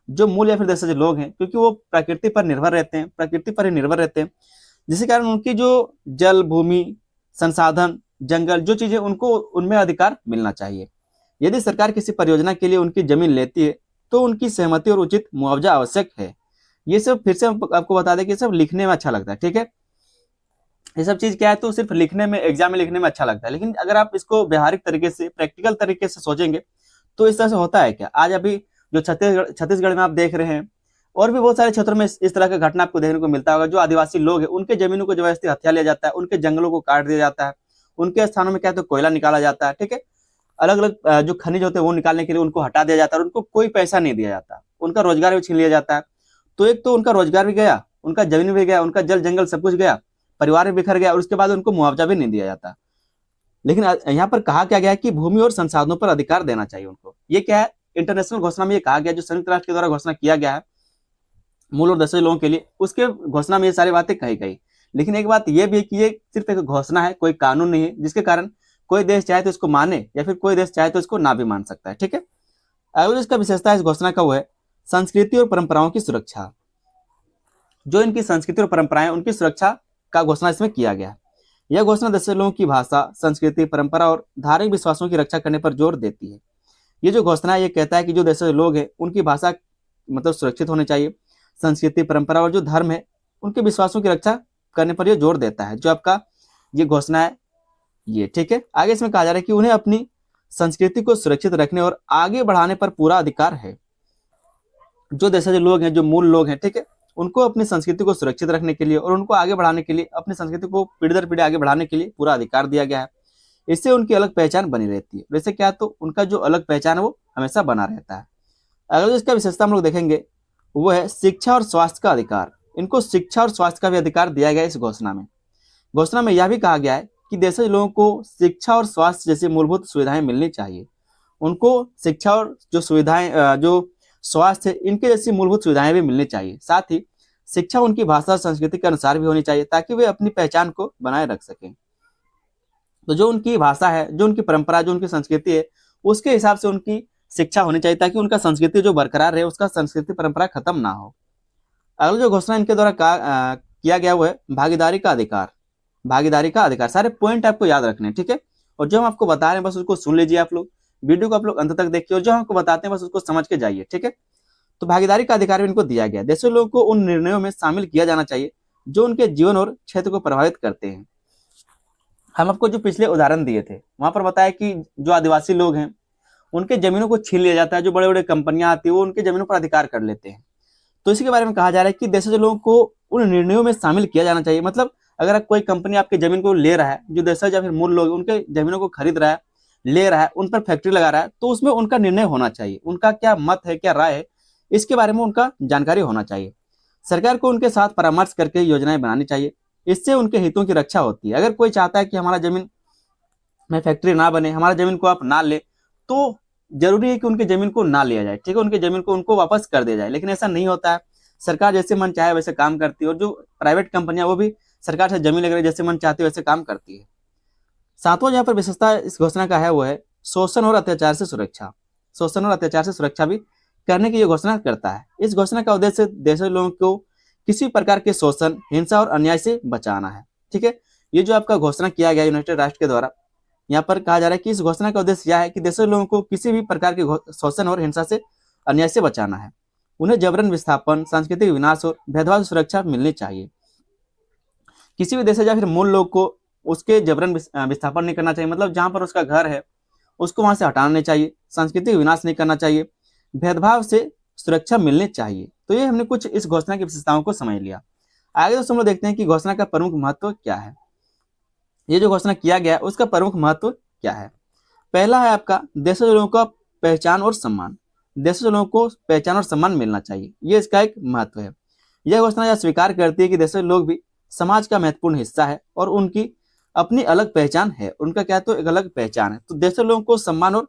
Speaker 2: जो मूल या फिर देशज लोग हैं, क्योंकि वो प्रकृति पर निर्भर रहते हैं, प्रकृति पर ही निर्भर रहते हैं, जिसके कारण उनकी जो जल, भूमि, संसाधन, जंगल, जो चीजें उनको उनमें अधिकार मिलना चाहिए। यदि सरकार किसी परियोजना के लिए उनकी जमीन लेती है तो उनकी सहमति और उचित मुआवजा आवश्यक है। ये सब फिर से आपको बता दें कि सब लिखने में अच्छा लगता है। ठीक है, ये सब चीज क्या है तो सिर्फ लिखने में, एग्जाम में लिखने में अच्छा लगता है, लेकिन अगर आप इसको व्यवहारिक तरीके से, प्रैक्टिकल तरीके से सोचेंगे तो इस तरह से होता है क्या। आज अभी जो छत्तीसगढ़ में आप देख रहे हैं और भी बहुत सारे क्षेत्रों में इस तरह का घटना आपको देखने को मिलता होगा। जो आदिवासी लोग हैं उनके जमीनों को जबरदस्ती हथिया लिया जाता है, उनके जंगलों को काट दिया जाता है, उनके स्थानों में क्या है तो कोयला निकाला जाता है। ठीक है, अलग अलग जो खनिज होते हैं वो निकालने के लिए उनको हटा दिया जाता है और उनको कोई पैसा नहीं दिया जाता, उनका रोजगार भी छीन लिया जाता है। तो एक तो उनका रोजगार भी गया, उनका जमीन भी गया, उनका जल जंगल सब कुछ गया, परिवार भी बिखर गया और उसके बाद उनको मुआवजा भी नहीं दिया जाता। लेकिन यहाँ पर कहा क्या गया है कि भूमि और संसाधनों पर अधिकार देना चाहिए उनको। ये क्या है, इंटरनेशनल घोषणा में ये कहा गया, जो संयुक्त राष्ट्र के द्वारा घोषणा किया गया है मूल और देशज लोगों के लिए, उसके घोषणा में ये सारी बातें कही गई। लेकिन एक बात ये भी है कि ये सिर्फ एक घोषणा है, कोई कानून नहीं है, जिसके कारण कोई देश चाहे तो इसको माने या फिर कोई देश चाहे तो इसको ना भी मान सकता है। ठीक है, अगला इसका विशेषता इस घोषणा का वो है संस्कृति और परंपराओं की सुरक्षा। जो इनकी संस्कृति और परंपराएं उनकी सुरक्षा का घोषणा इसमें किया गया। यह घोषणा देश के लोगों की भाषा, संस्कृति, परंपरा और धार्मिक विश्वासों की रक्षा करने पर जोर देती है। ये जो घोषणा है ये कहता है कि जो देश के लोग हैं उनकी भाषा मतलब सुरक्षित होनी चाहिए, संस्कृति, परंपरा और जो धर्म है उनके विश्वासों की रक्षा करने पर यह जोर देता है। जो आपका ये घोषणा है ये, ठीक है। आगे इसमें कहा जा रहा है कि उन्हें अपनी संस्कृति को सुरक्षित रखने और आगे बढ़ाने पर पूरा अधिकार है। जो देश के लोग हैं, जो मूल लोग हैं, ठीक है, उनको अपनी संस्कृति को सुरक्षित रखने के लिए और उनको आगे बढ़ाने के लिए, अपनी संस्कृति को पीढ़ी दर पीढ़ी आगे बढ़ाने के लिए पूरा अधिकार दिया गया है। इससे उनकी अलग पहचान बनी रहती है। वैसे क्या, तो उनका जो अलग पहचान है वो हमेशा बना रहता है। अगर जो इसका विशेषता हम लोग देखेंगे वो है शिक्षा और स्वास्थ्य का अधिकार। इनको शिक्षा और स्वास्थ्य का भी अधिकार दिया गया है इस घोषणा में। घोषणा में यह भी कहा गया है कि देश के लोगों को शिक्षा और स्वास्थ्य जैसी मूलभूत सुविधाएं मिलनी चाहिए। उनको शिक्षा और जो सुविधाएं, जो स्वास्थ्य, इनके जैसी मूलभूत सुविधाएं भी मिलनी चाहिए। साथ ही शिक्षा उनकी भाषा, संस्कृति के अनुसार भी होनी चाहिए ताकि वे अपनी पहचान को बनाए रख सकें। तो जो उनकी भाषा है, जो उनकी परंपरा, जो उनकी संस्कृति है, उसके हिसाब से उनकी शिक्षा होनी चाहिए ताकि उनका संस्कृति जो बरकरार रहे, उसका संस्कृति परंपरा खत्म ना हो। अगला जो घोषणा इनके द्वारा किया गया वो है भागीदारी का अधिकार। भागीदारी का अधिकार, सारे पॉइंट आपको याद रखने हैं, ठीक है। और जो हम आपको बता रहे हैं बस उसको सुन लीजिए आप लोग, वीडियो को आप लोग अंत तक देखिए और जो हम आपको बताते हैं बस उसको समझ के जाइए, ठीक है। तो भागीदारी का अधिकार भी इनको दिया गया। देशों लोगों को उन निर्णयों में शामिल किया जाना चाहिए जो उनके जीवन और क्षेत्र को प्रभावित करते हैं। हम आपको जो पिछले उदाहरण दिए थे वहां पर बताया कि जो आदिवासी लोग हैं उनके जमीनों को छीन लिया जाता है, जो बड़े बड़े कंपनियां आती है वो उनके जमीनों पर अधिकार कर लेते हैं। तो इसी के बारे में कहा जा रहा है कि देशों के लोगों को उन निर्णयों में शामिल किया जाना चाहिए। मतलब अगर कोई कंपनी आपकी जमीन को ले रहा है, जो देशज या फिर मूल लोग उनके जमीनों को खरीद रहा है, ले रहा है, उन पर फैक्ट्री लगा रहा है, तो उसमें उनका निर्णय होना चाहिए। उनका क्या मत है, क्या राय है, इसके बारे में उनका जानकारी होना चाहिए। सरकार को उनके साथ परामर्श करके योजनाएं बनानी चाहिए। इससे उनके हितों की रक्षा होती है। अगर कोई चाहता है कि हमारा जमीन में फैक्ट्री ना बने, हमारा जमीन को आप ना ले, तो जरूरी है कि उनकी जमीन को ना लिया जाए, ठीक है, उनकी जमीन को उनको वापस कर दिया जाए। लेकिन ऐसा नहीं होता है। सरकार जैसे मन चाहे वैसे काम करती है और जो प्राइवेट कंपनियां वो भी सरकार से जमीन लेकर जैसे मन चाहती है वैसे काम करती है। सातवां जहां पर विशेषता इस घोषणा का है वो है शोषण और अत्याचार से सुरक्षा। शोषण और अत्याचार से सुरक्षा भी करने की ये घोषणा करता है। इस घोषणा का उद्देश्य देश के लोगों को किसी प्रकार के शोषण, हिंसा और अन्याय से बचाना है, ठीक है। ये जो आपका घोषणा किया गया यूनाइटेड राष्ट्र के द्वारा, यहाँ पर कहा जा रहा है कि इस घोषणा का उद्देश्य यह है कि देश के लोगों को किसी भी प्रकार के शोषण और हिंसा से, अन्याय से बचाना है। उन्हें जबरन विस्थापन, सांस्कृतिक विनाश और भेदभाव से सुरक्षा मिलनी चाहिए। किसी भी देश या फिर मूल लोग को उसके जबरन विस्थापन नहीं करना चाहिए। मतलब जहां पर उसका घर है उसको वहां से हटाना नहीं चाहिए, सांस्कृतिक विनाश नहीं करना चाहिए, भेदभाव से सुरक्षा मिलनी चाहिए। तो ये हमने कुछ इस घोषणा की विशेषताओं को समझ लिया। आगे दोस्तों हम लोग देखते हैं कि घोषणा का प्रमुख महत्व क्या है। ये जो घोषणा किया गया उसका प्रमुख महत्व क्या है। पहला है आपका देश के लोगों का पहचान और सम्मान। देश के लोगों को पहचान और सम्मान मिलना चाहिए, ये इसका एक महत्व है। यह घोषणा यह स्वीकार करती है कि देश के लोग भी समाज का महत्वपूर्ण हिस्सा है और उनकी अपनी अलग पहचान है। उनका क्या, तो एक अलग पहचान है। तो देश के लोगों को सम्मान और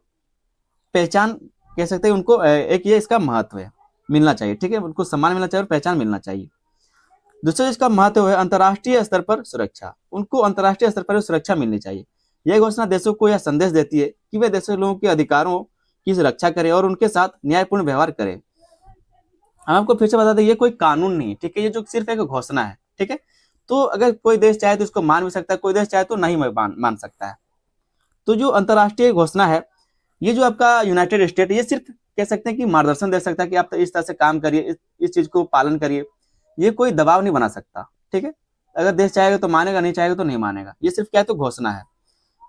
Speaker 2: पहचान कह सकते हैं, उनको एक ये इसका महत्व है, मिलना चाहिए, ठीक है। उनको सम्मान मिलना चाहिए और पहचान मिलना चाहिए। दूसरा जिसका महत्व है अंतर्राष्ट्रीय स्तर पर सुरक्षा। उनको अंतर्राष्ट्रीय स्तर पर सुरक्षा मिलनी चाहिए। यह घोषणा देशों को यह संदेश देती है कि वे देश के लोगों के अधिकारों की रक्षा करें और उनके साथ न्यायपूर्ण व्यवहार करें। हम आपको फिर से बता दें ये कोई कानून नहीं, ठीक है, ये जो सिर्फ एक घोषणा है, ठीक है। तो अगर कोई देश चाहे तो इसको मान भी सकता है, कोई देश चाहे तो नहीं मान सकता है। तो जो अंतर्राष्ट्रीय घोषणा है, ये जो आपका यूनाइटेड स्टेट, ये सिर्फ कह सकते हैं कि मार्गदर्शन दे सकता है कि आप इस तरह से काम करिए, इस चीज को पालन करिए। ये कोई दबाव नहीं बना सकता, ठीक है। अगर देश चाहेगा तो मानेगा, नहीं चाहेगा तो नहीं मानेगा। ये सिर्फ क्या है, तो घोषणा है।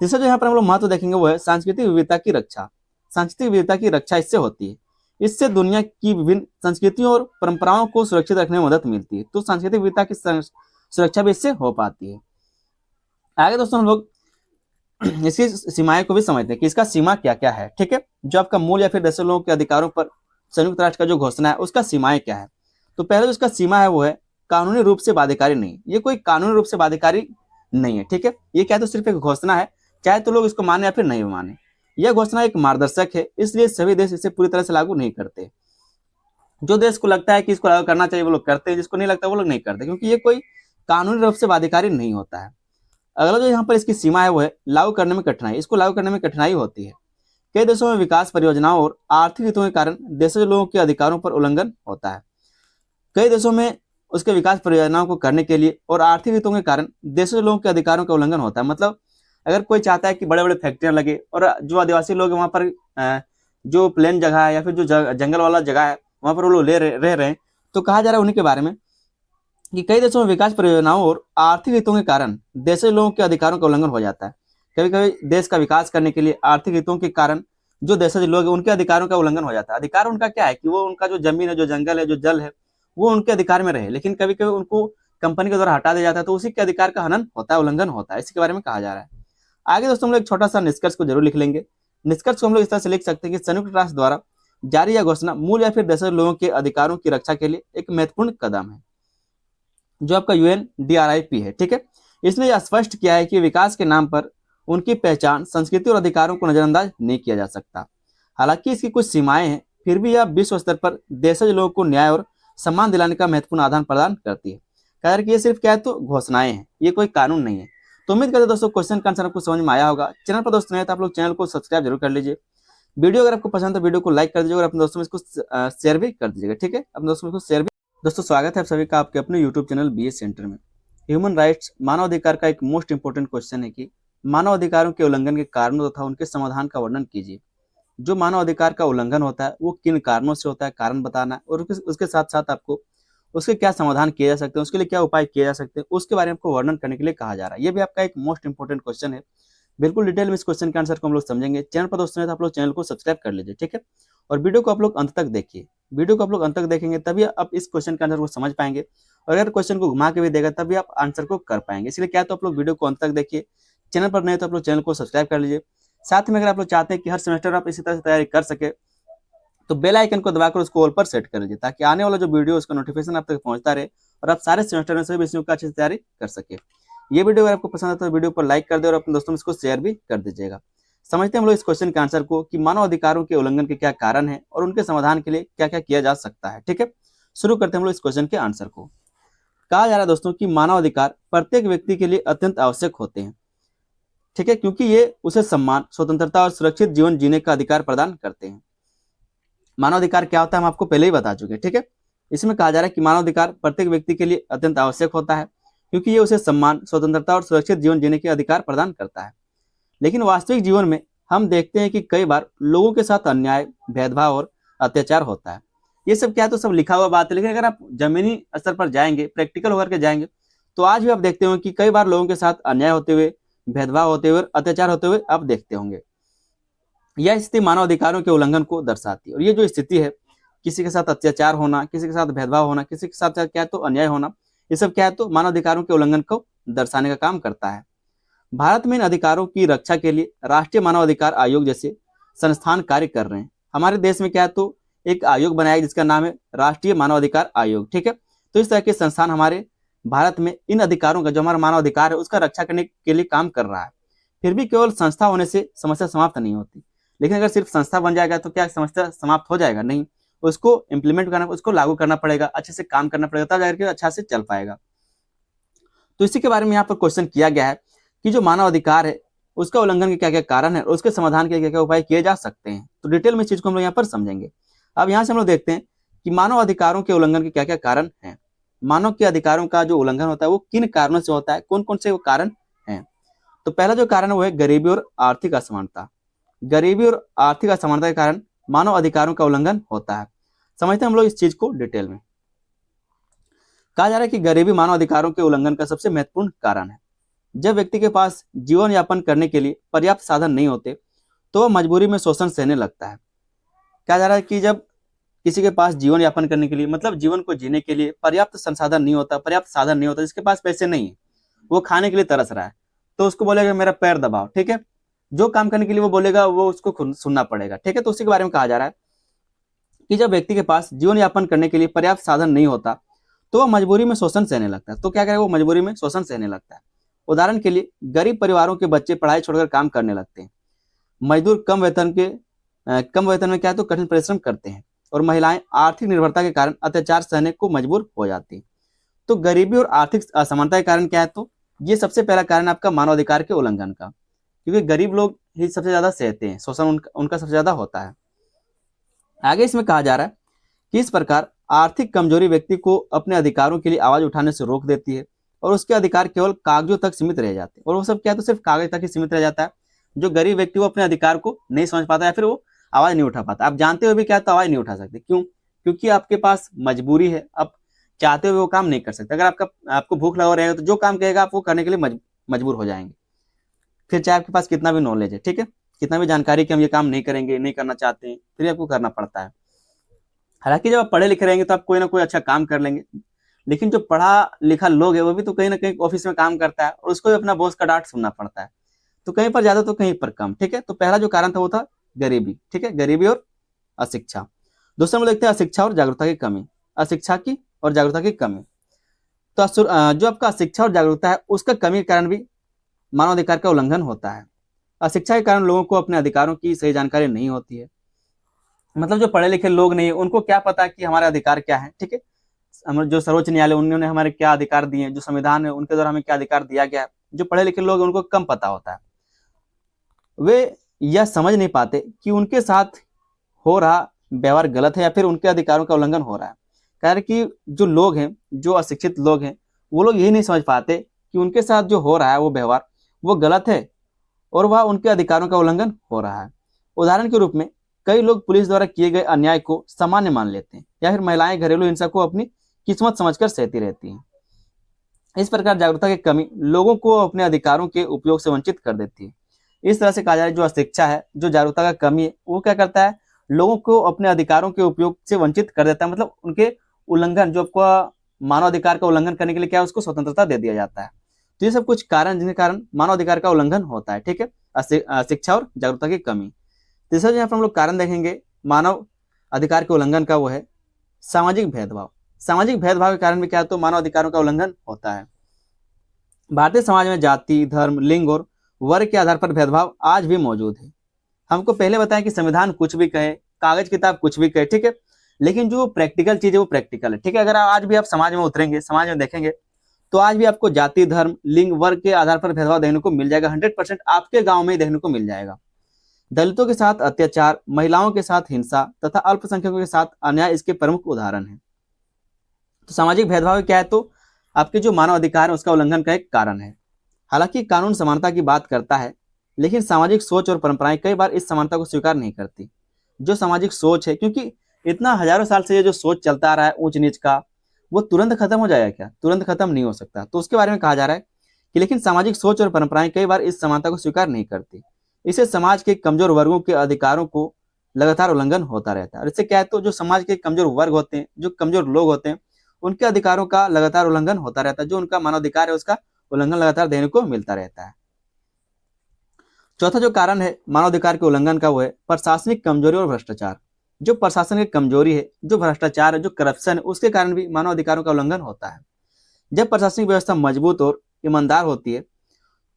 Speaker 2: तीसरा जो यहाँ पर हम लोग महत्व देखेंगे वो है सांस्कृतिक विविधता की रक्षा। सांस्कृतिक विविधता की रक्षा इससे होती है, इससे दुनिया की विभिन्न संस्कृतियों और परंपराओं को सुरक्षित रखने में मदद मिलती है। तो सांस्कृतिक विविधता की सुरक्षा भी इससे हो पाती है। आगे दोस्तों हम लोग इसकी सीमाएं को भी समझते हैं कि इसका सीमा क्या क्या है, ठीक है। जो आपका मूल या फिर देश लोगों के अधिकारों पर संयुक्त राष्ट्र का जो घोषणा है उसका सीमाएं क्या है। तो पहले जो इसका सीमा है वो है कानूनी रूप से बाध्यकारी नहीं। ये कोई कानूनी रूप से बाध्यकारी नहीं है, ठीक है। ये क्या, तो सिर्फ एक घोषणा है, चाहे तो लोग इसको माने या फिर नहीं माने। यह घोषणा एक मार्गदर्शक है, इसलिए सभी देश इसे पूरी तरह से लागू नहीं करते। जो देश को लगता है कि इसको लागू करना चाहिए वो लोग करते हैं, जिसको नहीं लगता वो लोग नहीं करते, क्योंकि ये कोई कानूनी रूप से बाध्यकारी नहीं होता है। अगला जो यहाँ पर इसकी सीमा है वो है लागू करने में कठिनाई। इसको लागू करने में कठिनाई होती है। कई देशों में विकास परियोजनाओं और आर्थिक हितों के कारण देशों के लोगों के अधिकारों पर उल्लंघन होता है। कई देशों में उसके विकास परियोजनाओं को करने के लिए और आर्थिक हितों के कारण देशों के लोगों के अधिकारों का उल्लंघन होता है। मतलब अगर कोई चाहता है कि बड़े बड़े फैक्ट्रियां लगे और जो आदिवासी लोग वहाँ पर जो प्लेन जगह है या फिर जो जंगल वाला जगह है वहाँ पर वो लोग रह रहे हैं, तो कहा जा रहा है उन्हीं के बारे में कि कई देशों में विकास परियोजनाओं और आर्थिक हितों के कारण देशों के लोगों के अधिकारों का उल्लंघन हो जाता है। कभी कभी देश का विकास करने के लिए आर्थिक हितों के कारण जो देशों के लोग हैं उनके अधिकारों का उल्लंघन हो जाता है। अधिकार उनका क्या है कि वो उनका जो जमीन है, जो जंगल है, जो जल है, वो उनके अधिकार में रहे, लेकिन कभी कभी उनको कंपनी के द्वारा हटा दिया जाता है, तो उसी के अधिकार का हनन होता है, उल्लंघन होता है। इसके बारे में कहा जा रहा है। आगे दोस्तों हम लोग एक छोटा सा निष्कर्ष को जरूर लिख लेंगे। निष्कर्ष को हम लोग इस तरह से लिख सकते हैं कि संयुक्त राष्ट्र द्वारा जारी यह घोषणा मूल या फिर देशों के लोगों के अधिकारों की रक्षा के लिए एक महत्वपूर्ण कदम है, जो आपका UNDRIP है। ठीक है, इसने यह स्पष्ट किया है कि विकास के नाम पर उनकी पहचान, संस्कृति और अधिकारों को नजरअंदाज नहीं किया जा सकता। हालांकि इसकी कुछ सीमाएं हैं, फिर भी यह विश्व स्तर पर देशज लोगों को न्याय और सम्मान दिलाने का महत्वपूर्ण आदान प्रदान करती है। कह रहा है कि ये सिर्फ क्या है, तो घोषणाएं हैं, ये कोई कानून नहीं है। तो उम्मीद करते हैं दोस्तों क्वेश्चन का आंसर आपको समझ में आया होगा। चैनल पर दोस्तों नए तो आप लोग चैनल को सब्सक्राइब जरूर कर लीजिए। वीडियो अगर आपको पसंद है तो वीडियो को लाइक कर दीजिएगा और अपने दोस्तों में इसको शेयर भी कर दीजिएगा। ठीक है, अपने दोस्तों में इसको शेयर भी। दोस्तों स्वागत है आप सभी का आपके अपने यूट्यूब चैनल BS सेंटर में। ह्यूमन राइट्स, मानव अधिकार का एक मोस्ट इंपोर्टेंट क्वेश्चन है कि मानव अधिकारों के उल्लंघन के कारणों तथा उनके समाधान का वर्णन कीजिए। जो मानव अधिकार का उल्लंघन होता है वो किन कारणों से होता है, कारण बताना है, और उसके साथ साथ आपको उसके क्या समाधान किए जा सकते हैं, उसके लिए क्या उपाय किए जा सकते हैं, उसके बारे में आपको वर्णन करने के लिए कहा जा रहा है। ये भी आपका एक मोस्ट इंपोर्टेंट क्वेश्चन है। बिल्कुल डिटेल में इस क्वेश्चन के आंसर को हम लोग समझेंगे। चैनल पर दोस्तों ने तो आप लोग चैनल को सब्सक्राइब कर लीजिए। ठीक है, और वीडियो को आप लोग अंत तक देखिए। वीडियो को आप लोग अंत तक देखेंगे तभी आप इस क्वेश्चन के आंसर को समझ पाएंगे, और अगर क्वेश्चन को घुमा के भी देगा तभी आप आंसर को कर पाएंगे। इसलिए क्या तो आप लोग वीडियो को अंत तक देखिए। चैनल पर नए तो आप लोग चैनल को सब्सक्राइब कर लीजिए। साथ में अगर आप लोग चाहते हैं कि हर सेमेस्टर आप इसी तरह से तैयारी कर सके तो बेल आइकन को दबाकर उसको ऑल पर सेट कर लीजिए, ताकि आने वाला जो वीडियो उसका नोटिफिकेशन आप तक पहुंचता रहे और आप सारे सेमेस्टर में सभी विषयों का अच्छे से तैयारी कर सके। ये वीडियो अगर आपको पसंद आता है तो वीडियो पर लाइक कर दे और अपने दोस्तों में इसको शेयर भी कर दीजिएगा। समझते हैं हम लोग इस क्वेश्चन के आंसर को कि मानव अधिकारों के उल्लंघन के क्या कारण है और उनके समाधान के लिए क्या क्या किया जा सकता है। ठीक है, शुरू करते हैं हम लोग इस क्वेश्चन के आंसर को। कहा जा रहा है दोस्तों कि मानव अधिकार प्रत्येक व्यक्ति के लिए अत्यंत आवश्यक होते हैं। ठीक है, क्योंकि ये उसे सम्मान, स्वतंत्रता और सुरक्षित जीवन जीने का अधिकार प्रदान करते हैं। मानव अधिकार क्या होता है हम आपको पहले ही बता चुके हैं। ठीक है, इसमें कहा जा रहा है कि मानव अधिकार प्रत्येक व्यक्ति के लिए अत्यंत आवश्यक होता है, क्योंकि ये उसे सम्मान, स्वतंत्रता और सुरक्षित जीवन जीने के अधिकार प्रदान करता है। लेकिन वास्तविक जीवन में हम देखते हैं कि कई बार लोगों के साथ अन्याय, भेदभाव और अत्याचार होता है। ये सब क्या है, तो सब लिखा हुआ बात है, लेकिन अगर आप जमीनी स्तर पर जाएंगे, प्रैक्टिकल होकर के जाएंगे, तो आज भी आप देखते होंगे कि कई बार लोगों के साथ अन्याय होते हुए, भेदभाव होते हुए, अत्याचार होते हुए आप देखते होंगे। यह स्थिति मानव अधिकारों के उल्लंघन को दर्शाती है। और ये जो स्थिति है, किसी के साथ अत्याचार होना, किसी के साथ भेदभाव होना, किसी के साथ क्या है तो अन्याय होना, ये सब क्या है तो मानव अधिकारों के उल्लंघन को दर्शाने का काम करता है। भारत में इन अधिकारों की रक्षा के लिए राष्ट्रीय मानव अधिकार आयोग जैसे संस्थान कार्य कर रहे हैं। हमारे देश में क्या है तो एक आयोग बनाया जिसका नाम है राष्ट्रीय मानव अधिकार आयोग। ठीक है, तो इस तरह के संस्थान हमारे भारत में इन अधिकारों का, जो हमारा मानव अधिकार है, उसका रक्षा करने के लिए काम कर रहा है। फिर भी केवल संस्था होने से समस्या समाप्त नहीं होती। लेकिन अगर सिर्फ संस्था बन जाएगा तो क्या समस्या समाप्त हो जाएगा? नहीं, उसको इम्प्लीमेंट करना, उसको लागू करना पड़ेगा, अच्छे से काम करना पड़ेगा, तब जाकर अच्छा से चल पाएगा। तो इसी के बारे में यहाँ पर क्वेश्चन किया गया है कि जो मानव अधिकार है उसका उल्लंघन के क्या क्या कारण है और उसके समाधान के क्या क्या उपाय किए जा सकते हैं। तो डिटेल में इस चीज को हम लोग यहाँ पर समझेंगे। अब यहाँ से हम लोग देखते हैं कि मानव अधिकारों के उल्लंघन के क्या क्या कारण हैं। मानव के अधिकारों का जो उल्लंघन होता है वो किन कारणों से होता है, कौन कौन से वो कारण हैं। तो पहला जो कारण है वो है गरीबी और आर्थिक असमानता। गरीबी और आर्थिक असमानता के कारण मानव अधिकारों का उल्लंघन होता है। समझते हैं हम लोग इस चीज को डिटेल में। कहा जा रहा है कि गरीबी मानव अधिकारों के उल्लंघन का सबसे महत्वपूर्ण कारण है। जब व्यक्ति के पास जीवन यापन करने के लिए पर्याप्त साधन नहीं होते तो वह मजबूरी में शोषण सहने लगता है। कहा जा रहा है कि जब किसी के पास जीवन यापन करने के लिए, मतलब जीवन को जीने के लिए पर्याप्त संसाधन नहीं होता, पर्याप्त साधन नहीं होता, जिसके पास पैसे नहीं है, वो खाने के लिए तरस रहा है, तो उसको बोलेगा मेरा पैर दबाओ। ठीक है, जो काम करने के लिए वो बोलेगा वो उसको सुनना पड़ेगा। ठीक है, तो उसी के बारे में कहा जा रहा है कि जब व्यक्ति के पास जीवन यापन करने के लिए पर्याप्त साधन नहीं होता तो वह मजबूरी में शोषण सहने लगता है। तो क्या करेगा, वो मजबूरी में शोषण सहने लगता है। उदाहरण के लिए गरीब परिवारों के बच्चे पढ़ाई छोड़कर काम करने लगते हैं। मजदूर कम वेतन में क्या है तो कठिन परिश्रम करते हैं, और महिलाएं आर्थिक निर्भरता के कारण अत्याचार सहने को मजबूर हो जाती हैं। तो गरीबी और आर्थिक असमानता के कारण क्या है तो ये सबसे पहला कारण आपका मानवाधिकार के उल्लंघन का, क्योंकि गरीब लोग ही सबसे ज्यादा सहते हैं, शोषण उनका सबसे ज्यादा होता है। आगे इसमें कहा जा रहा है कि इस प्रकार आर्थिक कमजोरी व्यक्ति को अपने अधिकारों के लिए आवाज उठाने से रोक देती है और उसके अधिकार केवल कागजों तक सीमित रह जाते हैं, और वो सब क्या है तो सिर्फ कागज तक ही सीमित रह जाता है। जो गरीब व्यक्ति वो अपने अधिकार को नहीं समझ पाता या फिर वो आवाज नहीं उठा पाता। आप जानते हुए भी क्या तो आवाज नहीं उठा सकते, क्यों? क्योंकि आपके पास मजबूरी है, आप चाहते हुए वो काम नहीं कर सकते। अगर आपको भूख लगा रहेगा तो जो काम कहेगा आप वो करने के लिए मजबूर हो जाएंगे, फिर चाहे आपके पास कितना भी नॉलेज है, ठीक है, कितना भी जानकारी कि हम ये काम नहीं करेंगे, नहीं करना चाहते हैं, फिर आपको करना पड़ता है। हालांकि जब आप पढ़े लिखे रहेंगे तो आप कोई ना कोई अच्छा काम कर लेंगे, लेकिन जो पढ़ा लिखा लोग है वो भी तो कहीं ना कहीं ऑफिस में काम करता है और उसको भी अपना बॉस का डांट सुनना पड़ता है, तो कहीं पर ज्यादा तो कहीं पर कम, ठीक है। तो पहला जो कारण था वो था गरीबी, ठीक है, गरीबी और अशिक्षा। दूसरा हम देखते हैं अशिक्षा और जागरूकता की कमी, अशिक्षा की और जागरूकता की कमी। तो जो आपका अशिक्षा और जागरूकता है उसका कमी के कारण भी मानवाधिकार का उल्लंघन होता है। अशिक्षा के कारण लोगों को अपने अधिकारों की सही जानकारी नहीं होती है, मतलब जो पढ़े लिखे लोग नहीं है उनको क्या पता कि हमारे अधिकार क्या है, ठीक है। जो सर्वोच्च न्यायालय उन्होंने हमारे क्या अधिकार दिए हैं, जो संविधान है उनके द्वारा हमें क्या अधिकार दिया गया है, जो पढ़े लिखे लोग उनको कम पता होता है। वे यह समझ नहीं पाते कि उनके साथ हो रहा व्यवहार गलत है या फिर उनके अधिकारों का उल्लंघन हो रहा है। कारण कि जो लोग हैं, जो अशिक्षित लोग हैं, वो लोग यही नहीं समझ पाते कि उनके साथ जो हो रहा है वो व्यवहार वो गलत है और वह उनके अधिकारों का उल्लंघन हो रहा है। उदाहरण के रूप में कई लोग पुलिस द्वारा किए गए अन्याय को सामान्य मान लेते हैं या फिर महिलाएं घरेलू हिंसा को अपनी किस्मत समझकर सहती रहती हैं। इस प्रकार जागरूकता की कमी लोगों को अपने अधिकारों के उपयोग से वंचित कर देती है। इस तरह से कहा जाए जो अशिक्षा है, जो जागरूकता का कमी है, वो क्या करता है, लोगों को अपने अधिकारों के उपयोग से वंचित कर देता है, मतलब उनके उल्लंघन, जो आपको मानव अधिकार का उल्लंघन करने के लिए क्या है उसको स्वतंत्रता दे दिया जाता है। तो ये सब कुछ कारण जिनके कारण मानव अधिकार का उल्लंघन होता है, ठीक है, शिक्षा और जागरूकता की कमी। तीसरा जो यहाँ पर हम लोग कारण देखेंगे मानव अधिकार के उल्लंघन का, वो है सामाजिक भेदभाव। सामाजिक भेदभाव के कारण भी क्या है तो मानव अधिकारों का उल्लंघन होता है। भारतीय समाज में जाति, धर्म, लिंग और वर्ग के आधार पर भेदभाव आज भी मौजूद है। हमको पहले बताया कि संविधान कुछ भी कहे, कागज किताब कुछ भी कहे, ठीक है, लेकिन जो प्रैक्टिकल चीज है वो प्रैक्टिकल है, ठीक है। अगर आज भी आप समाज में उतरेंगे, समाज में देखेंगे तो आज भी आपको जाति, धर्म, लिंग, वर्ग के आधार पर भेदभाव देखने को मिल जाएगा। 100% आपके गांव में ही देखने को मिल जाएगा। दलितों के साथ अत्याचार, महिलाओं के साथ हिंसा तथा अल्पसंख्यकों के साथ अन्याय इसके प्रमुख उदाहरण है। तो सामाजिक भेदभाव क्या है तो आपके जो मानव अधिकार है उसका उल्लंघन का एक कारण है। हालांकि कानून समानता की बात करता है, लेकिन सामाजिक सोच और परंपराएं कई बार इस समानता को स्वीकार नहीं करती। जो सामाजिक सोच है, क्योंकि इतना हजारों साल से ये जो सोच चलता आ रहा है ऊंच नीच का, वो तुरंत खत्म हो जाएगा क्या? तुरंत खत्म नहीं हो सकता। तो उसके बारे में कहा जा रहा है कि लेकिन सामाजिक सोच और परंपराएं कई बार इस समानता को स्वीकार नहीं करती। इससे समाज के कमजोर वर्गों के अधिकारों को लगातार उल्लंघन होता रहता है। और इससे क्या है तो जो समाज के कमजोर वर्ग होते हैं, जो कमजोर लोग होते हैं, उनके अधिकारों का लगातार उल्लंघन होता रहता है। जो उनका मानवाधिकार है उसका उल्लंघन लगातार देने को मिलता रहता है। चौथा जो कारण है मानवाधिकार के उल्लंघन का, वो है प्रशासनिक कमजोरी और भ्रष्टाचार। जो प्रशासन की कमजोरी है, जो भ्रष्टाचार है, जो करप्शन है, उसके कारण भी मानवाधिकारों का उल्लंघन होता है। जब प्रशासनिक व्यवस्था मजबूत और ईमानदार होती है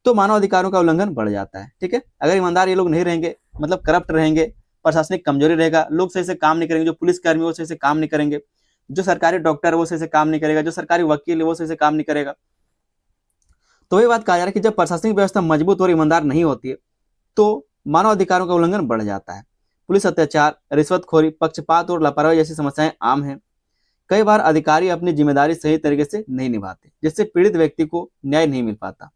Speaker 2: तो मानवाधिकारों का उल्लंघन बढ़ जाता है, ठीक है। अगर ईमानदार ये लोग नहीं रहेंगे, मतलब करप्ट रहेंगे, प्रशासनिक कमजोरी रहेगा, लोग सही से काम नहीं करेंगे, जो पुलिसकर्मी वो सही से काम नहीं करेंगे, जो सरकारी डॉक्टर वो सही से काम नहीं करेगा, जो सरकारी वकील है वो सही से काम नहीं करेगा, तो ये बात कहा जा रहा है कि जब प्रशासनिक व्यवस्था मजबूत और ईमानदार नहीं होती है तो मानव अधिकारों का उल्लंघन बढ़ जाता है। पुलिस अत्याचार, रिश्वतखोरी, पक्षपात और लापरवाही जैसी समस्याएं आम हैं। कई बार अधिकारी अपनी जिम्मेदारी सही तरीके से नहीं निभाते, जिससे पीड़ित व्यक्ति को न्याय नहीं मिल पाता।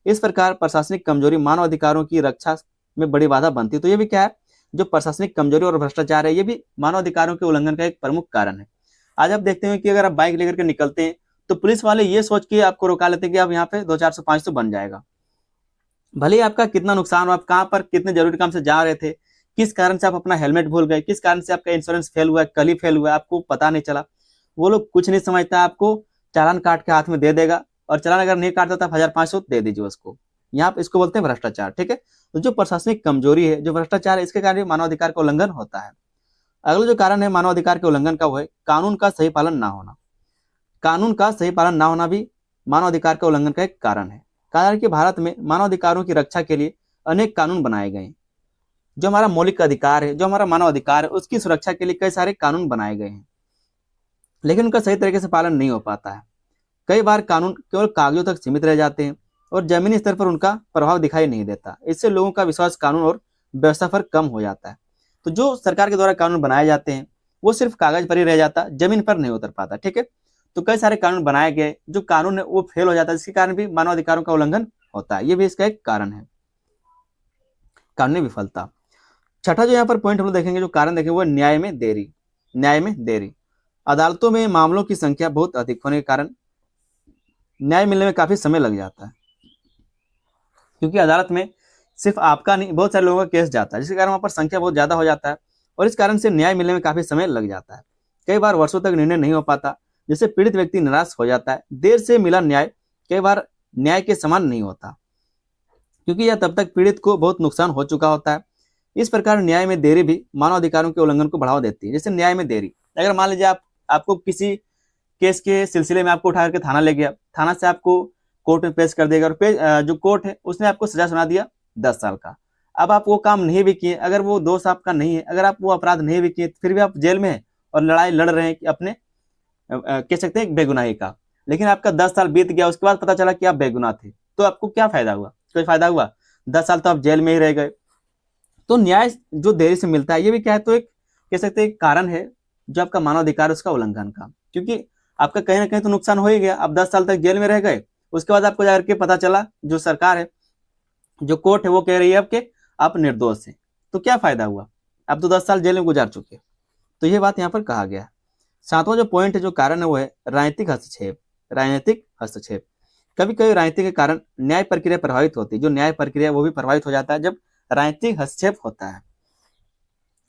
Speaker 2: इस प्रकार प्रशासनिक कमजोरी मानव अधिकारों की रक्षा में बड़ी बाधा बनती है। तो ये भी क्या है, जो प्रशासनिक कमजोरी और भ्रष्टाचार है, ये भी मानव अधिकारों के उल्लंघन का एक प्रमुख कारण है। आज आप देखते हैं कि अगर आप बाइक लेकर के निकलते हैं तो पुलिस वाले ये सोच के आपको रोका लेते हैं कि आप यहाँ पे 200, 400, 500 बन जाएगा। भले ही आपका कितना नुकसान हो, आप कहाँ पर कितने जरूरी काम से जा रहे थे, किस कारण से आप अपना हेलमेट भूल गए, किस कारण से आपका इंश्योरेंस फेल हुआ है, कल ही फेल हुआ है, आपको पता नहीं चला, वो लोग कुछ नहीं समझता, आपको चालान काट के हाथ में दे देगा। और चालान अगर नहीं काटता तो आप 1,500 दे दीजिए उसको। यहाँ पे इसको बोलते हैं भ्रष्टाचार, ठीक है। तो जो प्रशासनिक कमजोरी है, जो भ्रष्टाचार है, इसके कारण मानवाधिकार का उल्लंघन होता है। अगला जो कारण है मानवाधिकार के उल्लंघन का, वो है कानून का सही पालन ना होना। कानून का सही पालन ना होना भी मानवाधिकार का उल्लंघन का एक कारण है। कारण कि भारत में मानवाधिकारों की रक्षा के लिए अनेक कानून बनाए गए हैं। जो हमारा मौलिक अधिकार है, जो हमारा मानव अधिकार है, उसकी सुरक्षा के लिए कई सारे कानून बनाए गए हैं, लेकिन उनका सही तरीके से पालन नहीं हो पाता है। कई बार कानून केवल कागजों तक सीमित रह जाते हैं और जमीनी स्तर पर उनका प्रभाव दिखाई नहीं देता। इससे लोगों का विश्वास कानून और व्यवस्था पर कम हो जाता है। तो जो सरकार के द्वारा कानून बनाए जाते हैं वो सिर्फ कागज पर ही रह जाता, जमीन पर नहीं उतर पाता। ठीक है, तो कई सारे कानून बनाए गए, जो कानून है वो फेल हो जाता है, जिसके कारण भी मानवाधिकारों का उल्लंघन होता है। ये भी इसका एक कारण है, कानूनी विफलता। छठा जो यहाँ पर पॉइंट हम लोग देखेंगे, जो कारण देखेंगे, वो न्याय में देरी। न्याय में देरी, अदालतों में मामलों की संख्या बहुत अधिक होने के कारण न्याय मिलने में काफी समय लग जाता है, क्योंकि अदालत में सिर्फ आपका नहीं, बहुत सारे लोगों का केस जाता है, जिसके कारण वहां पर संख्या बहुत ज्यादा हो जाता है और इस कारण से न्याय मिलने में काफी समय लग जाता है। कई बार वर्षों तक निर्णय नहीं हो पाता, जिससे पीड़ित व्यक्ति निराश हो जाता है। देर से मिला न्याय कई बार न्याय के समान नहीं होता, क्योंकि यह तब तक पीड़ित को बहुत नुकसान हो चुका होता है। इस प्रकार न्याय में देरी भी मानवाधिकारों के उल्लंघन को बढ़ावा देती है। जैसे न्याय में देरी, अगर मान लीजिए आपको किसी केस के सिलसिले में आपको उठा करके थाना ले गया, थाना से आपको कोर्ट में पेश कर देगा और जो कोर्ट है उसने आपको सजा सुना दिया 10 साल का। अब आप वो काम नहीं भी किए, अगर वो दोष आपका नहीं है, अगर आप वो अपराध नहीं भी किए, फिर भी आप जेल में हैं और लड़ाई लड़ रहे हैं कि अपने कह सकते हैं बेगुनाही का, लेकिन आपका 10 साल बीत गया, उसके बाद पता चला कि आप बेगुनाह थे, तो आपको क्या फायदा हुआ? कोई फायदा हुआ? 10 साल तो आप जेल में ही रह गए। तो न्याय जो देरी से मिलता है, ये भी क्या है, तो एक कह सकते हैं कारण है जो आपका मानवाधिकार है उसका उल्लंघन का, क्योंकि आपका कहीं ना कहीं तो नुकसान हो ही गया। आप 10 साल तक जेल में रह गए, उसके बाद आपको जाकर के पता चला, जो सरकार है, जो कोर्ट है, वो कह रही है कि आप निर्दोष हैं, तो क्या फायदा हुआ? आप तो 10 साल जेल में गुजार चुके। तो ये बात यहाँ पर कहा गया है। सातवां जो पॉइंट है, जो कारण है, वो है राजनीतिक हस्तक्षेप। राजनीतिक हस्तक्षेप, कभी कभी राजनीति के कारण न्याय प्रक्रिया प्रभावित होती है। जो न्याय प्रक्रिया वो भी प्रभावित हो जाता है जब राजनीतिक हस्तक्षेप होता है।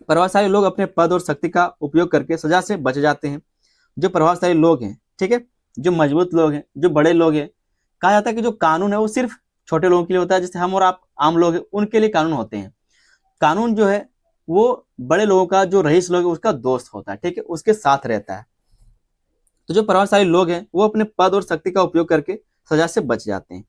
Speaker 2: प्रभावशाली लोग अपने पद और शक्ति का उपयोग करके सजा से बच जाते हैं। जो प्रभावशाली लोग हैं, ठीक है, जो मजबूत लोग हैं, जो बड़े लोग हैं, कहा जाता है कि जो कानून है वो सिर्फ छोटे लोगों के लिए होता है, जैसे हम और आप आम लोग हैं, उनके लिए कानून होते हैं। कानून जो है वो बड़े लोगों का, जो रईस लोग है, उसका दोस्त होता है, ठीक है, उसके साथ रहता है। तो जो प्रभावशाली लोग हैं वो अपने पद और शक्ति का उपयोग करके सजा से बच जाते हैं।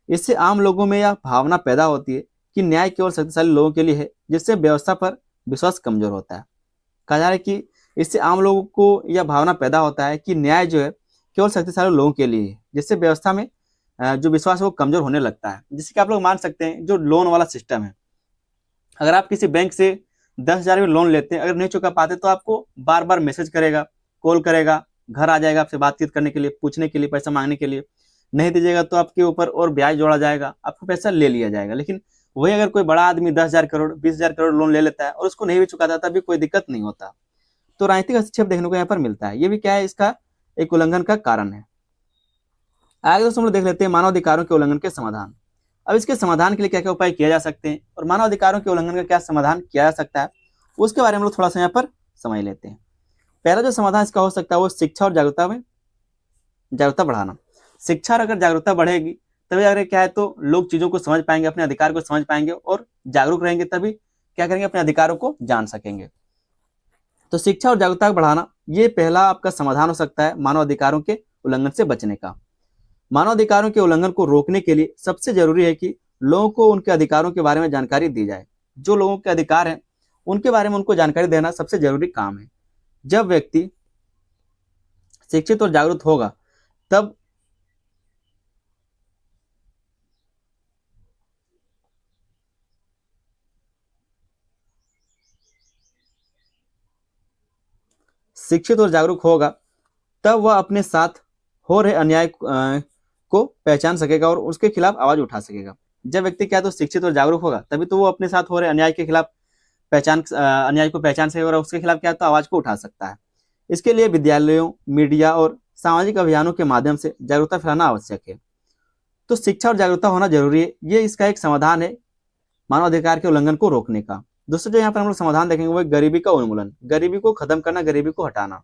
Speaker 2: इससे आम लोगों में यह भावना पैदा होती है कि न्याय केवल शक्तिशाली लोगों के लिए है, जिससे व्यवस्था पर विश्वास कमजोर होता है। कहा जा रहा है कि इससे आम लोगों को यह भावना पैदा होता है कि न्याय जो है केवल शक्तिशाली लोगों के लिए है, जिससे व्यवस्था में जो विश्वास है वो कमजोर होने लगता है। जिससे कि आप लोग मान सकते हैं, जो लोन वाला सिस्टम है, अगर आप किसी बैंक से 10,000 में लोन लेते हैं, अगर नहीं चुका पाते तो आपको बार बार मैसेज करेगा, कॉल करेगा, घर आ जाएगा आपसे बातचीत करने के लिए, पूछने के लिए, पैसा मांगने के लिए। नहीं दीजिएगा तो आपके ऊपर और ब्याज जोड़ा जाएगा, आपको पैसा ले लिया जाएगा। लेकिन वही अगर कोई बड़ा आदमी 10,000 करोड़, 20,000 करोड़ लोन ले लेता है और उसको नहीं भी चुकाता, तब भी कोई दिक्कत नहीं होता। तो राजनीतिक हस्तक्षेप देखने को यहाँ पर मिलता है। ये भी क्या है, इसका एक उल्लंघन का कारण है। आगे दोस्तों हम लोग देख लेते हैं मानवाधिकारों के उल्लंघन के समाधान। अब इसके समाधान के लिए क्या क्या उपाय किया जा सकते हैं और मानवाधिकारों के उल्लंघन का क्या समाधान किया जा सकता है, उसके बारे में लोग थोड़ा सा यहाँ पर समझ लेते हैं। पहला जो समाधान इसका हो सकता है वो शिक्षा और जागरूकता बढ़ाना। शिक्षा और अगर जागरूकता बढ़ेगी तभी अगर क्या है तो लोग चीजों को समझ पाएंगे, अपने अधिकार को समझ पाएंगे और जागरूक रहेंगे, तभी क्या करेंगे, अपने अधिकारों को जान सकेंगे। तो शिक्षा और जागरूकता बढ़ाना ये पहला आपका समाधान हो सकता है मानवाधिकारों के उल्लंघन से बचने का। मानवाधिकारों के उल्लंघन को रोकने के लिए सबसे जरूरी है कि लोगों को उनके अधिकारों के बारे में जानकारी दी जाए। जो लोगों के अधिकार हैं उनके बारे में उनको जानकारी देना सबसे जरूरी काम है। जब व्यक्ति शिक्षित और जागरूक होगा तब वह अपने साथ हो रहे अन्याय को पहचान सकेगा और उसके खिलाफ आवाज उठा सकेगा। जब व्यक्ति क्या तो शिक्षित और जागरूक होगा तभी तो वो अपने साथ हो रहे अन्याय के खिलाफ अन्याय को पहचान सकेगा और उसके खिलाफ क्या तो आवाज को उठा सकता है। इसके लिए विद्यालयों, मीडिया और सामाजिक अभियानों के माध्यम से जागरूकता फैलाना आवश्यक है। तो शिक्षा और जागरूकता होना जरूरी है, ये इसका एक समाधान है मानवाधिकार के उल्लंघन को रोकने का। दोस्तों जो यहाँ पर हम लोग समाधान देखेंगे वो गरीबी का उन्मूलन, गरीबी को खत्म करना, गरीबी को हटाना,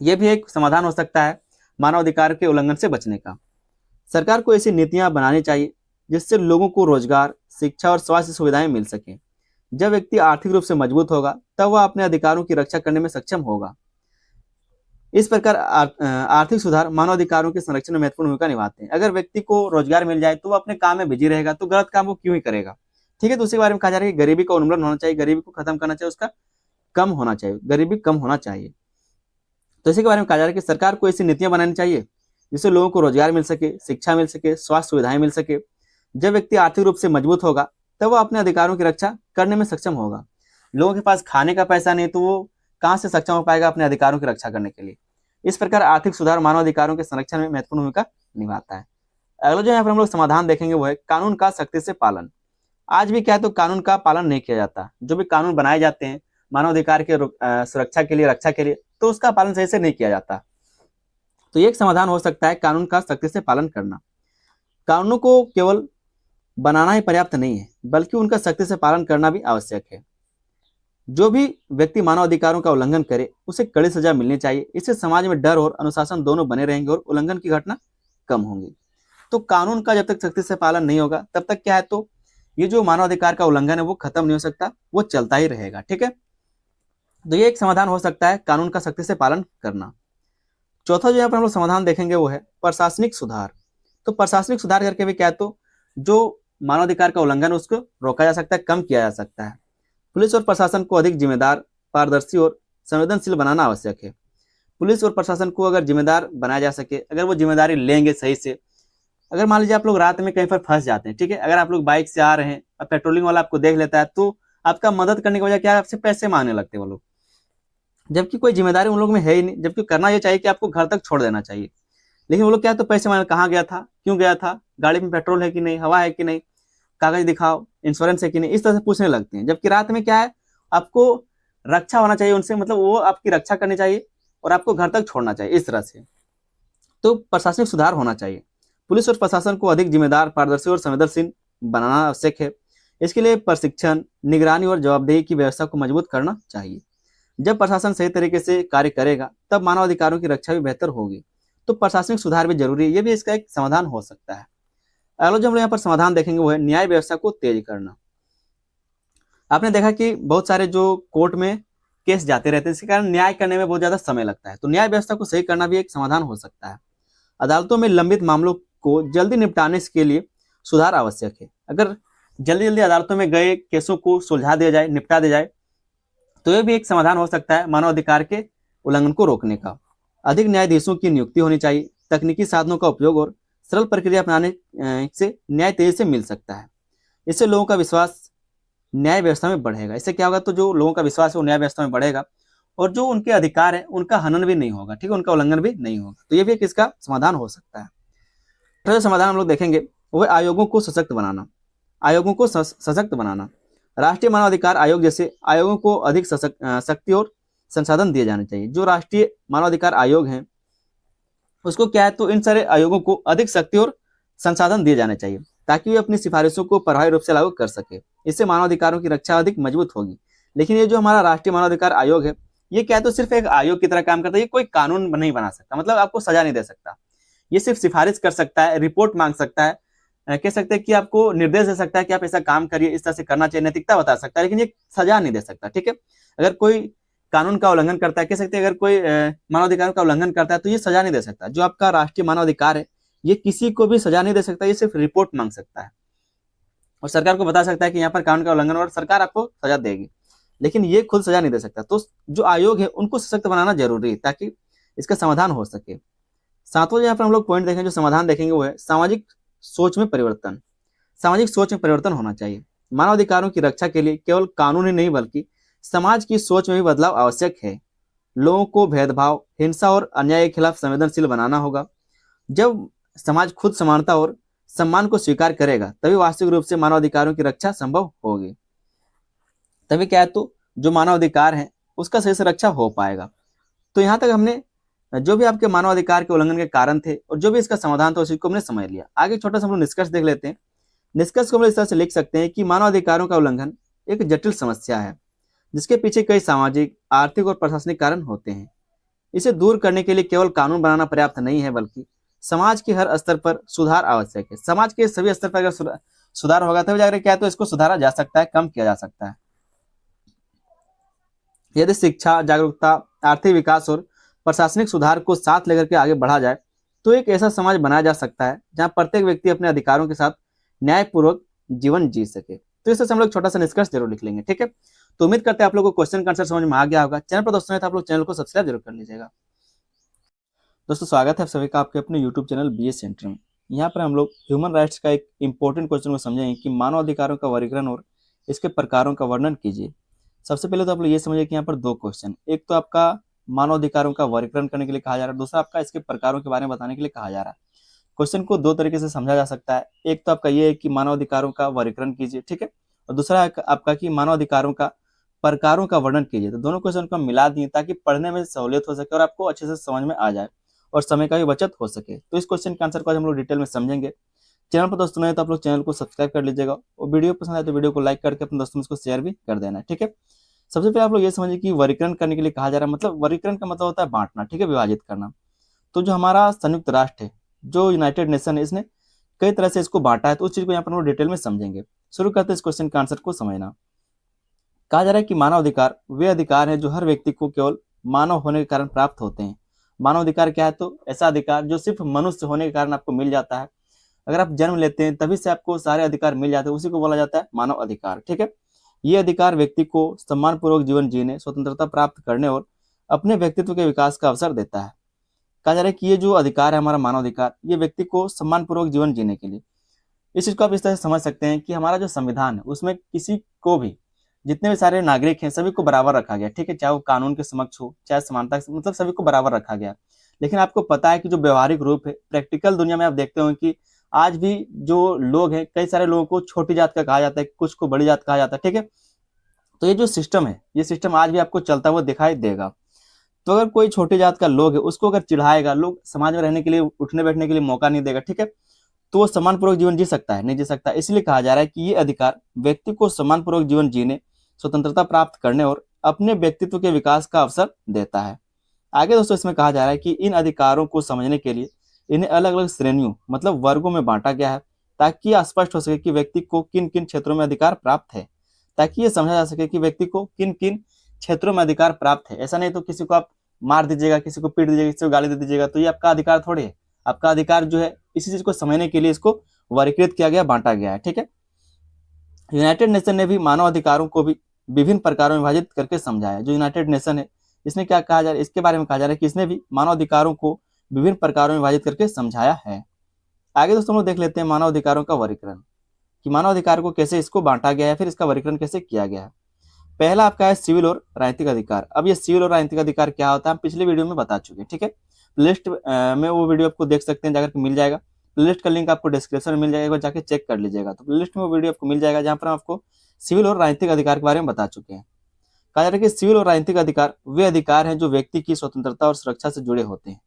Speaker 2: यह भी एक समाधान हो सकता है मानवाधिकार के उल्लंघन से बचने का। सरकार को ऐसी नीतियां बनानी चाहिए जिससे लोगों को रोजगार, शिक्षा और स्वास्थ्य सुविधाएं मिल सके। जब व्यक्ति आर्थिक रूप से मजबूत होगा तब वह अपने अधिकारों की रक्षा करने में सक्षम होगा। इस प्रकार आर्थिक सुधार मानवाधिकारों के संरक्षण में महत्वपूर्ण भूमिका निभाते हैं। अगर व्यक्ति को रोजगार मिल जाए तो वो अपने काम में बिजी रहेगा, तो गलत काम वो क्यों ही करेगा। ठीक है, तो उसी के बारे में कहा जा रहा है कि गरीबी का उन्मूलन होना चाहिए, गरीबी को खत्म करना चाहिए, उसका कम होना चाहिए, गरीबी कम होना चाहिए। तो इसी के बारे में कहा जा रहा है कि सरकार को ऐसी नीतियां बनानी चाहिए जिससे लोगों को रोजगार मिल सके, शिक्षा मिल सके, स्वास्थ्य सुविधाएं मिल सके। जब व्यक्ति आर्थिक रूप से मजबूत होगा तब वो अपने अधिकारों की रक्षा करने में सक्षम होगा। लोगों के पास खाने का पैसा नहीं तो वो कहाँ से सक्षम हो पाएगा अपने अधिकारों की रक्षा करने के लिए। इस प्रकार आर्थिक सुधार मानव अधिकारों के संरक्षण में महत्वपूर्ण भूमिका निभाता है। अगला जो यहाँ पर हम लोग समाधान देखेंगे वो है कानून का सख्ती से पालन। आज भी क्या है तो कानून का पालन नहीं किया जाता। जो भी कानून बनाए जाते हैं मानव अधिकार के सुरक्षा के लिए, रक्षा के लिए, तो उसका पालन सही से नहीं किया जाता। तो ये एक समाधान हो सकता है कानून का सख्ती से पालन करना। कानूनों को केवल बनाना ही पर्याप्त नहीं है बल्कि उनका सख्ती से पालन करना भी आवश्यक है। जो भी व्यक्ति मानव अधिकारों का उल्लंघन करे उसे कड़ी सजा मिलनी चाहिए। इससे समाज में डर और अनुशासन दोनों बने रहेंगे और उल्लंघन की घटना कम होंगी। तो कानून का जब तक सख्ती से पालन नहीं होगा तब तक क्या है तो ये जो मानव अधिकार का उल्लंघन है वो खत्म नहीं हो सकता, वो चलता ही रहेगा। ठीक है, तो ये एक समाधान हो सकता है कानून का सख्ती से पालन करना। चौथा जो यहाँ पर हम लोग समाधान देखेंगे वो है प्रशासनिक सुधार। तो प्रशासनिक सुधार करके भी क्या है तो जो मानवाधिकार का उल्लंघन उसको रोका जा सकता है, कम किया जा सकता है। पुलिस और प्रशासन को अधिक जिम्मेदार, पारदर्शी और संवेदनशील बनाना आवश्यक है। पुलिस और प्रशासन को अगर जिम्मेदार बनाया जा सके, अगर वो जिम्मेदारी लेंगे सही से, अगर मान लीजिए आप लोग रात में कहीं पर फंस जाते हैं, ठीक है, अगर आप लोग बाइक से आ रहे हैं और पेट्रोलिंग वाला आपको देख लेता है तो आपका मदद करने की वजह क्या है, आपसे पैसे मांगने लगते हैं वो लोग, जबकि कोई जिम्मेदारी उन लोग में है ही नहीं। जबकि करना ये चाहिए कि आपको घर तक छोड़ देना चाहिए, लेकिन वो लोग क्या है तो पैसे मांगे, कहाँ गया था, क्यों गया था, गाड़ी में पेट्रोल है कि नहीं, हवा है कि नहीं, कागज दिखाओ, इंश्योरेंस है कि नहीं, इस तरह से पूछने लगते हैं। जबकि रात में क्या है आपको रक्षा होना चाहिए उनसे, मतलब वो आपकी रक्षा करनी चाहिए और आपको घर तक छोड़ना चाहिए, इस तरह से। तो प्रशासनिक सुधार होना चाहिए। पुलिस और प्रशासन को अधिक जिम्मेदार, पारदर्शी और संवेदनशील बनाना आवश्यक है। इसके लिए प्रशिक्षण, निगरानी और जवाबदेही की व्यवस्था को मजबूत करना चाहिए। जब प्रशासन सही तरीके से कार्य करेगा तब मानव अधिकारों की रक्षा भी बेहतर होगी। तो प्रशासनिक सुधार भी जरूरी है, ये भी इसका एक समाधान हो सकता है। अगला जो हम लोग यहाँ पर समाधान देखेंगे वो है न्याय व्यवस्था को तेज करना। आपने देखा कि बहुत सारे जो कोर्ट में केस जाते रहते हैं, इसके कारण न्याय करने में बहुत ज्यादा समय लगता है। तो न्याय व्यवस्था को सही करना भी एक समाधान हो सकता है। अदालतों में लंबित मामलों को जल्दी निपटाने के लिए सुधार आवश्यक है। अगर जल्दी जल्दी अदालतों में गए केसों को सुलझा दिया जाए, निपटा दिया जाए, तो यह भी एक समाधान हो सकता है मानव अधिकार के उल्लंघन को रोकने का। अधिक न्यायाधीशों की नियुक्ति होनी चाहिए। तकनीकी साधनों का उपयोग और सरल प्रक्रिया अपनाने से न्याय तेजी से मिल सकता है। इससे लोगों का विश्वास न्याय व्यवस्था में बढ़ेगा। इससे क्या होगा तो जो लोगों का विश्वास है वो न्याय व्यवस्था में बढ़ेगा और जो उनके अधिकार है उनका हनन भी नहीं होगा, ठीक है, उनका उल्लंघन भी नहीं होगा। तो ये भी एक इसका समाधान हो सकता है। तो समाधान हम लोग देखेंगे वो आयोगों को सशक्त बनाना। आयोगों को सशक्त बनाना, राष्ट्रीय मानवाधिकार आयोग जैसे आयोगों को अधिक शक्ति और संसाधन दिए जाने चाहिए। जो राष्ट्रीय मानवाधिकार आयोग है उसको क्या है तो इन सारे आयोगों को अधिक शक्ति और संसाधन दिए जाने चाहिए ताकि वे अपनी सिफारिशों को प्रभावी रूप से लागू कर सके। इससे मानवाधिकारों की रक्षा अधिक मजबूत होगी। लेकिन ये जो हमारा राष्ट्रीय मानवाधिकार आयोग है ये क्या है तो सिर्फ एक आयोग की तरह काम करता है, ये कोई कानून नहीं बना सकता, मतलब आपको सजा नहीं दे सकता। ये सिर्फ सिफारिश कर सकता है, रिपोर्ट मांग सकता है, कह सकते हैं कि आपको निर्देश दे सकता है कि आप ऐसा काम करिए, इस तरह से करना चाहिए, नैतिकता बता सकता है, लेकिन ये सजा नहीं दे सकता। ठीक है, अगर कोई कानून का उल्लंघन करता है, कह सकते हैं अगर कोई मानवाधिकार का उल्लंघन करता है तो ये सजा नहीं दे सकता। जो आपका राष्ट्रीय मानवाधिकार है ये किसी को भी सजा नहीं दे सकता, ये सिर्फ रिपोर्ट मांग सकता है और सरकार को बता सकता है कि यहाँ पर कानून का उल्लंघन और सरकार आपको सजा देगी, लेकिन ये खुद सजा नहीं दे सकता। तो जो आयोग है उनको सशक्त बनाना जरूरी है ताकि इसका समाधान हो सके। सातवां यहाँ पर हम लोग पॉइंट देखेंगे, जो समाधान देखेंगे वो है सामाजिक सोच में परिवर्तन। सामाजिक सोच में परिवर्तन होना चाहिए। मानव अधिकारों की रक्षा के लिए केवल कानून ही नहीं बल्कि समाज की सोच में भी बदलाव आवश्यक है। लोगों को भेदभाव, हिंसा और अन्याय के खिलाफ संवेदनशील बनाना होगा। जब समाज खुद समानता और सम्मान को स्वीकार करेगा तभी वास्तविक रूप से मानव अधिकारों की रक्षा संभव होगी। तभी क्या है तो जो मानव अधिकार है उसका सही से रक्षा हो पाएगा। तो यहाँ तक हमने जो भी आपके मानव अधिकार के उल्लंघन के कारण थे और जो भी इसका समाधान था उसी को हमने समझ लिया। आगे छोटा सा हम लोग निष्कर्ष देख लेते हैं। निष्कर्ष को हम इस तरह से लिख सकते हैं कि मानव अधिकारों का उल्लंघन एक जटिल समस्या है जिसके पीछे कई सामाजिक, आर्थिक और प्रशासनिक कारण होते हैं। इसे दूर करने के लिए केवल कानून बनाना पर्याप्त नहीं है बल्कि समाज के हर स्तर पर सुधार आवश्यक है। समाज के सभी स्तर पर अगर सुधार होगा तभी जाकर क्या है तो इसको सुधारा जा सकता है, कम किया जा सकता है। यदि शिक्षा, जागरूकता, आर्थिक विकास और प्रशासनिक सुधार को साथ लेकर के आगे बढ़ा जाए तो एक ऐसा समाज बनाया जा सकता है जहां प्रत्येक व्यक्ति अपने अधिकारों के साथ न्यायपूर्वक जीवन जी सके। तो इससे हम लोग छोटा सा निष्कर्ष जरूर लिख लेंगे। ठीक है, तो उम्मीद करते हैं आप लोगों को क्वेश्चन का आंसर समझ में आ गया होगा। चैनल पर दोस्तों है तो आप लोग चैनल को सब्सक्राइब जरूर कर लीजिएगा। दोस्तों स्वागत है आप सभी का आपके अपने यूट्यूब चैनल बीए सेंटर में। यहाँ पर हम लोग ह्यूमन राइट्स का एक इम्पोर्टेंट क्वेश्चन को समझेंगे कि मानव अधिकारों का वर्गीकरण और इसके प्रकारों का वर्णन कीजिए। सबसे पहले तो आप लोग ये समझिए कि यहाँ पर दो क्वेश्चन, एक तो आपका मानव अधिकारों का वर्गीकरण करने के लिए कहा जा रहा है, दूसरा आपका इसके प्रकारों के बारे में बताने के लिए कहा जा रहा है। क्वेश्चन को दो तरीके से समझा जा सकता है, एक तो आपका ये है कि मानव अधिकारों का वर्गीकरण कीजिए, ठीक है, और दूसरा आपका कि मानव अधिकारों का प्रकारों का वर्णन कीजिए। तो दोनों क्वेश्चन को हम मिला दिए ताकि पढ़ने में सहूलियत हो सके और आपको अच्छे से समझ में आ जाए और समय का भी बचत हो सके। तो इस क्वेश्चन के आंसर को आज हम लोग डिटेल में समझेंगे। चैनल पर दोस्तों नए तो आप लोग चैनल को सब्सक्राइब कर लीजिएगा और वीडियो पसंद आए तो वीडियो को लाइक करके अपने दोस्तों में इसको शेयर भी कर देना है, ठीक है। सबसे पहले आप लोग ये समझिए कि वर्गीकरण करने के लिए कहा जा रहा है, मतलब वर्गीकरण का मतलब होता है बांटना, ठीक है, विभाजित करना। तो जो हमारा संयुक्त राष्ट्र है, जो यूनाइटेड नेशन है, इसने कई तरह से इसको बांटा है, तो उस चीज को यहाँ पर हम लोग डिटेल में समझेंगे। शुरू करते हैं इस क्वेश्चन के आंसर को समझना। कहा जा रहा है कि मानव अधिकार वे अधिकार हैं जो हर व्यक्ति को केवल मानव होने के कारण प्राप्त होते हैं। मानव अधिकार क्या है? तो ऐसा अधिकार जो सिर्फ मनुष्य होने के कारण आपको मिल जाता है। अगर आप जन्म लेते हैं तभी से आपको सारे अधिकार मिल जाते हैं, उसी को बोला जाता है मानव अधिकार, ठीक है। ये अधिकार व्यक्ति को सम्मानपूर्वक जीवन जीने, स्वतंत्रता प्राप्त करने और अपने व्यक्तित्व के विकास का अवसर देता है। कहा जा रहा है कि ये जो अधिकार है हमारा मानव अधिकार, ये व्यक्ति को सम्मानपूर्वक जीवन जीने के लिए, इस चीज को आप इस तरह से समझ सकते हैं कि हमारा जो संविधान है उसमें किसी को भी, जितने भी सारे नागरिक हैं सभी को बराबर रखा गया, ठीक है, चाहे वो कानून के समक्ष हो चाहे समानता, मतलब सभी को बराबर रखा गया। लेकिन आपको पता है कि जो व्यवहारिक रूप है, प्रैक्टिकल दुनिया में आप देखते हो कि आज भी जो लोग हैं, कई सारे लोगों को छोटी जात का कहा जाता है, कुछ को बड़ी जात कहा जाता है, ठीक है। तो ये जो सिस्टम है, ये सिस्टम आज भी आपको चलता हुआ दिखाई देगा। तो अगर कोई छोटी जात का लोग है, उसको अगर चिढ़ाएगा, लोग समाज में रहने के लिए, उठने बैठने के लिए मौका नहीं देगा, ठीक है, तो वो सम्मानपूर्वक जीवन जी सकता है? नहीं जी सकता। इसलिए कहा जा रहा है कि ये अधिकार व्यक्ति को सम्मानपूर्वक जीवन जीने, स्वतंत्रता प्राप्त करने और अपने व्यक्तित्व के विकास का अवसर देता है। आगे दोस्तों इसमें कहा जा रहा है कि इन अधिकारों को समझने के लिए इन्हें अलग अलग श्रेणियों, मतलब वर्गों में बांटा गया है, ताकि यह स्पष्ट हो सके कि व्यक्ति को किन किन क्षेत्रों में अधिकार प्राप्त है, ताकि ये समझा जा सके कि व्यक्ति को किन किन क्षेत्रों में अधिकार प्राप्त है। ऐसा नहीं तो किसी को आप मार दीजिएगा, किसी को पीट दीजिएगा, किसी को गाली दे दीजिएगा, तो ये आपका अधिकार थोड़ी है। आपका अधिकार जो है, इसी चीज को समझने के लिए इसको वर्गीकृत किया गया, बांटा गया है, ठीक है। यूनाइटेड नेशन ने भी मानव अधिकारों को भी विभिन्न प्रकारों में विभाजित करके समझाया है। जो यूनाइटेड नेशन है, इसने क्या कहा जा रहा है, इसके बारे में कहा जा रहा है कि इसने भी मानव अधिकारों को विभिन्न प्रकारों में विभाजित करके समझाया है। आगे दोस्तों हम लोग देख लेते हैं मानव अधिकारों का वर्गीकरण, कि मानव अधिकार को कैसे इसको बांटा गया है, फिर इसका वर्गीकरण कैसे किया गया है। पहला आपका है सिविल और राजनीतिक अधिकार। अब ये सिविल और राजनीतिक अधिकार क्या होता है हम पिछले वीडियो में बता चुके हैं, ठीक है। प्लेलिस्ट में वो वीडियो आपको देख सकते हैं, जाकर मिल जाएगा। प्लेलिस्ट का लिंक आपको डिस्क्रिप्शन में मिल जाएगा, जाके चेक कर लीजिएगा। तो प्लेलिस्ट में वो वीडियो आपको मिल जाएगा जहाँ पर हम आपको सिविल और राजनीतिक अधिकार के बारे में बता चुके हैं। कहा जा रहा है कि सिविल और राजनीतिक अधिकार वे अधिकार हैं जो व्यक्ति की स्वतंत्रता और सुरक्षा से जुड़े होते हैं।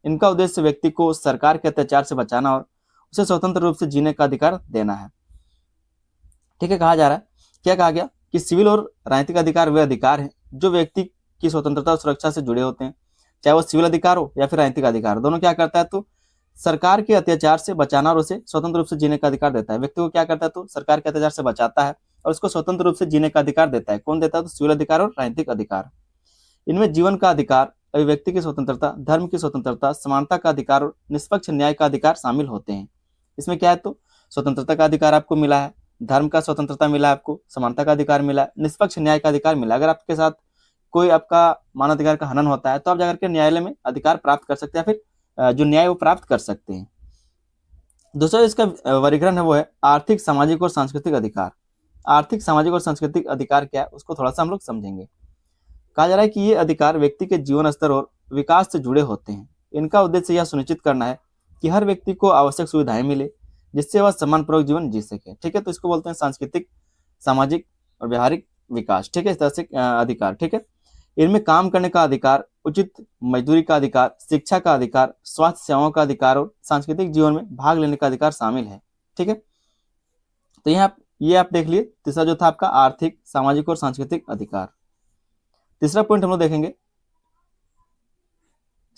Speaker 2: इनका उद्देश्य व्यक्ति को सरकार के अत्याचार से बचाना और उसे स्वतंत्र रूप से जीने का अधिकार देना है, ठीक है। कहा जा रहा है, क्या कहा गया कि सिविल और राजनीतिक अधिकार वे अधिकार हैं जो व्यक्ति की स्वतंत्रता और सुरक्षा से जुड़े होते हैं, चाहे वो सिविल अधिकार हो या फिर राजनीतिक अधिकार, दोनों क्या करता है तो सरकार के अत्याचार से बचाना और उसे स्वतंत्र रूप से जीने का अधिकार देता है। व्यक्ति को क्या करता है तो सरकार के अत्याचार से बचाता है और उसको स्वतंत्र रूप से जीने का अधिकार देता है। कौन देता है तो सिविल अधिकार और राजनीतिक अधिकार। इनमें जीवन का अधिकार, अभिव्यक्ति की स्वतंत्रता, धर्म की स्वतंत्रता, समानता का अधिकार और निष्पक्ष न्याय का अधिकार शामिल होते हैं। इसमें क्या है तो स्वतंत्रता का अधिकार आपको मिला है, धर्म का स्वतंत्रता मिला है आपको, समानता का अधिकार मिला है, निष्पक्ष न्याय का अधिकार मिला। अगर आपके साथ कोई आपका मानवाधिकार का हनन होता है तो आप जाकर के न्यायालय में अधिकार प्राप्त कर सकते हैं, फिर जो न्याय वो प्राप्त कर सकते हैं। दूसरा इसका वर्गीकरण है वो है आर्थिक, सामाजिक और सांस्कृतिक अधिकार। आर्थिक, सामाजिक और सांस्कृतिक अधिकार क्या है उसको थोड़ा सा हम लोग समझेंगे। कहा जा रहा है कि ये अधिकार व्यक्ति के जीवन स्तर और विकास से जुड़े होते हैं। इनका उद्देश्य यह सुनिश्चित करना है कि हर व्यक्ति को आवश्यक सुविधाएं मिले जिससे वह सम्मानपूर्वक जीवन जी सके, ठीक है। तो इसको बोलते हैं सांस्कृतिक, सामाजिक और व्यवहारिक विकास, ठीक है, इस तरह से अधिकार, ठीक है। इनमें काम करने का अधिकार, उचित मजदूरी का अधिकार, शिक्षा का अधिकार, स्वास्थ्य सेवाओं का अधिकार और सांस्कृतिक जीवन में भाग लेने का अधिकार शामिल है, ठीक है। तो यहाँ ये आप देख लिए, तीसरा जो था आपका आर्थिक, सामाजिक और सांस्कृतिक अधिकार। तीसरा पॉइंट हम लोग देखेंगे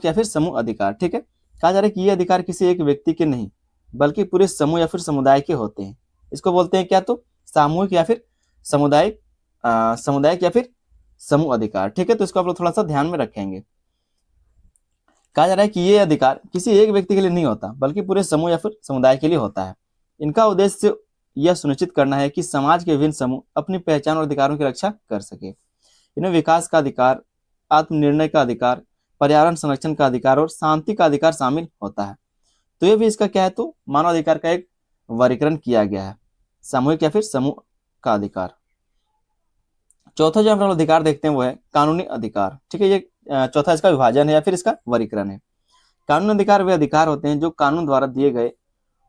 Speaker 2: या फिर समूह अधिकार, ठीक है। कहा जा रहा है कि ये अधिकार किसी एक व्यक्ति के नहीं बल्कि पूरे समूह या फिर समुदाय के होते हैं। इसको बोलते हैं क्या तो सामूहिक या फिर सामुदायिक सामुदायिक या फिर समूह अधिकार, ठीक है। तो इसको आप लोग थोड़ा सा ध्यान में रखेंगे। कहा जा रहा है कि ये अधिकार किसी एक व्यक्ति के लिए नहीं होता बल्कि पूरे समूह या फिर समुदाय के लिए होता है। इनका उद्देश्य यह सुनिश्चित करना है कि समाज के विभिन्न समूह अपनी पहचान और अधिकारों की रक्षा कर सके। इन्हें विकास का अधिकार, आत्मनिर्णय का अधिकार, पर्यावरण संरक्षण का अधिकार और शांति का अधिकार शामिल होता है। तो ये भी इसका क्या है, तो मानव अधिकार का एक वर्गीकरण किया गया है, सामूहिक या फिर समूह का अधिकार। चौथा जो हम लोग अधिकार देखते हैं वो है कानूनी अधिकार। ठीक है, ये चौथा इसका विभाजन है या फिर इसका वर्गीकरण है। कानूनी अधिकार वे अधिकार होते हैं जो कानून द्वारा दिए गए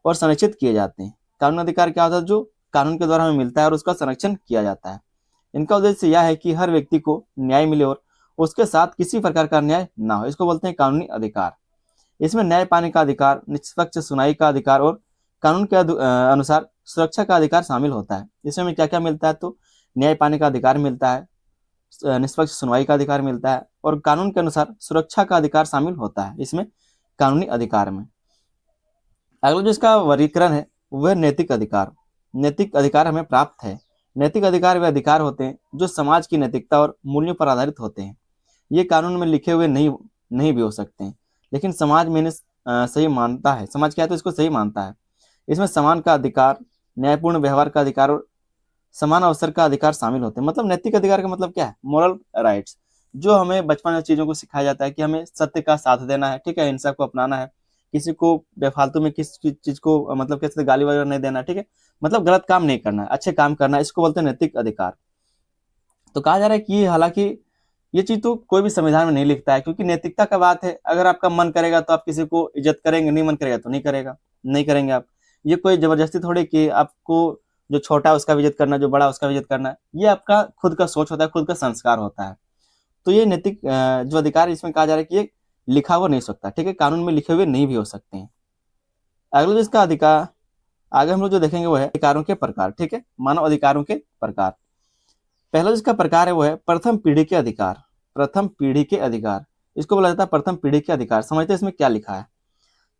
Speaker 2: और संरक्षित किए जाते हैं। कानूनी अधिकार क्या होता है, जो कानून के द्वारा हमें मिलता है और उसका संरक्षण किया जाता है। इनका उद्देश्य यह है कि हर व्यक्ति को न्याय मिले और उसके साथ किसी प्रकार का अन्याय ना हो, इसको बोलते हैं कानूनी अधिकार। इसमें न्याय पाने का अधिकार, निष्पक्ष सुनवाई का अधिकार और कानून के अनुसार सुरक्षा का अधिकार शामिल होता है। इसमें हमें क्या क्या मिलता है, तो न्याय पाने का अधिकार मिलता है, निष्पक्ष सुनवाई का अधिकार मिलता है और कानून के अनुसार सुरक्षा का अधिकार शामिल होता है इसमें कानूनी अधिकार में। अगला जो इसका वर्गीकरण है वह नैतिक अधिकार। नैतिक अधिकार हमें प्राप्त है। नैतिक अधिकार वे अधिकार होते हैं जो समाज की नैतिकता और मूल्यों पर आधारित होते हैं। ये कानून में लिखे हुए नहीं भी हो सकते हैं, लेकिन समाज में इन्हें सही मानता है। समाज क्या है, तो इसको सही मानता है। इसमें समान का अधिकार, न्यायपूर्ण व्यवहार का अधिकार और समान अवसर का अधिकार शामिल होते हैं। मतलब नैतिक अधिकार का मतलब क्या है, मोरल राइट्स, जो हमें बचपन में चीजों को सिखाया जाता है कि हमें सत्य का साथ देना है, ठीक है, हिंसा को अपनाना है, किसी को बेफालतू में किसी चीज को मतलब कैसे गाली वगैरह नहीं देना, ठीक है, मतलब गलत काम नहीं करना है, अच्छे काम करना है, इसको बोलते हैं नैतिक अधिकार। तो कहा जा रहा है कि हालांकि ये चीज तो कोई भी संविधान में नहीं लिखता है, क्योंकि नैतिकता का बात है। अगर आपका मन करेगा तो आप किसी को इज्जत करेंगे, नहीं मन करेगा तो नहीं करेंगे आप। ये कोई जबरदस्ती थोड़ी कि आपको जो छोटा है उसका भी इज्जत करना, जो बड़ा उसका भी इज्जत करना, ये आपका खुद का सोच होता है, खुद का संस्कार होता है। तो ये नैतिक जो अधिकार इसमें कहा जा रहा है कि ये लिखा हुआ नहीं हो सकता, ठीक है, कानून में लिखे हुए नहीं भी हो सकते हैं। अगला जो इसका अधिकार आगे हम लोग जो देखेंगे वो है अधिकारों के प्रकार। ठीक है, मानव अधिकारों के प्रकार। पहला जिसका प्रकार है वो है प्रथम पीढ़ी के अधिकार। प्रथम पीढ़ी के अधिकार, इसको बोला जाता है प्रथम पीढ़ी के अधिकार। समझते हैं इसमें क्या लिखा है।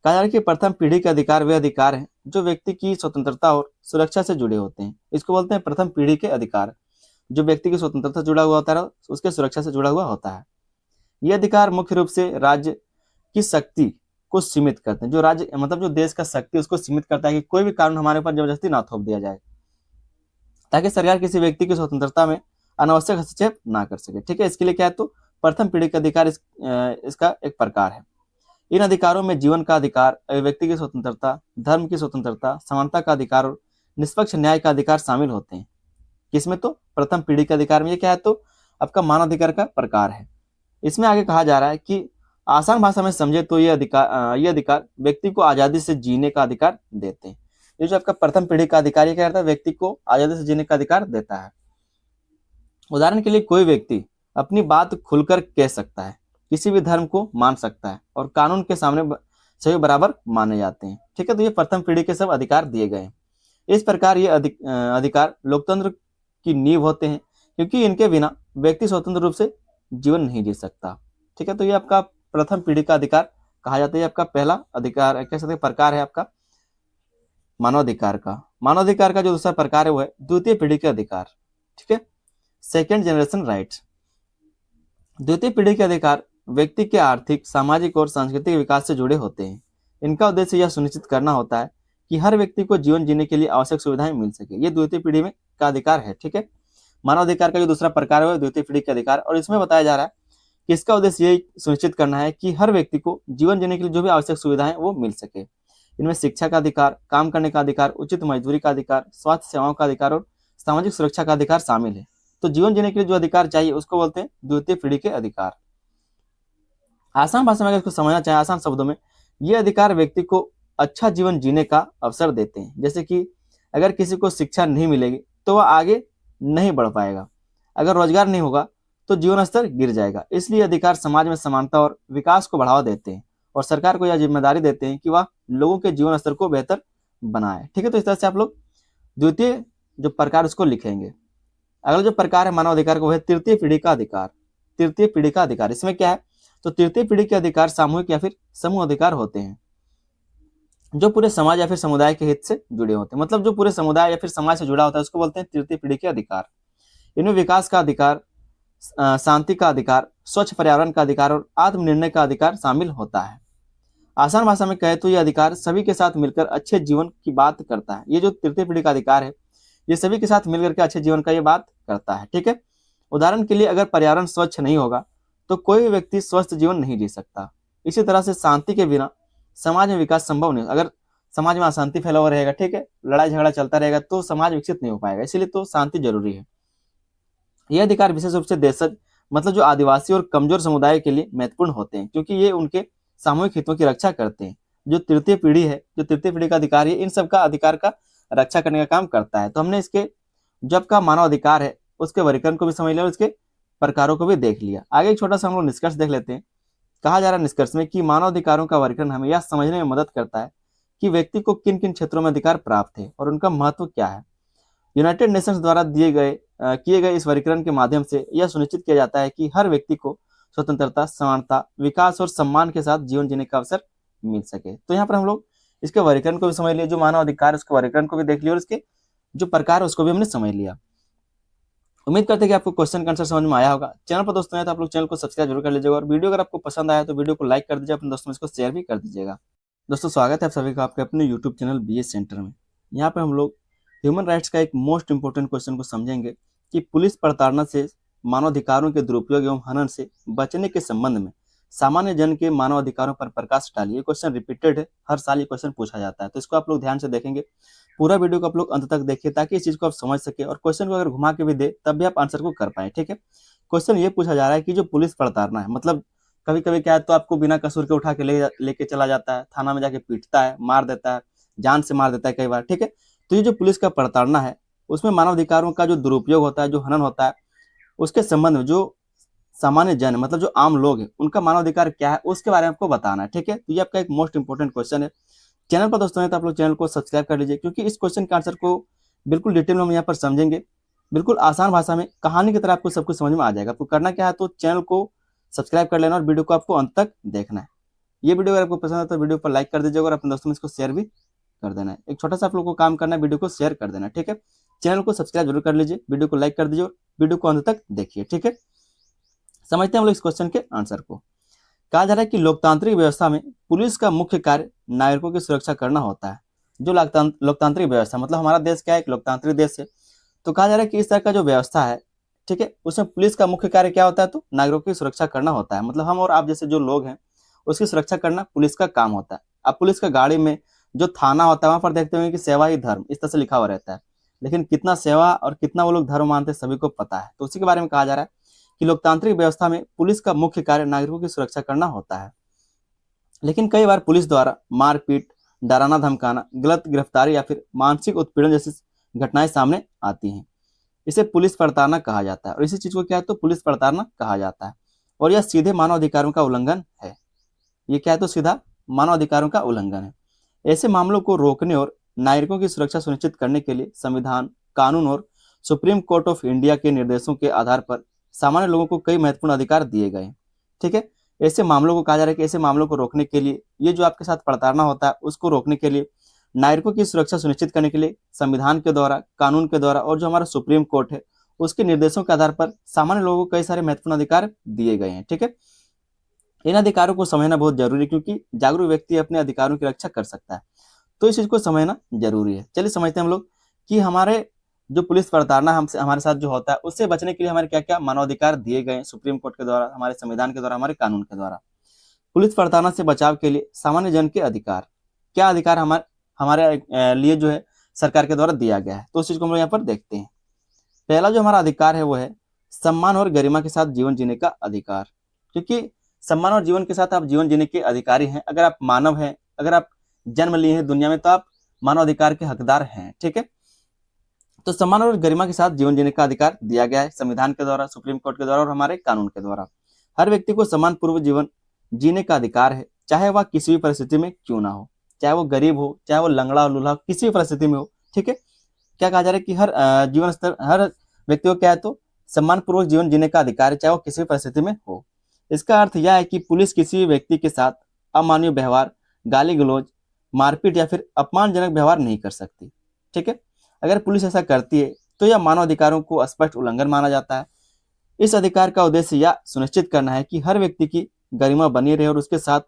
Speaker 2: कहा जा रहा है कि प्रथम पीढ़ी के अधिकार वे अधिकार हैं जो व्यक्ति की स्वतंत्रता और सुरक्षा से जुड़े होते हैं। इसको बोलते हैं प्रथम पीढ़ी के अधिकार, जो व्यक्ति की स्वतंत्रता से जुड़ा हुआ होता है, उसके सुरक्षा से जुड़ा हुआ होता है। ये अधिकार मुख्य रूप से राज्य की शक्ति को सीमित करते हैं। जो राज्य मतलब जो देश का शक्ति उसको सीमित करता है कि कोई भी कानून हमारे ऊपर जबरदस्ती ना थोप दिया जाए, ताकि सरकार किसी व्यक्ति की स्वतंत्रता में अनावश्यक हस्तक्षेप ना कर सके। ठीक है, इसके लिए क्या है, तो प्रथम पीढ़ी का अधिकार इसका एक प्रकार है। इन अधिकारों में जीवन का अधिकार, व्यक्ति की स्वतंत्रता, धर्म की स्वतंत्रता, समानता का अधिकार और निष्पक्ष न्याय का अधिकार शामिल होते हैं। किसमें, तो प्रथम पीढ़ी के अधिकार में। ये क्या है, तो आपका मानवाधिकार का प्रकार है। इसमें आगे कहा जा रहा है कि आसान भाषा में समझे तो ये अधिकार व्यक्ति को आजादी से जीने का अधिकार देते हैं। ये जो आपका प्रथम पीढ़ी का अधिकार ये क्या करता है, व्यक्ति को आजादी से जीने का अधिकार देता है। उदाहरण के लिए कोई व्यक्ति अपनी बात खुलकर कह सकता है, किसी भी धर्म को मान सकता है और कानून के सामने सभी बराबर माने जाते हैं। ठीक है, तो ये प्रथम पीढ़ी के सब अधिकार दिए गए हैं। इस प्रकार ये अधिकार लोकतंत्र की नींव होते हैं, क्योंकि इनके बिना व्यक्ति स्वतंत्र रूप से जीवन नहीं जी सकता। ठीक है, तो ये आपका प्रथम पीढ़ी का अधिकार कहा जाता है। आपका पहला अधिकार कह सकते प्रकार है आपका मानवाधिकार का। मानवाधिकार का जो दूसरा प्रकार है वो है द्वितीय पीढ़ी के अधिकार। ठीक है, सेकेंड जनरेशन राइट्स। द्वितीय पीढ़ी के अधिकार व्यक्ति के आर्थिक, सामाजिक और सांस्कृतिक विकास से जुड़े होते हैं। इनका उद्देश्य यह सुनिश्चित करना होता है कि हर व्यक्ति को जीवन जीने के लिए आवश्यक सुविधाएं मिल सके। ये द्वितीय पीढ़ी में का अधिकार है। ठीक है, मानवाधिकार का जो दूसरा प्रकार है द्वितीय पीढ़ी के अधिकार, और इसमें बताया जा रहा है कि इसका उद्देश्य ये सुनिश्चित करना है कि हर व्यक्ति को जीवन जीने के लिए जो भी आवश्यक सुविधाएं वो मिल सके। इनमें शिक्षा का अधिकार, काम करने का अधिकार, उचित मजदूरी का अधिकार, स्वास्थ्य सेवाओं का अधिकार और सामाजिक सुरक्षा का अधिकार शामिल है। तो जीवन जीने के लिए जो अधिकार चाहिए उसको बोलते हैं द्वितीय पीढ़ी के अधिकार। आसान भाषा में अगर इसको समझना चाहे, आसान शब्दों में, ये अधिकार व्यक्ति को अच्छा जीवन जीने का अवसर देते हैं। जैसे कि अगर किसी को शिक्षा नहीं मिलेगी तो वह आगे नहीं बढ़ पाएगा, अगर रोजगार नहीं होगा तो जीवन स्तर गिर जाएगा। इसलिए अधिकार समाज में समानता और विकास को बढ़ावा देते हैं और सरकार को यह जिम्मेदारी देते हैं कि वह लोगों के जीवन स्तर को बेहतर बनाए। ठीक है, तो इस तरह से आप लोग द्वितीय जो प्रकार उसको लिखेंगे। अगला जो प्रकार है मानवाधिकार का वो है तृतीय पीढ़ी का अधिकार। तृतीय पीढ़ी का अधिकार, इसमें क्या है, तो तृतीय पीढ़ी के अधिकार सामूहिक या फिर समूह अधिकार होते हैं जो पूरे समाज या फिर समुदाय के हित से जुड़े होते हैं। मतलब जो पूरे समुदाय या फिर समाज से जुड़ा होता है उसको बोलते हैं तृतीय पीढ़ी के अधिकार। इनमें विकास का अधिकार, शांति का अधिकार, स्वच्छ पर्यावरण का अधिकार और आत्मनिर्णय का अधिकार शामिल होता है। आसान भाषा में कहे तो यह अधिकार सभी के साथ मिलकर अच्छे जीवन की बात करता है। ये जो तृतीय पीढ़ी का अधिकार है ये सभी के साथ मिलकर के अच्छे जीवन का ये बात करता है। ठीक है, उदाहरण के लिए अगर पर्यावरण स्वच्छ नहीं होगा तो कोई भी व्यक्ति स्वस्थ जीवन नहीं जी सकता। इसी तरह से शांति के बिना समाज में विकास संभव नहीं। अगर समाज में अशांति फैला हुआ रहेगा, ठीक है, लड़ाई झगड़ा चलता रहेगा, तो समाज विकसित नहीं हो पाएगा। इसीलिए तो शांति जरूरी है। यह अधिकार विशेष रूप से देशज मतलब जो आदिवासी और कमजोर समुदाय के लिए महत्वपूर्ण होते हैं, क्योंकि ये उनके सामूहिक हितों की रक्षा करते हैं। जो तृतीय पीढ़ी है, जो तृतीय पीढ़ी का अधिकार है, इन सब का अधिकार का रक्षा करने का काम करता है। तो हमने इसके जो आपका मानव अधिकार है उसके वर्गीकरण को भी समझ लिया और इसके प्रकारों को भी देख लिया। आगे एक छोटा सा हम लोग निष्कर्ष देख लेते हैं। कहा जा रहा है निष्कर्ष में कि मानव अधिकारों का वर्गीकरण हमें यह समझने में मदद करता है कि व्यक्ति को किन किन क्षेत्रों में अधिकार प्राप्त है और उनका महत्व क्या है। यूनाइटेड नेशंस द्वारा किए गए इस वर्गीकरण के माध्यम से यह सुनिश्चित किया जाता है कि हर व्यक्ति को स्वतंत्रता, समानता, विकास और सम्मान के साथ जीवन जीने का अवसर मिल सके। तो यहाँ पर हम लोग इसके वर्गीकरण को भी समझ लिया, जो मानव अधिकार उसके वर्गीकरण को भी देख लिया और इसके जो प्रकार है उसको भी हमने समझ लिया। उम्मीद करते हैं कि आपको क्वेश्चन का आंसर समझ में आया होगा। चैनल पर दोस्तों है तो आप लोग चैनल को सब्सक्राइब जरूर कर लीजिएगा और वीडियो अगर आपको पसंद आया तो वीडियो को लाइक कर दीजिए, अपने दोस्तों में इसको शेयर भी कर दीजिएगा। दोस्तों स्वागत है आप सभी का आपके अपने यूट्यूब चैनल BS सेंटर में। यहाँ पे हम लोग ह्यूमन राइट्स का एक मोस्ट इंपोर्टेंट क्वेश्चन को समझेंगे कि पुलिस प्रताड़ना से, मानवाधिकारों के दुरुपयोग एवं हनन से बचने के संबंध में सामान्य जन के मानव अधिकारों पर प्रकाश डालिए। क्वेश्चन रिपीटेड है, हर साल ये क्वेश्चन पूछा जाता है, तो इसको आप लोग ध्यान से देखेंगे। पूरा वीडियो को आप लोग अंत तक देखिए ताकि इस चीज को आप समझ सके और क्वेश्चन को अगर घुमा के भी दे तब भी आप आंसर को कर पाए। ठीक है, क्वेश्चन ये पूछा जा रहा है कि जो पुलिस प्रताड़ना है, मतलब कभी कभी क्या है तो आपको बिना कसूर के उठा के लेके चला जाता है, थाना में जाके पीटता है, मार देता है, जान से मार देता है कई बार। ठीक है, तो ये जो पुलिस का प्रताड़ना है उसमें मानव अधिकारों का जो दुरुपयोग होता है, जो हनन होता है, उसके संबंध में जो सामान्य जन मतलब जो आम लोग है उनका मानव अधिकार क्या है उसके बारे में आपको बताना है। ठीक है, तो ये आपका एक मोस्ट इंपोर्टेंट क्वेश्चन है। चैनल पर दोस्तों है तो आप लोग चैनल को सब्सक्राइब कर लीजिए, क्योंकि इस क्वेश्चन के आंसर को बिल्कुल डिटेल में हम यहाँ पर समझेंगे, बिल्कुल आसान भाषा में, कहानी की तरह आपको सब कुछ समझ में आ जाएगा। आपको करना क्या है तो चैनल को सब्सक्राइब कर लेना और वीडियो को आपको अंत तक देखना है। ये वीडियो अगर आपको पसंद है तो वीडियो पर लाइक कर दीजिएगा और अपने दोस्तों में इसको शेयर भी कर देना है। एक छोटा सा आप लोग को काम करना है, वीडियो को शेयर कर देना है। ठीक है, चैनल को सब्सक्राइब जरूर कर लीजिए, वीडियो को लाइक कर दीजिए और वीडियो को अंत तक देखिए। ठीक है, समझते हैं हम लोग इस क्वेश्चन के आंसर को। कहा जा रहा है कि लोकतांत्रिक व्यवस्था में पुलिस का मुख्य कार्य नागरिकों की सुरक्षा करना होता है। जो लोकतांत्रिक व्यवस्था मतलब हमारा देश क्या है, एक लोकतांत्रिक देश है, तो कहा जा रहा है कि इस तरह का जो व्यवस्था है, ठीक है, उसमें पुलिस का मुख्य कार्य क्या होता है तो नागरिकों की सुरक्षा करना होता है। मतलब हम और आप जैसे जो लोग हैं उसकी सुरक्षा करना पुलिस का काम होता है। अब पुलिस का गाड़ी में जो थाना होता है वहां पर देखते होंगे कि सेवा ही धर्म इस तरह से लिखा हुआ रहता है, लेकिन कितना सेवा और कितना वो लोग धर्म मानते हैं सभी को पता है। तो उसी के बारे में कहा जा रहा है कि लोकतांत्रिक व्यवस्था में पुलिस का मुख्य कार्य नागरिकों की सुरक्षा करना होता है। लेकिन कई बार पुलिस द्वारा मारपीट, डराना धमकाना, गलत गिरफ्तारी या फिर मानसिक उत्पीड़न जैसी घटनाएं सामने आती हैं। इसे पुलिस प्रताड़ना कहा जाता है और इसी चीज को क्या है तो पुलिस प्रताड़ना कहा जाता है। और यह सीधे मानव अधिकारों का उल्लंघन है। ये क्या है तो सीधा मानव अधिकारों का उल्लंघन है। ऐसे मामलों को रोकने और नागरिकों की सुरक्षा सुनिश्चित करने के लिए संविधान, कानून और सुप्रीम कोर्ट ऑफ इंडिया के निर्देशों के आधार पर सामान्य लोगों को कई महत्वपूर्ण अधिकार दिए गए। ठीक है, ऐसे मामलों को कहा जा रहा है कि ऐसे मामलों को रोकने के लिए, ये जो आपके साथ प्रताड़ना होता है उसको रोकने के लिए, नागरिकों की सुरक्षा सुनिश्चित करने के लिए संविधान के द्वारा, कानून के द्वारा और जो हमारा सुप्रीम कोर्ट है उसके निर्देशों के आधार पर सामान्य लोगों को कई सारे महत्वपूर्ण अधिकार दिए गए हैं। ठीक है, इन अधिकारों को समझना बहुत जरूरी है, क्योंकि जागरूक व्यक्ति अपने अधिकारों की रक्षा कर सकता है, तो इस चीज को समझना जरूरी है। चलिए समझते हैं हम लोग कि हमारे जो पुलिस प्रताड़ना हमसे हमारे साथ जो होता है उससे बचने के लिए हमारे क्या क्या मानवाधिकार दिए गए हैं सुप्रीम कोर्ट के द्वारा, हमारे संविधान के द्वारा, हमारे कानून के द्वारा। पुलिस प्रताड़ना से बचाव के लिए सामान्य जन के अधिकार, क्या अधिकार हमारे लिए जो है सरकार के द्वारा दिया गया है, तो उस चीज को हम लोग यहाँ पर देखते हैं। पहला जो हमारा अधिकार है वो है सम्मान और गरिमा के साथ जीवन जीने का अधिकार, क्योंकि सम्मान और जीवन के साथ आप जीवन जीने के अधिकारी हैं। अगर आप मानव हैं, अगर आप जन्म लिए हैं दुनिया में, तो आप मानव अधिकार के हकदार हैं। ठीक है, तो सम्मान और गरिमा के साथ जीवन जीने का अधिकार दिया गया है संविधान के द्वारा, सुप्रीम कोर्ट के द्वारा और हमारे कानून के द्वारा। हर व्यक्ति को सम्मान पूर्व जीवन जीने का अधिकार है, चाहे वह किसी भी परिस्थिति में क्यों ना हो, चाहे वो गरीब हो, चाहे वो लंगड़ा लूल्हा हो, किसी भी परिस्थिति में हो। ठीक है, क्या कहा जा रहा है कि हर जीवन स्तर, हर व्यक्ति को क्या है तो सम्मान पूर्वक जीवन जीने का अधिकार है, चाहे वो किसी भी परिस्थिति में हो। इसका अर्थ यह है कि पुलिस किसी भी व्यक्ति के साथ अमानवीय व्यवहार, गाली गलौज, मारपीट या फिर अपमानजनक व्यवहार नहीं कर सकती। ठीक है, अगर पुलिस ऐसा करती है तो यह मानव अधिकारों को स्पष्ट उल्लंघन माना जाता है। इस अधिकार का उद्देश्य यह सुनिश्चित करना है कि हर व्यक्ति की गरिमा बनी रहे और उसके साथ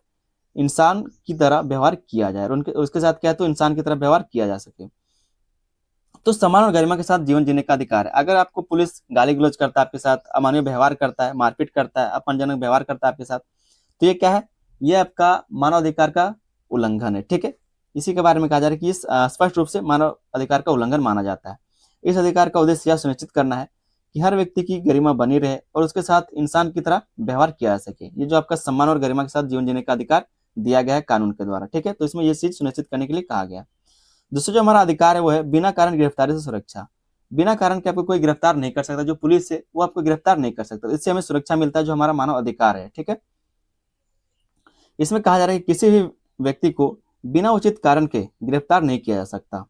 Speaker 2: इंसान की तरह व्यवहार किया जाए, और उसके साथ क्या है तो इंसान की तरह व्यवहार किया जा सके। तो सम्मान और गरिमा के साथ जीवन जीने का अधिकार है। अगर आपको पुलिस गाली गलौज करता है आपके साथ, अमानवीय व्यवहार करता है, मारपीट करता है, अपमानजनक व्यवहार करता है आपके साथ, तो ये क्या है, ये आपका मानव अधिकार का उल्लंघन है। ठीक है, इसी के बारे में कहा जा रहा है कि इस स्पष्ट रूप से मानव अधिकार का उल्लंघन माना जाता है। इस अधिकार का उद्देश्य यह सुनिश्चित करना है कि हर व्यक्ति की गरिमा बनी रहे और उसके साथ इंसान की तरह व्यवहार किया जा सके। ये जो आपका सम्मान और गरिमा के साथ जीवन जीने का अधिकार दिया गया है कानून के द्वारा। ठीक है, तो इसमें ये चीज सुनिश्चित करने के लिए कहा गया। दूसरा जो हमारा अधिकार है वो है बिना कारण गिरफ्तारी से सुरक्षा। बिना कारण के आपको कोई गिरफ्तार नहीं कर सकता, जो पुलिस है वो आपको गिरफ्तार नहीं कर सकता, इससे हमें सुरक्षा मिलता है, जो हमारा मानव अधिकार है। ठीक है, इसमें कहा जा रहा है कि किसी भी व्यक्ति को बिना उचित कारण के गिरफ्तार नहीं किया जा सकता।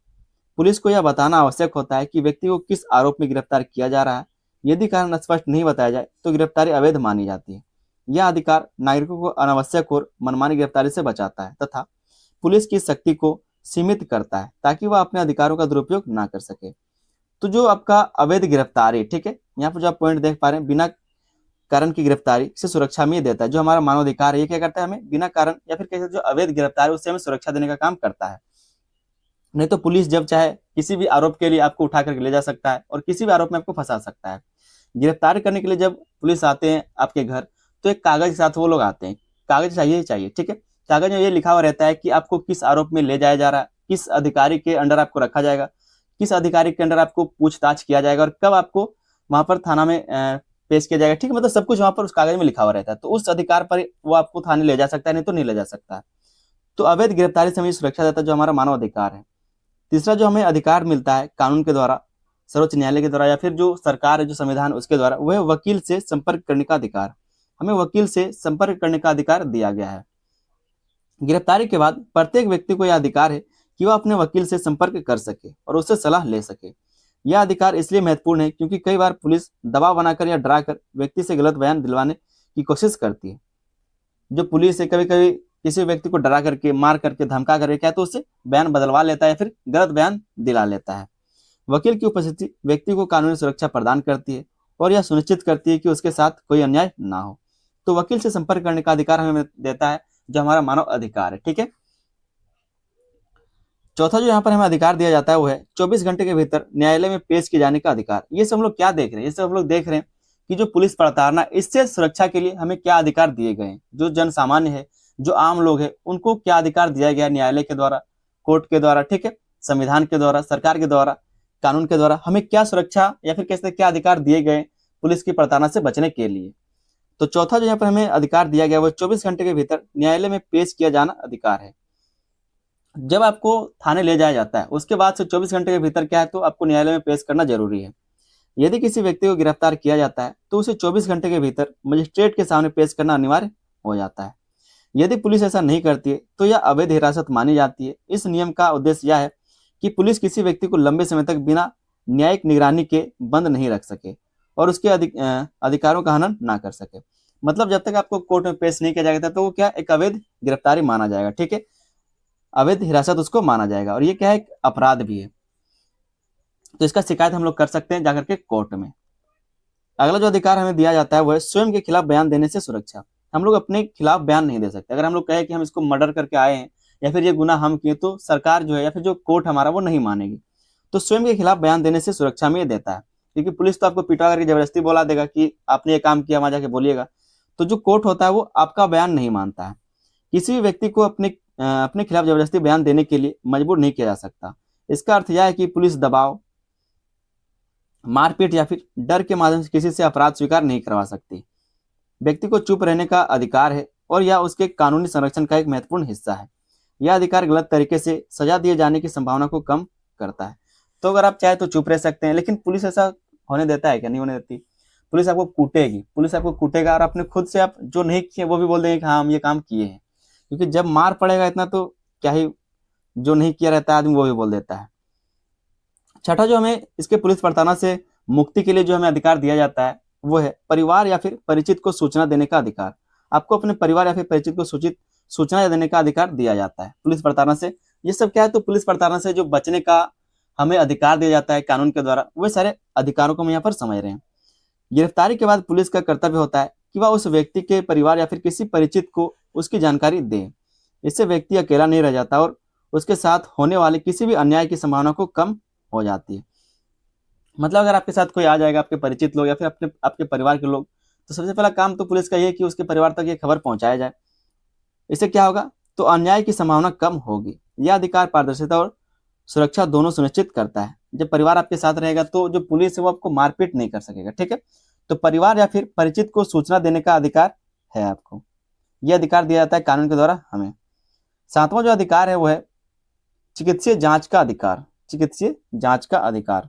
Speaker 2: पुलिस को यह बताना आवश्यक होता है कि व्यक्ति को किस आरोप में गिरफ्तार किया जा रहा है। यदि कारण स्पष्ट नहीं बताया जाए तो गिरफ्तारी अवैध मानी जाती है। यह अधिकार नागरिकों को अनावश्यक और मनमानी गिरफ्तारी से बचाता है तथा पुलिस की शक्ति को सीमित करता है ताकि वह अपने अधिकारों का दुरुपयोग ना कर सके। तो जो आपका अवैध गिरफ्तारी, ठीक है, यहाँ पर जो आप पॉइंट देख पा रहे हैं, बिना कारण की गिरफ्तारी से सुरक्षा में देता है। जो हमारा मानव अधिकार है ये क्या करता है, हमें बिना कारण या फिर कैसे जो अवैध गिरफ्तारी उससे हमें सुरक्षा देने का काम करता है। नहीं तो पुलिस जब चाहे किसी भी आरोप के लिए आपको उठा करके ले जा सकता है और किसी भी आरोप में आपको फंसा सकता है। गिरफ्तार करने के लिए जब पुलिस आते हैं आपके घर तो एक कागज के साथ वो लोग आते हैं। कागज चाहिए ही चाहिए। ठीक है, कागज में ये लिखा हुआ रहता है कि आपको किस आरोप में ले जाया जा रहा है, किस अधिकारी के अंडर आपको रखा जाएगा, किस अधिकारी के अंडर आपको पूछताछ किया जाएगा और कब आपको वहां पर थाना में पेश किया जाएगा। ठीक है, मतलब सब कुछ वहां पर उस कागज में लिखा हुआ रहता है। तो उस अधिकार पर वो आपको थाने ले जा सकता है, नहीं तो नहीं ले जा सकता। तो अवैध गिरफ्तारी से हमें सुरक्षा देता है, जो हमारा मानव अधिकार है। तीसरा जो हमें अधिकार मिलता है कानून के द्वारा, सर्वोच्च न्यायालय के द्वारा या फिर जो सरकार है, जो संविधान उसके द्वारा, वह वकील से संपर्क करने का अधिकार। हमें वकील से संपर्क करने का अधिकार दिया गया है। गिरफ्तारी के बाद प्रत्येक व्यक्ति को यह अधिकार है कि वह अपने वकील से संपर्क कर सके और उससे सलाह ले सके। यह अधिकार इसलिए महत्वपूर्ण है क्योंकि कई बार पुलिस दबाव बनाकर या डराकर व्यक्ति से गलत बयान दिलवाने की कोशिश करती है। जो पुलिस है कभी कभी किसी व्यक्ति को डरा करके, मार करके, धमका करके क्या तो उससे बयान बदलवा लेता है या फिर गलत बयान दिला लेता है। वकील की उपस्थिति व्यक्ति को कानूनी सुरक्षा प्रदान करती है और यह सुनिश्चित करती है कि उसके साथ कोई अन्याय ना हो। तो वकील से संपर्क करने का अधिकार हमें देता है, जो हमारा मानव अधिकार है। ठीक है, चौथा जो यहाँ पर हमें अधिकार दिया जाता है वो है 24 घंटे के भीतर न्यायालय में पेश किए जाने का अधिकार। ये सब हम लोग क्या देख रहे हैं, ये सब हम लोग देख रहे हैं कि जो पुलिस प्रताड़ना, इससे सुरक्षा के लिए हमें क्या अधिकार दिए गए हैं। जो जन सामान्य है, जो आम लोग है, उनको क्या अधिकार दिया गया न्यायालय के द्वारा, कोर्ट के द्वारा, ठीक है, संविधान के द्वारा, सरकार के द्वारा, कानून के द्वारा हमें क्या सुरक्षा या फिर कैसे क्या अधिकार दिए गए पुलिस की प्रताड़ना से बचने के लिए। तो चौथा जो यहाँ पर हमें अधिकार दिया गया वो 24 घंटे के भीतर न्यायालय में पेश किया जाना अधिकार है। जब आपको थाने ले जाया जाता है उसके बाद से 24 घंटे के भीतर क्या है तो आपको न्यायालय में पेश करना जरूरी है। यदि किसी व्यक्ति को गिरफ्तार किया जाता है तो उसे 24 घंटे के भीतर मजिस्ट्रेट के सामने पेश करना अनिवार्य हो जाता है। यदि पुलिस ऐसा नहीं करती है तो यह अवैध हिरासत मानी जाती है। इस नियम का उद्देश्य यह है कि पुलिस किसी व्यक्ति को लंबे समय तक बिना न्यायिक निगरानी के बंद नहीं रख सके और उसके अधिकारों का हनन ना कर सके। मतलब जब तक आपको कोर्ट में पेश नहीं किया जाएगा तो वो क्या एक अवैध गिरफ्तारी माना जाएगा। ठीक है, अवैध हिरासत उसको माना जाएगा और ये क्या है, एक अपराध भी है। तो इसका शिकायत हम लोग कर सकते हैं जाकर के कोर्ट में। अगला जो अधिकार हमें दिया जाता है वो है स्वयं के खिलाफ बयान देने से सुरक्षा। हम लोग अपने खिलाफ बयान नहीं दे सकते। अगर हम लोग कहें कि हम इसको मर्डर करके आए हैं या फिर ये गुनाह हम किए तो सरकार जो है या फिर जो कोर्ट हमारा वो नहीं मानेगी। तो स्वयं के खिलाफ बयान देने से सुरक्षा में ये देता है, क्योंकि पुलिस तो आपको पिटवा करके जबरदस्ती बोला देगा कि आपने ये काम किया, वहां जाके बोलिएगा। तो जो कोर्ट होता है वो आपका बयान नहीं मानता है। किसी भी व्यक्ति को अपने खिलाफ जबरदस्ती बयान देने के लिए मजबूर नहीं किया जा सकता। इसका अर्थ यह है कि पुलिस दबाव, मारपीट या फिर डर के माध्यम से किसी से अपराध स्वीकार नहीं करवा सकती। व्यक्ति को चुप रहने का अधिकार है और यह उसके कानूनी संरक्षण का एक महत्वपूर्ण हिस्सा है। यह अधिकार गलत तरीके से सजा दिए जाने की संभावना को कम करता है। तो अगर आप चाहे तो चुप रह सकते हैं, लेकिन पुलिस ऐसा होने देता है क्या? नहीं होने देती। पुलिस आपको कूटेगी, पुलिस आपको कूटेगा और अपने खुद से आप जो नहीं किए वो भी बोल देंगे कि हाँ हम ये काम किए हैं, क्योंकि जब मार पड़ेगा इतना तो क्या ही जो नहीं किया रहता है आदमी वो भी बोल देता है। छठा जो हमें इसके पुलिस प्रताड़ना से मुक्ति के लिए जो हमें अधिकार दिया जाता है वो है परिवार या फिर परिचित को सूचना देने का अधिकार। आपको अपने परिवार या फिर परिचित को सूचना देने का अधिकार दिया जाता है पुलिस प्रताड़ना से। ये सब क्या है, तो पुलिस प्रताड़ना से जो बचने का हमें अधिकार दिया जाता है कानून के द्वारा, वे सारे अधिकारों को हम यहाँ पर समझ रहे हैं। गिरफ्तारी के बाद पुलिस का कर्तव्य होता है कि वह उस व्यक्ति के परिवार या फिर किसी परिचित को उसकी जानकारी दे। इससे व्यक्ति अकेला नहीं रह जाता और उसके साथ होने वाले किसी भी अन्याय की संभावना को कम
Speaker 1: हो जाती है। मतलब अगर आपके साथ कोई आ जाएगा, आपके परिचित लोग या फिर आपके परिवार के लोग, तो सबसे पहला काम तो पुलिस का ये है कि उसके परिवार तक ये खबर पहुंचाया जाए। इससे क्या होगा, तो अन्याय की संभावना कम होगी। यह अधिकार पारदर्शिता और सुरक्षा दोनों सुनिश्चित करता है। जब परिवार आपके साथ रहेगा तो जो पुलिस है वो आपको मारपीट नहीं कर सकेगा, ठीक है। तो परिवार या फिर परिचित को सूचना देने का अधिकार है आपको, यह अधिकार दिया जाता है कानून के द्वारा हमें। सातवां जो अधिकार है वो है चिकित्सीय जांच का अधिकार। चिकित्सीय जांच का अधिकार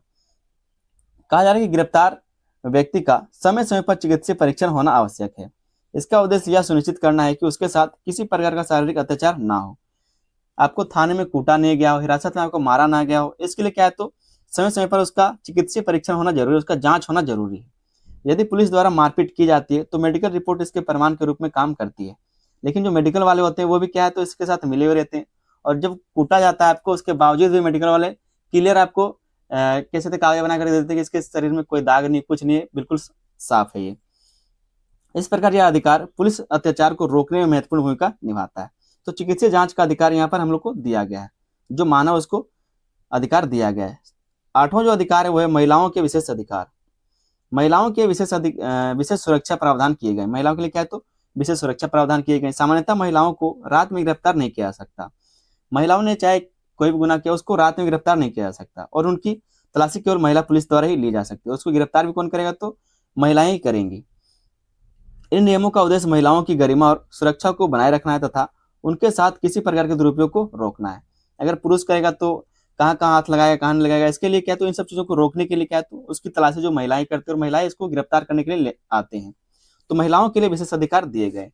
Speaker 1: कहा जा रहा है कि गिरफ्तार व्यक्ति का समय समय पर चिकित्सीय परीक्षण होना आवश्यक है। इसका उद्देश्य यह सुनिश्चित करना है कि उसके साथ किसी प्रकार का शारीरिक अत्याचार ना हो, आपको थाने में कूटा नहीं गया हो, हिरासत में आपको मारा ना गया हो। इसके लिए क्या है, तो समय समय पर उसका चिकित्सीय परीक्षण होना जरूरी है, उसका जांच होना जरूरी है। यदि पुलिस द्वारा मारपीट की जाती है तो मेडिकल रिपोर्ट इसके प्रमाण के रूप में काम करती है। लेकिन जो मेडिकल वाले होते हैं वो भी क्या है, तो इसके साथ मिले हुए रहते हैं। और जब कूटा जाता है आपको, उसके बावजूद भी मेडिकल वाले क्लियर आपको कैसे थे कागज बना कर देते हैं कि इसके शरीर में कोई दाग नहीं, कुछ नहीं है, बिल्कुल साफ है ये। इस प्रकार यह अधिकार पुलिस अत्याचार को रोकने में महत्वपूर्ण भूमिका निभाता है। तो चिकित्सीय जांच का अधिकार यहाँ पर हम लोग को दिया गया है, जो मानव उसको अधिकार दिया गया है। आठवां जो अधिकार है वो है महिलाओं के विशेष अधिकार। महिलाओं के विशेष सुरक्षा प्रावधान किए गए। महिलाओं के लिए क्या है, तो विशेष सुरक्षा प्रावधान किए गए। सामान्यतः महिलाओं को रात में गिरफ्तार नहीं किया जा सकता। महिलाओं ने चाहे कोई भी गुनाह किया उसको रात में गिरफ्तार नहीं किया जा सकता, और उनकी तलाशी केवल महिला पुलिस द्वारा ही ली जा सकती है। उसको गिरफ्तार भी कौन करेगा, तो महिलाएं ही करेंगी। इन नियमों का उद्देश्य महिलाओं की गरिमा और सुरक्षा को बनाए रखना है तथा उनके साथ किसी प्रकार के दुरुपयोग को रोकना है। अगर पुरुष करेगा तो कहाँ कहाँ हाथ लगाएगा, कहाँ नहीं लगाएगा, इसके लिए क्या तो इन सब चीजों को रोकने के लिए क्या तो उसकी तलाशी जो महिलाएं करती है और महिलाएं इसको गिरफ्तार करने के लिए आते हैं। तो महिलाओं के लिए विशेष अधिकार दिए गए।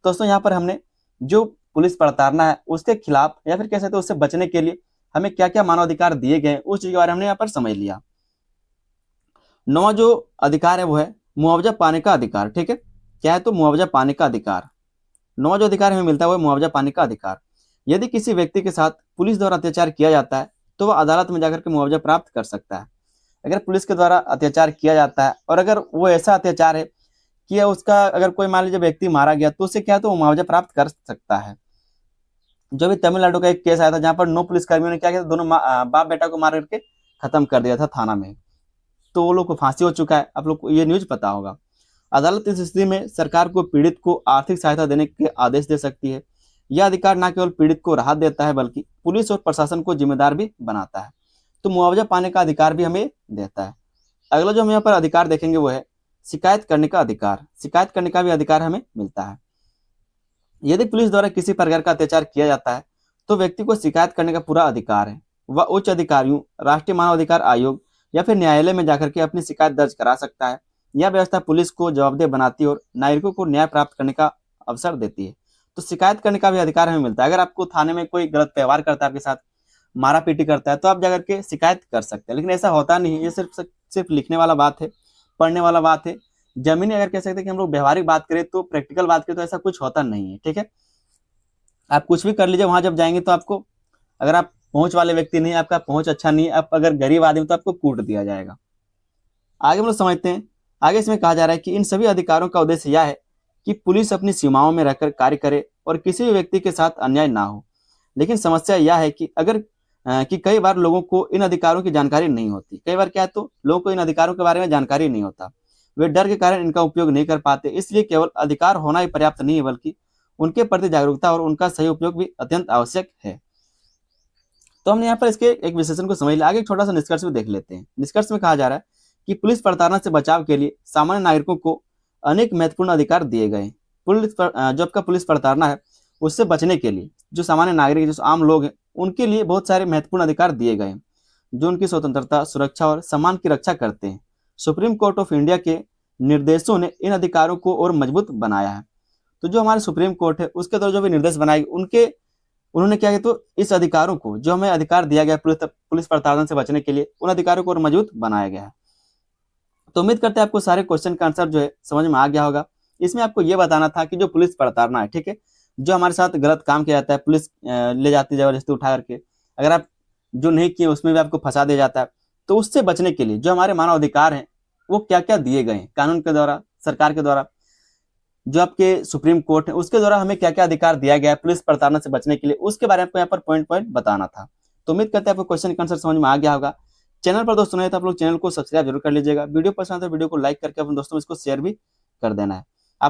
Speaker 1: दोस्तों यहाँ पर हमने जो पुलिस प्रताड़ना है उसके खिलाफ या फिर कह सकते हैं उससे बचने के लिए हमें क्या क्या मानवाधिकार दिए गए उस चीज के बारे में हमने यहाँ पर समझ लिया। नौवां जो अधिकार है वो है मुआवजा पाने का अधिकार, ठीक है। क्या है, तो मुआवजा पाने का अधिकार। नौवां जो अधिकार हमें मिलता है वो है मुआवजा पाने का अधिकार। यदि किसी व्यक्ति के साथ पुलिस द्वारा अत्याचार किया जाता है तो वह अदालत में जाकर के मुआवजा प्राप्त कर सकता है। अगर पुलिस के द्वारा अत्याचार किया जाता है और अगर वो ऐसा अत्याचार है कि उसका अगर कोई मान लीजिए व्यक्ति मारा गया तो उससे क्या है, तो वो मुआवजा प्राप्त कर सकता है। जो भी तमिलनाडु का एक केस आया था जहां पर 9 पुलिसकर्मियों ने क्या किया, दोनों बाप बेटा को मार करके खत्म कर दिया था थाना में। तो वो लोग को फांसी हो चुका है, आप लोग को ये न्यूज पता होगा। अदालत इस स्थिति में सरकार को पीड़ित को आर्थिक सहायता देने के आदेश दे सकती है। यह अधिकार न केवल पीड़ित को राहत देता है बल्कि पुलिस और प्रशासन को जिम्मेदार भी बनाता है। तो मुआवजा पाने का अधिकार भी हमें देता है। अगला जो हम यहाँ पर अधिकार देखेंगे वो है शिकायत करने का अधिकार। शिकायत करने का भी अधिकार हमें मिलता है। यदि पुलिस द्वारा किसी प्रकार का अत्याचार किया जाता है तो व्यक्ति को शिकायत करने का पूरा अधिकार है। वह उच्च अधिकारियों, राष्ट्रीय मानव अधिकार आयोग या फिर न्यायालय में जाकर के अपनी शिकायत दर्ज करा सकता है। यह व्यवस्था पुलिस को जवाबदेह बनाती है और नागरिकों को न्याय प्राप्त करने का अवसर देती है। तो शिकायत करने का भी अधिकार हमें मिलता है। अगर आपको थाने में कोई गलत व्यवहार करता है, आपके साथ मारा पीटी करता है, तो आप जाकर के शिकायत कर सकते हैं। लेकिन ऐसा होता नहीं है, ये सिर्फ लिखने वाला बात है, पढ़ने वाला बात है। जमीनी अगर कह सकते हैं कि हम लोग व्यवहारिक बात करें तो प्रैक्टिकल बात करें तो ऐसा कुछ होता नहीं है, ठीक है। आप कुछ भी कर लीजिए, वहां जब जाएंगे तो आपको, अगर आप पहुंच वाले व्यक्ति नहीं, आपका पहुंच अच्छा नहीं है, आप अगर गरीब आदमी तो आपको कूट दिया जाएगा। आगे हम लोग समझते हैं। आगे इसमें कहा जा रहा है कि इन सभी अधिकारों का उद्देश्य यह है कि पुलिस अपनी सीमाओं में रहकर कार्य करे और किसी भी व्यक्ति के साथ अन्याय ना हो। लेकिन समस्या यह है कि कि कई बार लोगों को इन अधिकारों की जानकारी नहीं होती। कई बार क्या है, तो लोगों को इन अधिकारों के बारे में जानकारी नहीं होता, वे डर के कारण इनका उपयोग नहीं कर पाते। इसलिए केवल अधिकार होना ही पर्याप्त नहीं है बल्कि उनके प्रति जागरूकता और उनका सही उपयोग भी अत्यंत आवश्यक है। तो हमने यहाँ पर इसके एक विश्लेषण को समझ लिया। आगे एक छोटा सा निष्कर्ष भी देख लेते हैं। निष्कर्ष में कहा जा रहा है कि पुलिस प्रताड़ना से बचाव के लिए सामान्य नागरिकों को अनेक महत्वपूर्ण अधिकार दिए गए। जो आपका पुलिस प्रताड़ना है उससे बचने के लिए जो सामान्य नागरिक, जो आम लोग हैं, उनके लिए बहुत सारे महत्वपूर्ण अधिकार दिए गए जो उनकी स्वतंत्रता, सुरक्षा और सम्मान की रक्षा करते हैं। सुप्रीम कोर्ट ऑफ इंडिया के निर्देशों ने इन अधिकारों को और मजबूत बनाया है। तो जो हमारे सुप्रीम कोर्ट है उसके द्वारा जो भी निर्देश बनाए उन्होंने क्या किया, तो इस अधिकारों को, जो हमें अधिकार दिया गया पुलिस प्रताड़ना से बचने के लिए, उन अधिकारों को और मजबूत बनाया गया है। तो उम्मीद करते हैं आपको सारे क्वेश्चन का आंसर जो है समझ में आ गया होगा। इसमें आपको ये बताना था कि जो पुलिस प्रताड़ना है, ठीक है, जो हमारे साथ गलत काम किया जाता है, पुलिस ले जाती है जबरदस्ती उठा करके, अगर आप जो नहीं किए उसमें भी आपको फंसा दिया जाता है, तो उससे बचने के लिए जो हमारे मानव अधिकार हैं वो क्या क्या दिए गए हैं कानून के द्वारा, सरकार के द्वारा, जो आपके सुप्रीम कोर्ट है उसके द्वारा हमें क्या क्या अधिकार दिया गया है पुलिस प्रताड़ना से बचने के लिए, उसके बारे में आपको यहाँ पर पॉइंट बताना था। तो उम्मीद करते हैं आपको क्वेश्चन का आंसर समझ में आ गया होगा।
Speaker 2: चैनल पर दोस्तों नए तो आप लोग चैनल को सब्सक्राइब जरूर कर लीजिएगा। वीडियो पसंद है तो वीडियो को लाइक करके अपने दोस्तों में इसको शेयर भी कर देना है।